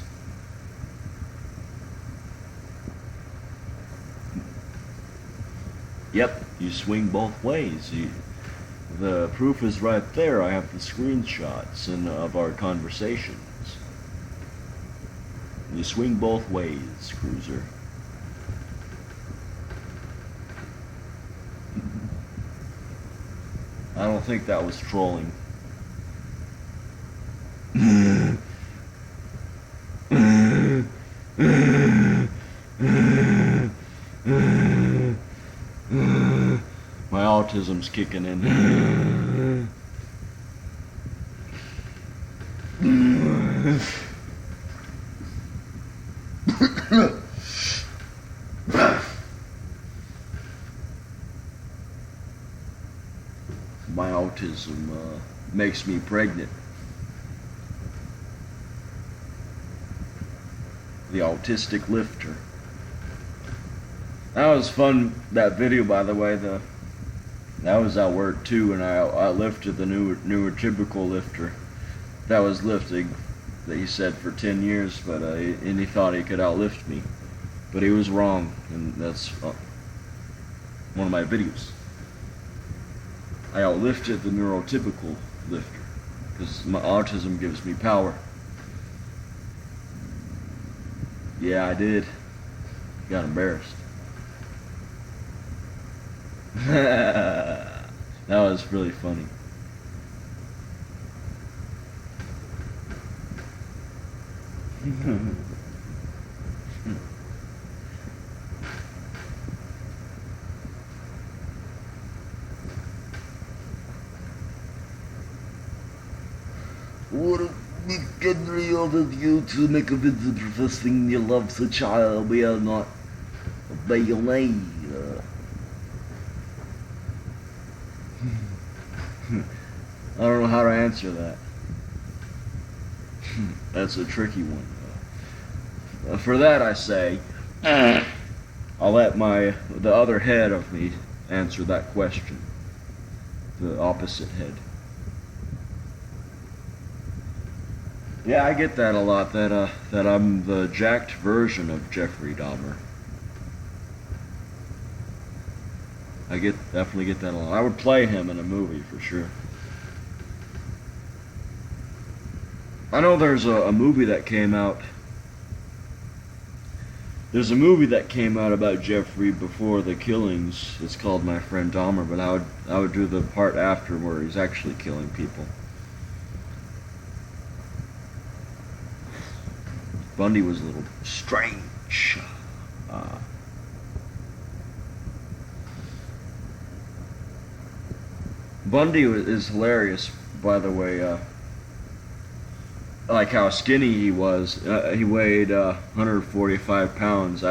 Yep, you swing both ways. The proof is right there. I have the screenshots of our conversations. You swing both ways, Cruiser. I don't think that was trolling. My autism's kicking in. My autism makes me pregnant. The autistic lifter. That was fun, that video, by the way. That was at work too, and I lifted the newer typical lifter that was lifting, that he said for 10 years, but and he thought he could outlift me, but he was wrong, and that's one of my videos. I outlifted the neurotypical lifter because my autism gives me power. Yeah, I did. Got embarrassed. That was really funny. Would it be good real of you to make a visit professing you love the child we are not obey your name? I don't know how to answer that. That's a tricky one. For that I say, I'll let the other head of me answer that question. The opposite head. Yeah, I get that a lot, that I'm the jacked version of Jeffrey Dahmer. I definitely get that a lot. I would play him in a movie for sure. I know there's a movie that came out. There's a movie that came out about Jeffrey before the killings. It's called My Friend Dahmer, but I would do the part after where he's actually killing people. Bundy was a little strange. Bundy is hilarious, by the way. Like how skinny he was. He weighed 145 pounds,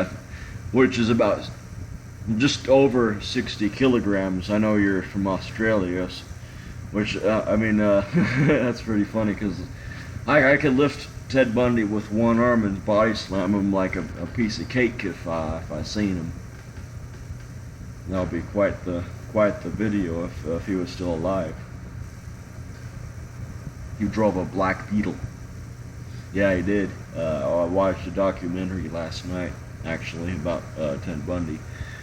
which is about just over 60 kilograms. I know you're from Australia, which I mean that's pretty funny because I could lift Ted Bundy with one arm and body slam him like a piece of cake if I seen him. That would be quite the video if he was still alive. He drove a black Beetle. Yeah, he did. I watched a documentary last night, actually, about Ted Bundy.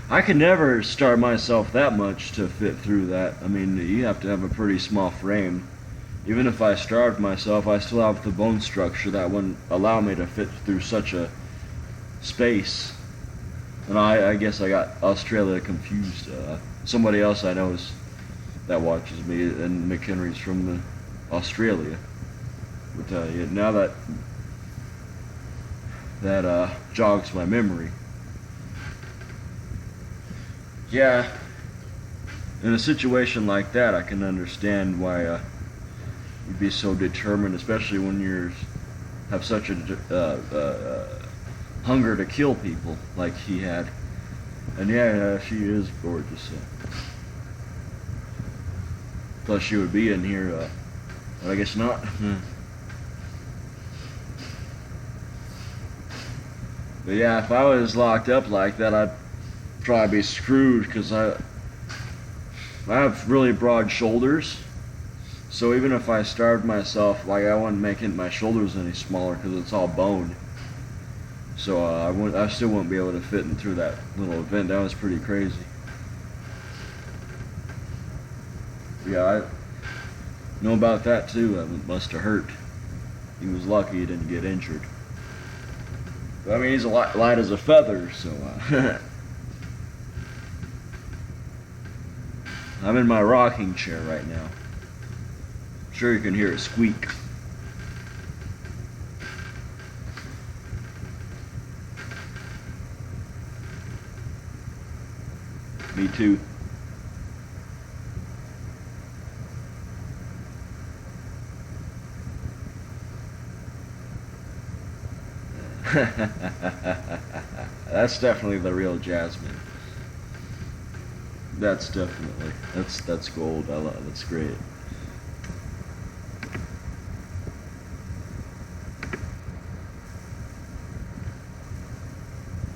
I could never starve myself that much to fit through that. I mean, you have to have a pretty small frame. Even if I starved myself, I still have the bone structure that wouldn't allow me to fit through such a space. And I guess I got Australia confused. Somebody else I know that watches me, and McHenry's from Australia. But yeah, now that jogs my memory. Yeah, in a situation like that, I can understand why you'd be so determined, especially when you have such a hunger to kill people like he had. And yeah, she is gorgeous. Plus, she would be in here, but I guess not. But yeah, if I was locked up like that, I'd probably be screwed because I have really broad shoulders. So even if I starved myself, like I wouldn't make my shoulders any smaller because it's all bone. So I still wouldn't be able to fit in through that little event. That was pretty crazy. Yeah, I know about that too. It must have hurt. He was lucky he didn't get injured. But, I mean, he's light as a feather, so I'm in my rocking chair right now. I'm sure you can hear it squeak. Me too. That's definitely the real Jasmine. That's definitely that's gold. I love that's great.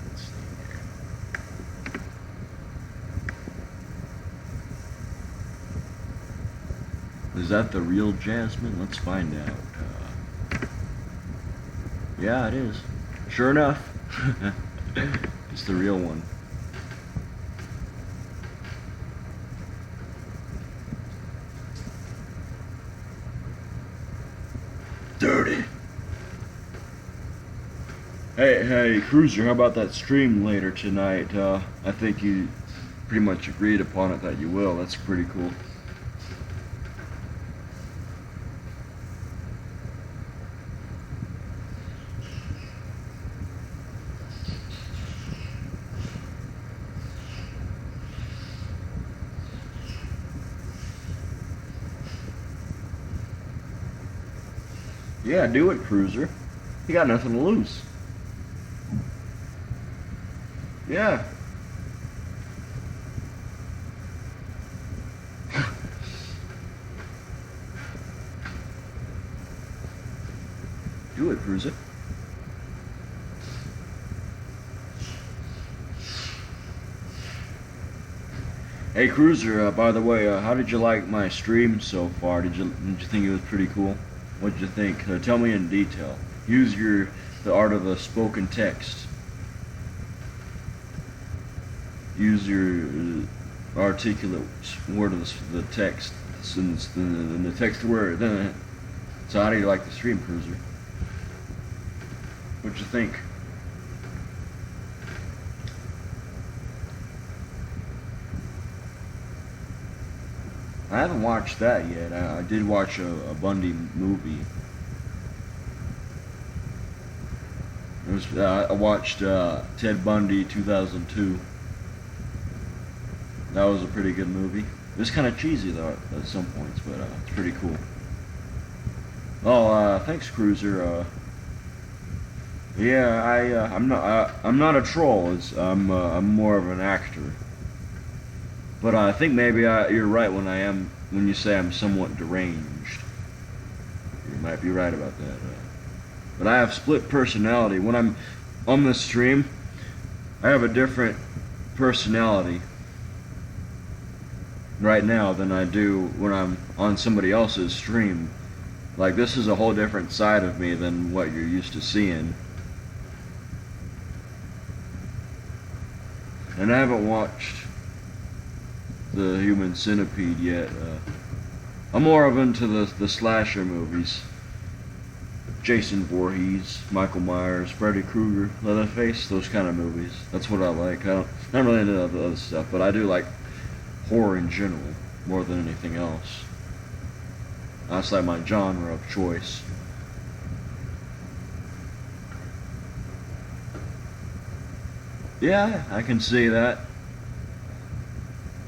Let's see here. Is that the real Jasmine? Let's find out. Yeah, it is. Sure enough. It's the real one. Dirty. Hey, Cruiser, how about that stream later tonight? I think you pretty much agreed upon it that you will. That's pretty cool. Yeah, do it, Cruiser. You got nothing to lose. Yeah. Do it, Cruiser. Hey, Cruiser. By the way, how did you like my stream so far? Did you think it was pretty cool? What did you think? Tell me in detail. Use the art of the spoken text. Use your articulate word of the text. In the text word. So how do you like the stream, Cruiser? What'd you think? I haven't watched that yet. I did watch a Bundy movie. I watched Ted Bundy 2002. That was a pretty good movie. It's kind of cheesy though at some points, but it's pretty cool. Oh, thanks, Cruiser. Yeah, I'm not a troll. I'm more of an actor. But I think maybe you're right when you say I'm somewhat deranged. You might be right about that. But I have split personality. When I'm on the stream, I have a different personality right now than I do when I'm on somebody else's stream. Like, this is a whole different side of me than what you're used to seeing. And I haven't watched the Human Centipede yet. I'm more of into the slasher movies. Jason Voorhees, Michael Myers, Freddy Krueger, Leatherface, those kind of movies. That's what I like. I'm really into the other stuff, but I do like horror in general more than anything else. That's like my genre of choice. Yeah, I can see that.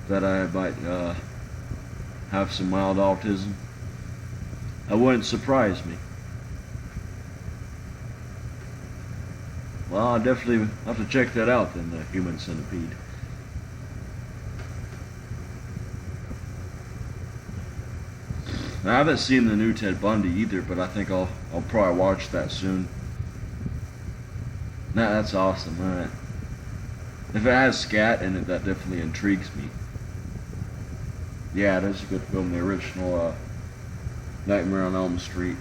That I might have some mild autism. That wouldn't surprise me. Well, I'll definitely have to check that out then, the Human Centipede. I haven't seen the new Ted Bundy either, but I think I'll probably watch that soon. Nah, that's awesome. Alright. If it has scat in it, that definitely intrigues me. Yeah, it is a good film, the original Nightmare on Elm Street.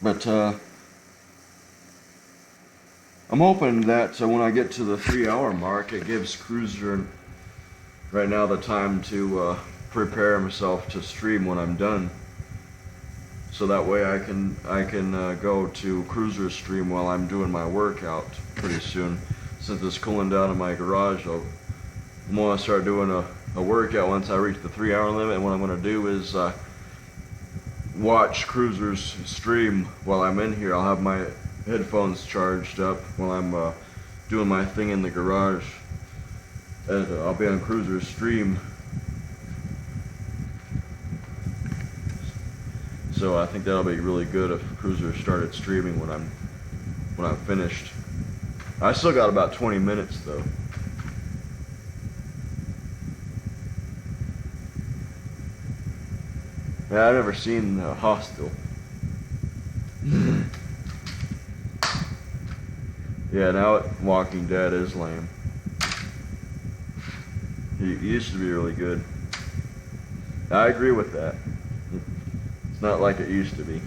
But I'm hoping that when I get to the 3-hour mark, it gives Cruiser right now the time to prepare himself to stream when I'm done. So that way I can go to Cruiser's stream while I'm doing my workout pretty soon. Since it's cooling down in my garage, I'm going to start doing a workout once I reach the 3-hour limit. And what I'm going to do is watch Cruiser's stream while I'm in here. I'll have my headphones charged up while I'm doing my thing in the garage. And I'll be on Cruiser's stream. So I think that'll be really good if Cruiser started streaming when I'm finished. I still got about 20 minutes though. Yeah, I've never seen Hostel. Yeah, now Walking Dead is lame. He used to be really good. I agree with that. It's not like it used to be.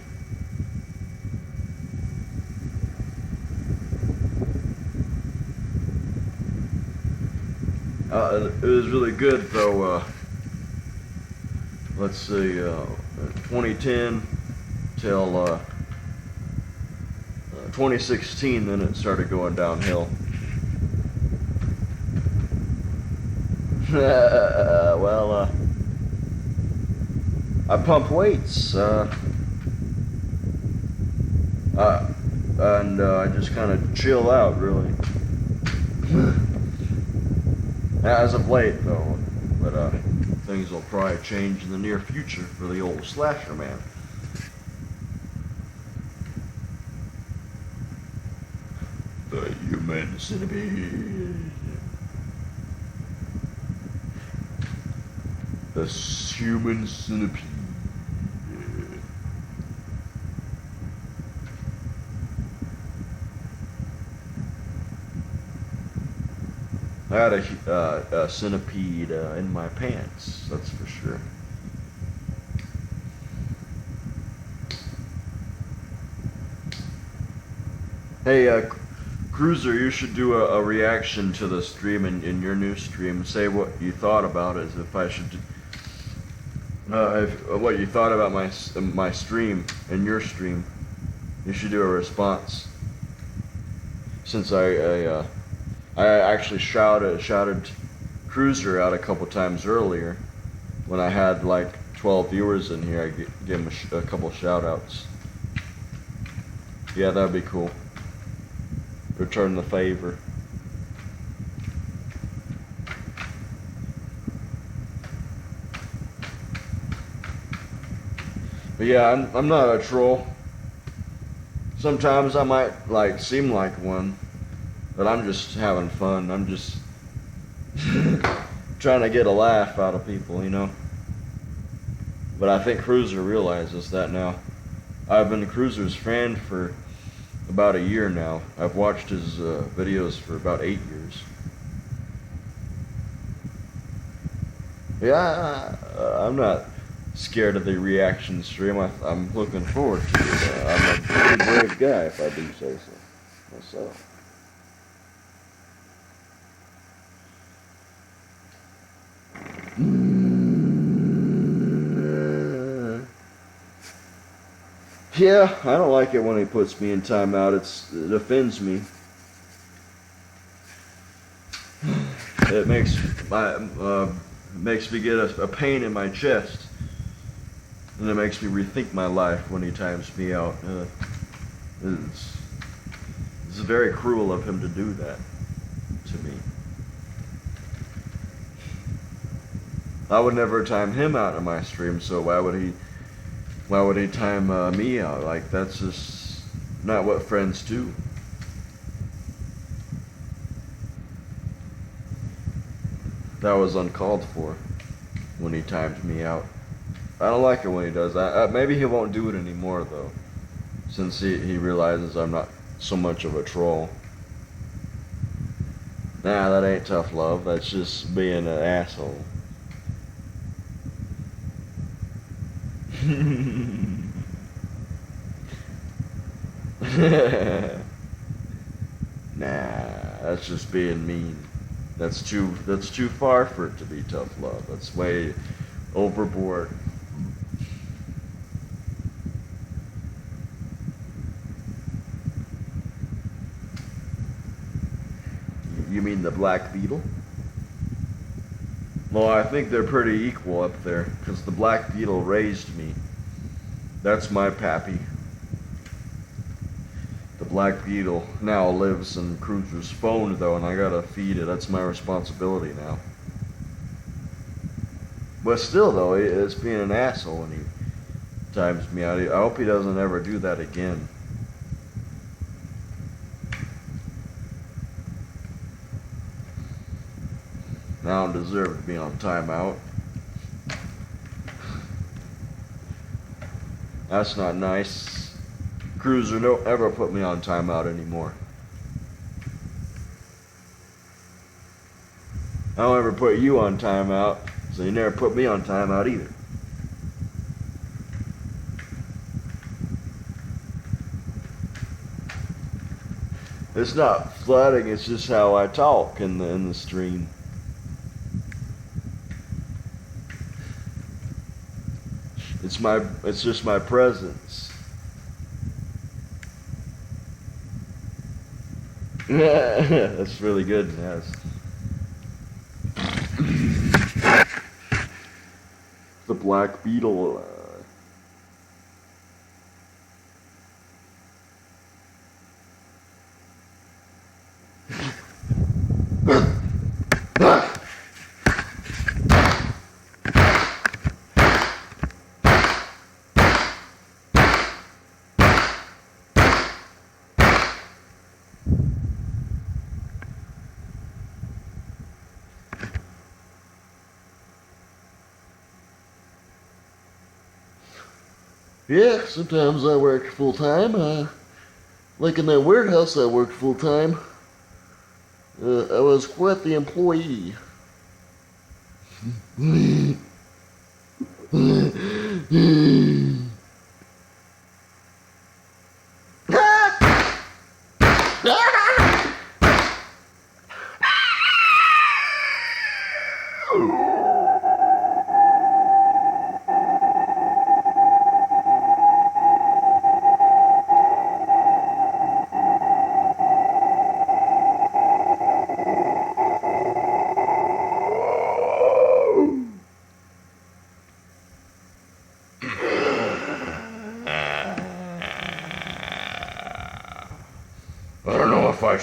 It was really good though. Let's see, 2010 till 2016, then it started going downhill. Well, I pump weights, and I just kind of chill out, really. As of late, though, but things will probably change in the near future for the old slasher man. The Human Centipede. The Human Centipede. I had a centipede in my pants, that's for sure. Hey, Cruiser, you should do a reaction to the stream in your new stream. Say what you thought about it. If I should, what you thought about my stream and your stream. You should do a response. Since I actually shouted Cruiser out a couple times earlier when I had like 12 viewers in here, I give him a couple shout outs. Yeah, that'd be cool. Return the favor. But yeah, I'm not a troll. Sometimes I might like seem like one, but I'm just having fun. I'm just trying to get a laugh out of people, you know. But I think Cruiser realizes that now. I've been Cruiser's fan for about a year now. I've watched his videos for about 8 years. Yeah, I'm not scared of the reaction stream. I'm looking forward to it. I'm a pretty brave guy, if I do say so myself. Yeah, I don't like it when he puts me in timeout. It offends me. It makes me get a pain in my chest, and it makes me rethink my life when he times me out. It's very cruel of him to do that to me. I would never time him out in my stream, so why would he time me out? Like, that's just not what friends do. That was uncalled for when he timed me out. I don't like it when he does that. Maybe he won't do it anymore, though, since he realizes I'm not so much of a troll. Nah, that ain't tough love. That's just being an asshole. Nah, that's just being mean. That's too far for it to be tough love. That's way overboard. You mean the Black Beetle? Well, I think they're pretty equal up there, because the Black Beetle raised me. That's my pappy. The Black Beetle now lives in Cruiser's phone, though, and I gotta feed it. That's my responsibility now. But still, though, it's being an asshole when he times me out. I hope he doesn't ever do that again. I don't deserve to be on timeout. That's not nice. Cruiser, don't ever put me on timeout anymore. I don't ever put you on timeout, so you never put me on timeout either. It's not flooding, it's just how I talk in the stream. It's just my presence. That's really good, yes. The Black Beetle. Yeah, sometimes I work full time. Like in that warehouse, I worked full time. I was quite the employee.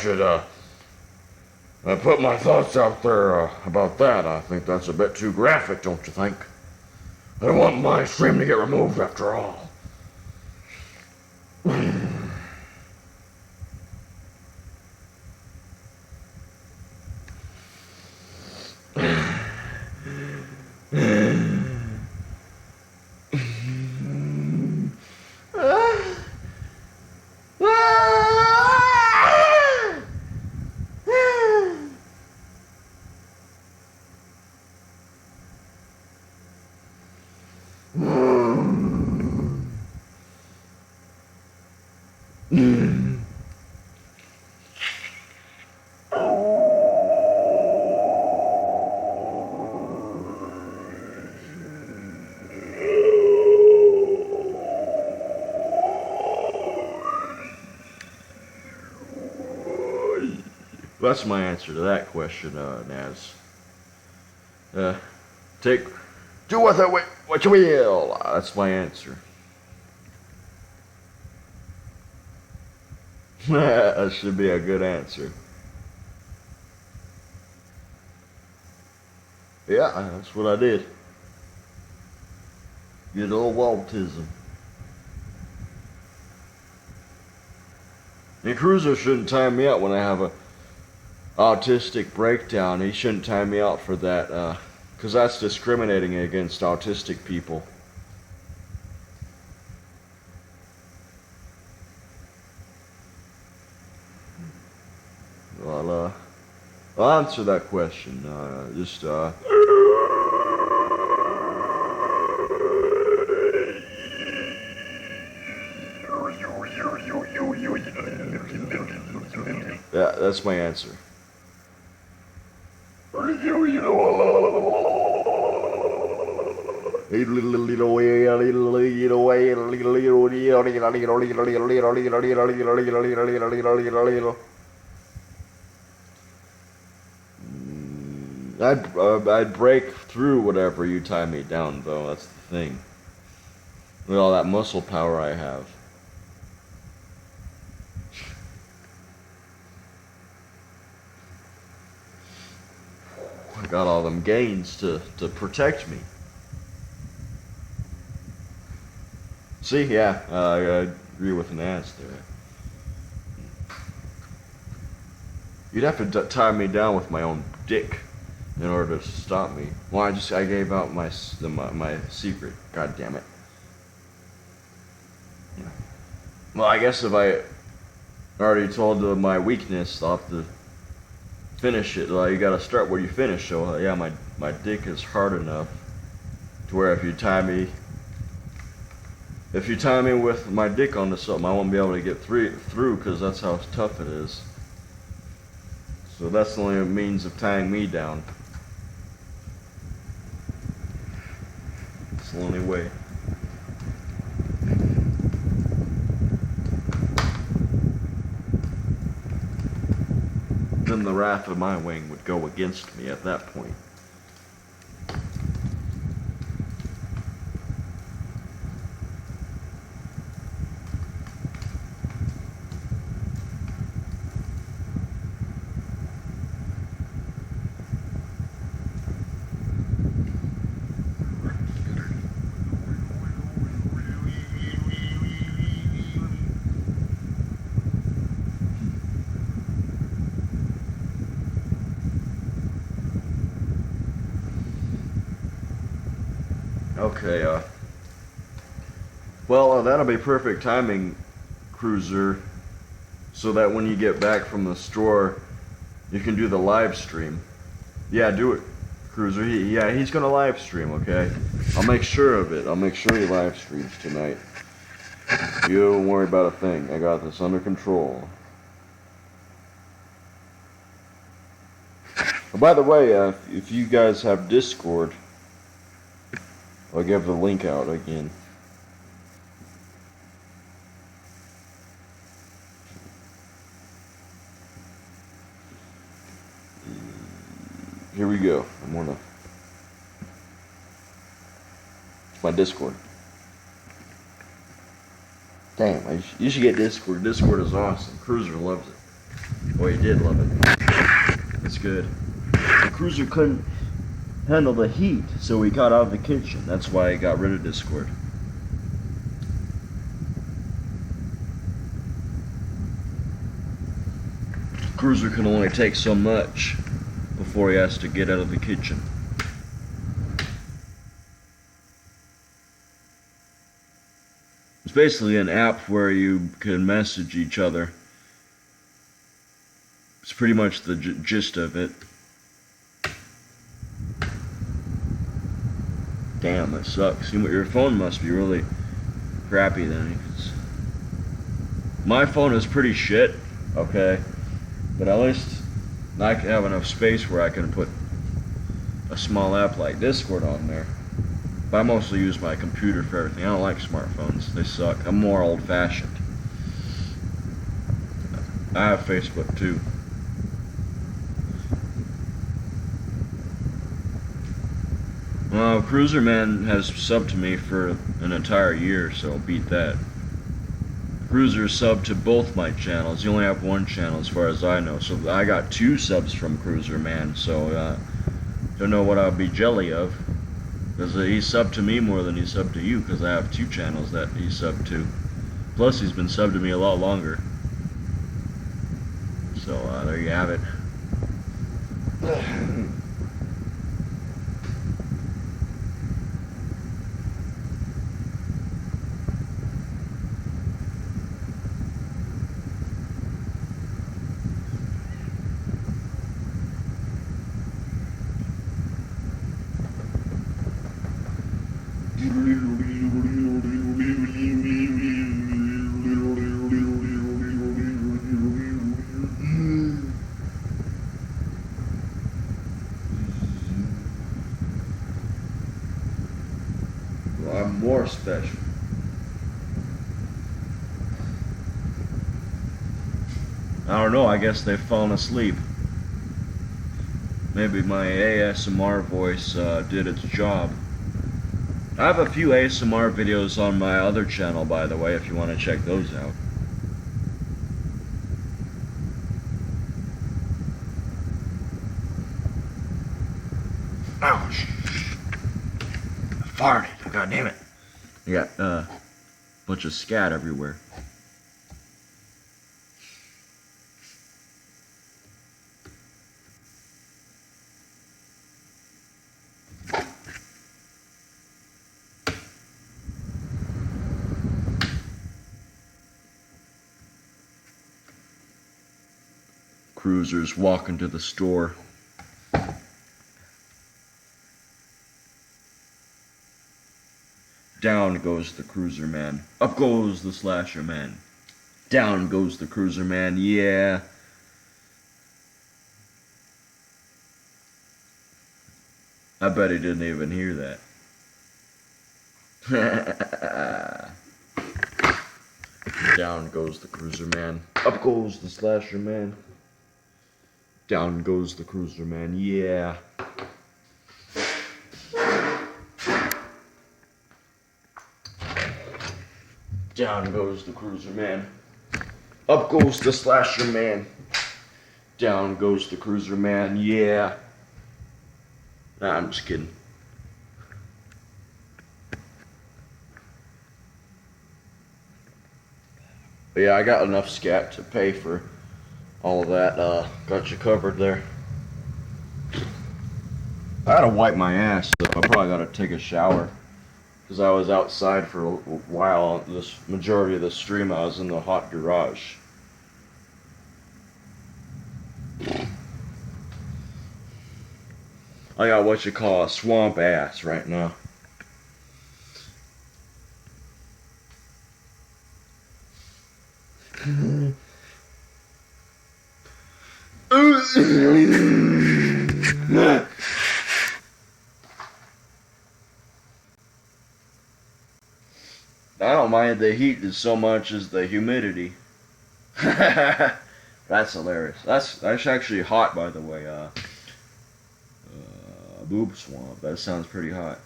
should I put my thoughts out there about that. I think that's a bit too graphic, don't you think? I don't want my stream to get removed after all. That's my answer to that question, Naz. Do with it what you will. That's my answer. That should be a good answer. Yeah, that's what I did. Good old autism. And Cruiser shouldn't time me out when I have a autistic breakdown. He shouldn't time me out for that, because that's discriminating against autistic people. Well, I'll answer that question. Yeah, that's my answer. I'd break through whatever you tie me down, though. That's the thing. With all that muscle power I have. I got all them gains to protect me. See, yeah, I agree with Naz there. You'd have to tie me down with my own dick in order to stop me. Well, I gave out my secret. God damn it. Well, I guess if I already told my weakness, I'll have to finish it. Well, you gotta start where you finish. So yeah, my dick is hard enough to where if you tie me with my dick onto something, I won't be able to get through because that's how tough it is. So that's the only means of tying me down. It's the only way. Then the wrath of my wing would go against me at that point. Okay, well, that'll be perfect timing, Cruiser, so that when you get back from the store, you can do the live stream. Yeah, do it, Cruiser. He's gonna live stream, okay? I'll make sure of it. I'll make sure he live streams tonight. You don't worry about a thing. I got this under control. Oh, by the way, if you guys have Discord, I'll give the link out again. Here we go. It's my Discord. Damn, you should get Discord. Discord is awesome. Cruiser loves it. Oh, he did love it. That's good. The cruiser couldn't handle the heat, so he got out of the kitchen. That's why he got rid of Discord. Cruiser can only take so much before he has to get out of the kitchen. It's basically an app where you can message each other. It's pretty much the gist of it. Damn, that sucks. Your phone must be really crappy then. 'Cause my phone is pretty shit, okay? But at least I can have enough space where I can put a small app like Discord on there. But I mostly use my computer for everything. I don't like smartphones. They suck. I'm more old-fashioned. I have Facebook too. Well, Cruiser Man has subbed to me for an entire year, so beat that. Cruiser subbed to both my channels. You only have one channel as far as I know, so I got 2 subs from Cruiser Man, so don't know what I'll be jelly of. Because he subbed to me more than he subbed to you, because I have 2 channels that he subbed to. Plus, he's been subbed to me a lot longer. So, there you have it. Well, I'm more special. I don't know, I guess they've fallen asleep. Maybe my ASMR voice did its job. I have a few ASMR videos on my other channel, by the way, if you want to check those out. Ouch! I farted. God damn it. I got a bunch of scat everywhere. Cruisers walking to the store. Down goes the Cruiser Man. Up goes the Slasher Man. Down goes the Cruiser Man, yeah. I bet he didn't even hear that. Down goes the Cruiser Man. Up goes the Slasher Man. Down goes the Cruiser Man, yeah. Down goes the Cruiser Man. Up goes the Slasher Man. Down goes the Cruiser Man, yeah. Nah, I'm just kidding. But yeah, I got enough scat to pay for all of that. Got you covered there. I gotta wipe my ass, so I probably gotta take a shower. Because I was outside for a while. This majority of the stream, I was in the hot garage. I got what you call a swamp ass right now. I don't mind the heat as so much as the humidity. That's hilarious. That's actually hot, by the way. Boob swamp. That sounds pretty hot.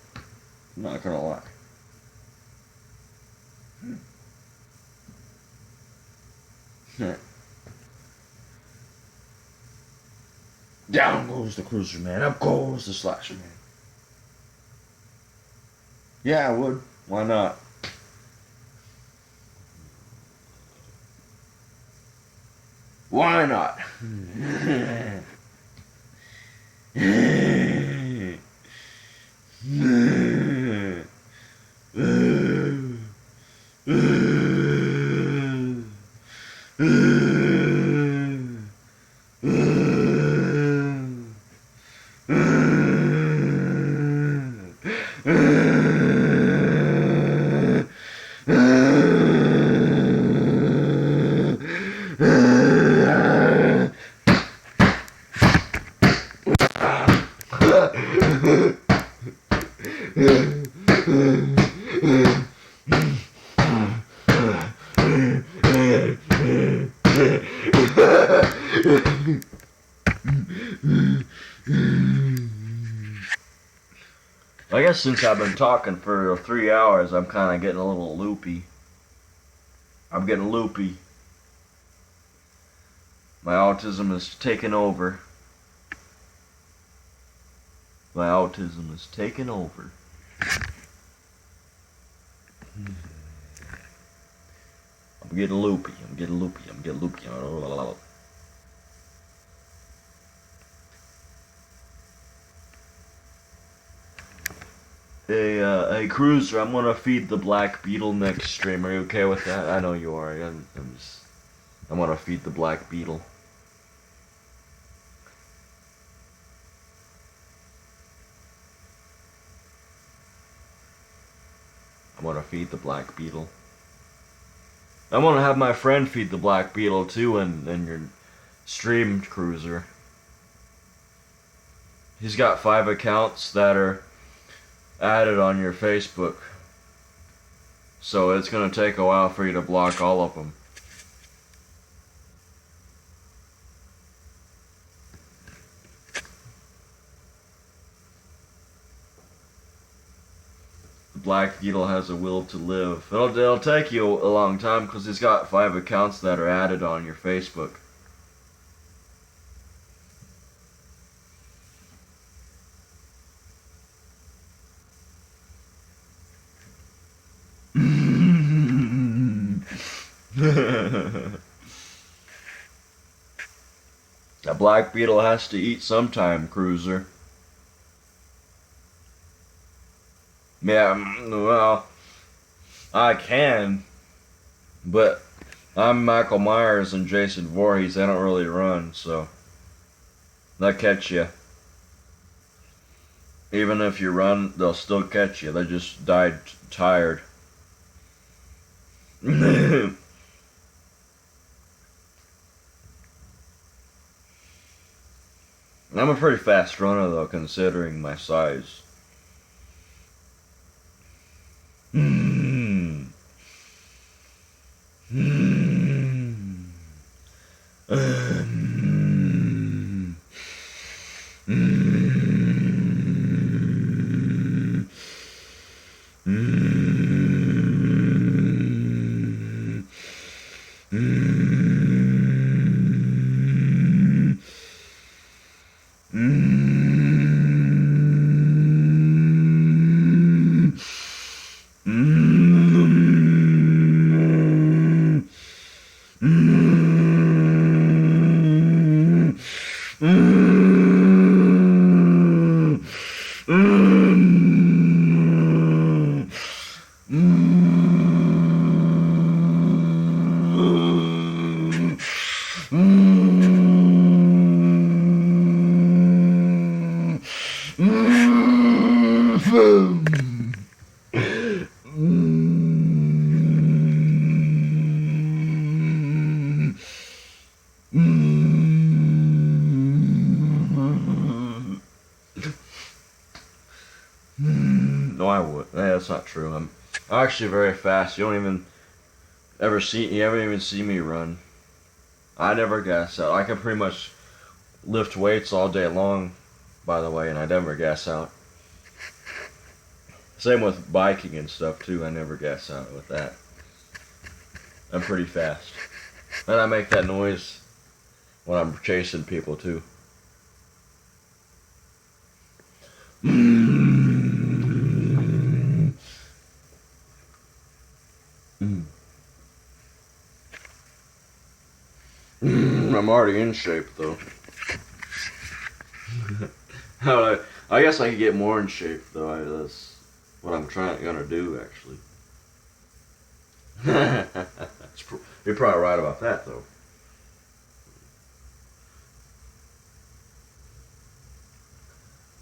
I'm not gonna lie. Down goes the cruiser, man. Up goes the slasher, man. Yeah, I would. Why not? Why not? I guess since I've been talking for 3 hours, I'm kind of getting a little loopy. I'm getting loopy. My autism is taking over. My autism is taking over. I'm getting loopy. I'm getting loopy. I'm getting loopy. Hey, Cruiser, I'm gonna feed the Black Beetle next stream. Are you okay with that? I know you are. I'm gonna feed the Black Beetle. I'm gonna feed the Black Beetle. I'm gonna have my friend feed the Black Beetle too, in your stream, Cruiser. He's got 5 accounts that are added on your Facebook, so it's gonna take a while for you to block all of them. The Black Beetle has a will to live. It'll take you a long time because he's got 5 accounts that are added on your Facebook. A Black Beetle has to eat sometime, Cruiser. Yeah, well, I can, but I'm Michael Myers and Jason Voorhees. They don't really run, so they'll catch you. Even if you run, they'll still catch you. They just died tired. I'm a pretty fast runner, though, considering my size. No, I would. That's not true. I'm actually very fast. You haven't even seen me run. I never gas out. I can pretty much lift weights all day long, by the way, and I never gas out. Same with biking and stuff too. I never gas out with that. I'm pretty fast. And I make that noise when I'm chasing people too. I'm already in shape, though. I guess I could get more in shape, though. That's what I'm gonna do, actually. You're probably right about that, though.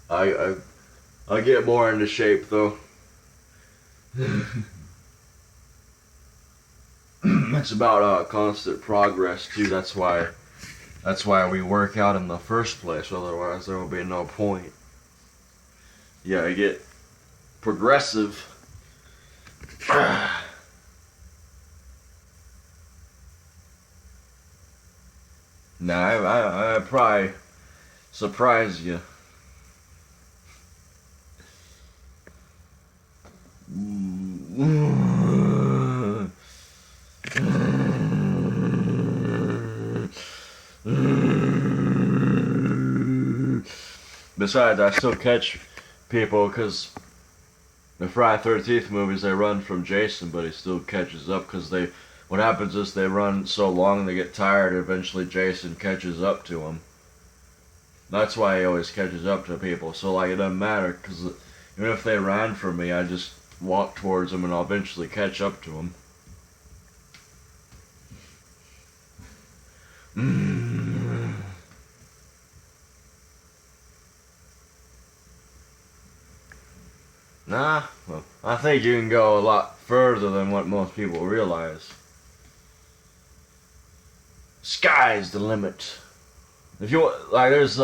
I get more into shape, though. It's about constant progress too. That's why we work out in the first place. Otherwise, there will be no point. Yeah, I get progressive. Nah, I probably surprise you. Besides, I still catch people because the Friday 13th movies, they run from Jason, but he still catches up because what happens is they run so long they get tired, and eventually Jason catches up to them. That's why he always catches up to people. So, like, it doesn't matter because even if they ran from me, I just walk towards them and I'll eventually catch up to them. Nah, well, I think you can go a lot further than what most people realize. Sky's the limit. If you like, there's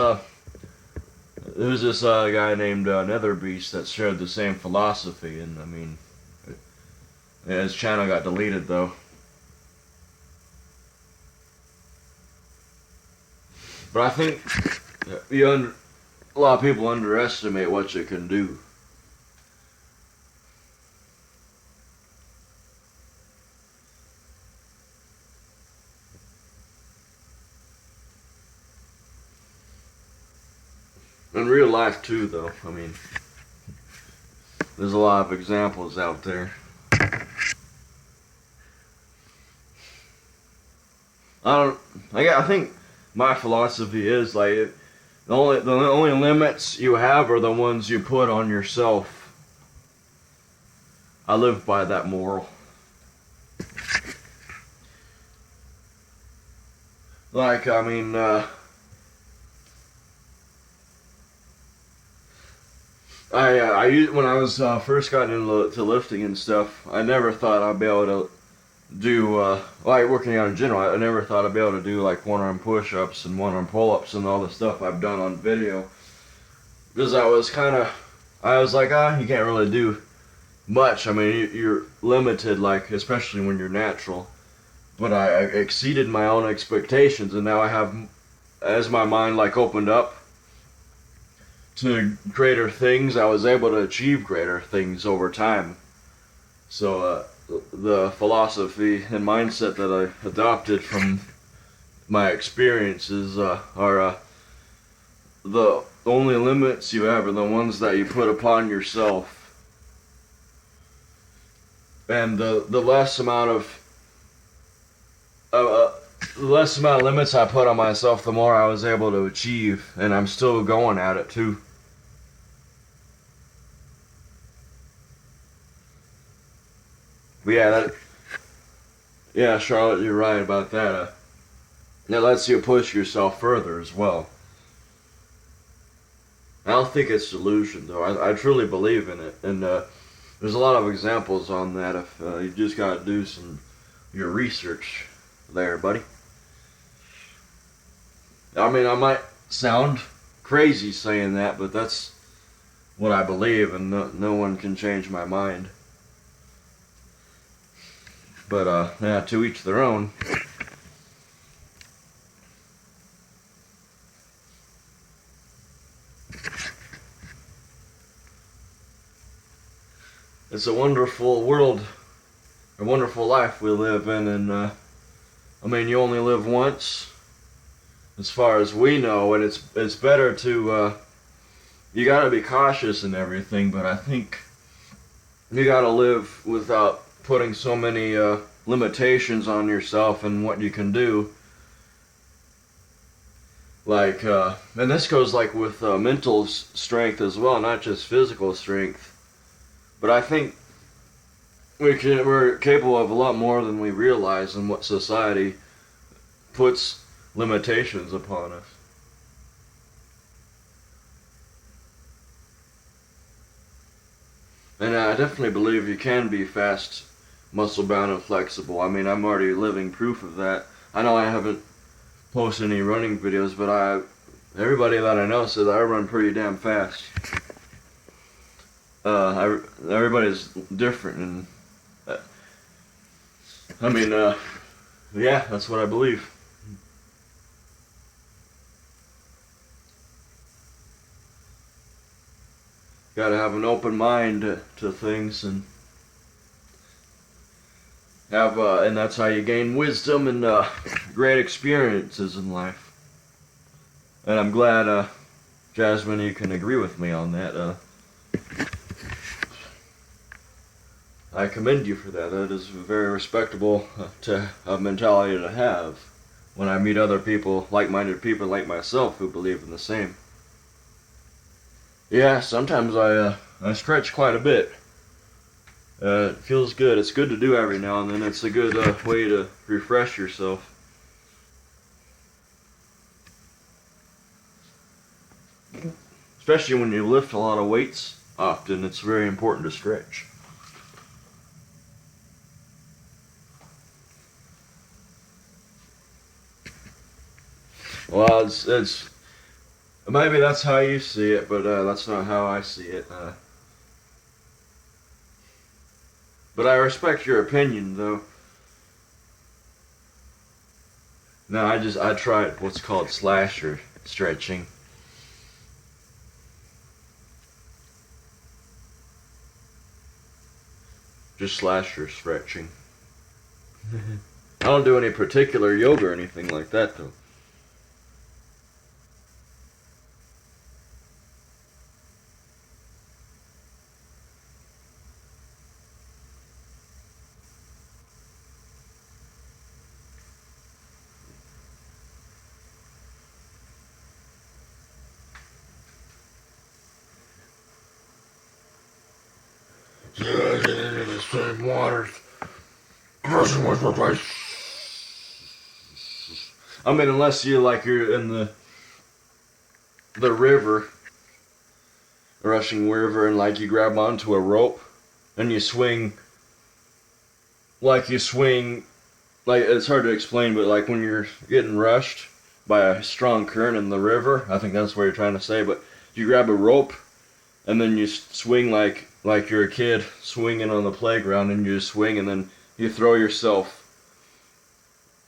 this guy named Nether Beast that shared the same philosophy, and I mean, his channel got deleted though. But I think a lot of people underestimate what you can do. In real life too, though. I mean, there's a lot of examples out there. I think my philosophy is like the only limits you have are the ones you put on yourself. I live by that moral. Like, I mean, when I was first gotten into lifting and stuff, I never thought I'd be able to do like working out in general. I never thought I'd be able to do like one-arm push-ups and one-arm pull-ups and all the stuff I've done on video, because I was like, you can't really do much. I mean, you're limited, like especially when you're natural. But I exceeded my own expectations, and now I have, as my mind like opened up to greater things, I was able to achieve greater things over time. So the philosophy and mindset that I adopted from my experiences are the only limits you have are the ones that you put upon yourself. And the less amount of limits I put on myself, the more I was able to achieve, and I'm still going at it too. But yeah, Charlotte, you're right about that. That lets you push yourself further as well. I don't think it's delusion, though. I truly believe in it, and there's a lot of examples on that. If you just gotta do your research there, buddy. I mean, I might sound crazy saying that, but that's what I believe, and no one can change my mind. But yeah, to each their own. It's a wonderful world, a wonderful life we live in, and I mean, you only live once, as far as we know, and it's better to, you gotta be cautious and everything, but I think you gotta live without putting so many limitations on yourself and what you can do. Like, and this goes like with mental strength as well, not just physical strength. But I think we're capable of a lot more than we realize, and what society puts limitations upon us. And I definitely believe you can be fast, muscle bound, and flexible. I mean, I'm already living proof of that. I know I haven't posted any running videos, but everybody that I know says I run pretty damn fast. Everybody's different, and I mean, yeah, that's what I believe. Gotta have an open mind to things, and and that's how you gain wisdom and great experiences in life. And I'm glad, Jasmine, you can agree with me on that. I commend you for that. That is very respectable mentality to have when I meet other people, like-minded people like myself, who believe in the same. Yeah, sometimes I stretch quite a bit. It feels good. It's good to do every now and then. It's a good way to refresh yourself. Especially when you lift a lot of weights often, it's very important to stretch. Well, it's maybe that's how you see it, but that's not how I see it. But I respect your opinion, though. No, I tried what's called slasher stretching. Just slasher stretching. I don't do any particular yoga or anything like that, though. Yeah, get into the same waters. Crossing with my place. I mean, unless you're in the river, rushing river, and like you grab onto a rope and you swing, like it's hard to explain, but like when you're getting rushed by a strong current in the river, I think that's what you're trying to say. But you grab a rope and then you swing like you're a kid swinging on the playground, and you just swing, and then you throw yourself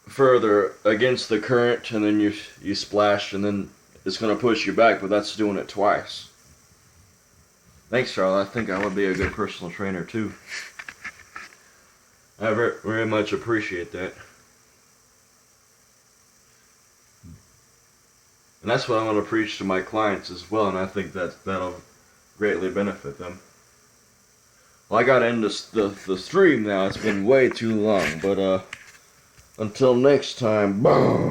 further against the current, and then you splash, and then it's going to push you back, but that's doing it twice. Thanks, Charles. I think I would be a good personal trainer, too. I very much appreciate that. And that's what I'm going to preach to my clients as well, and I think that'll greatly benefit them. Well, I got to end the stream now. It's been way too long, but until next time, boom.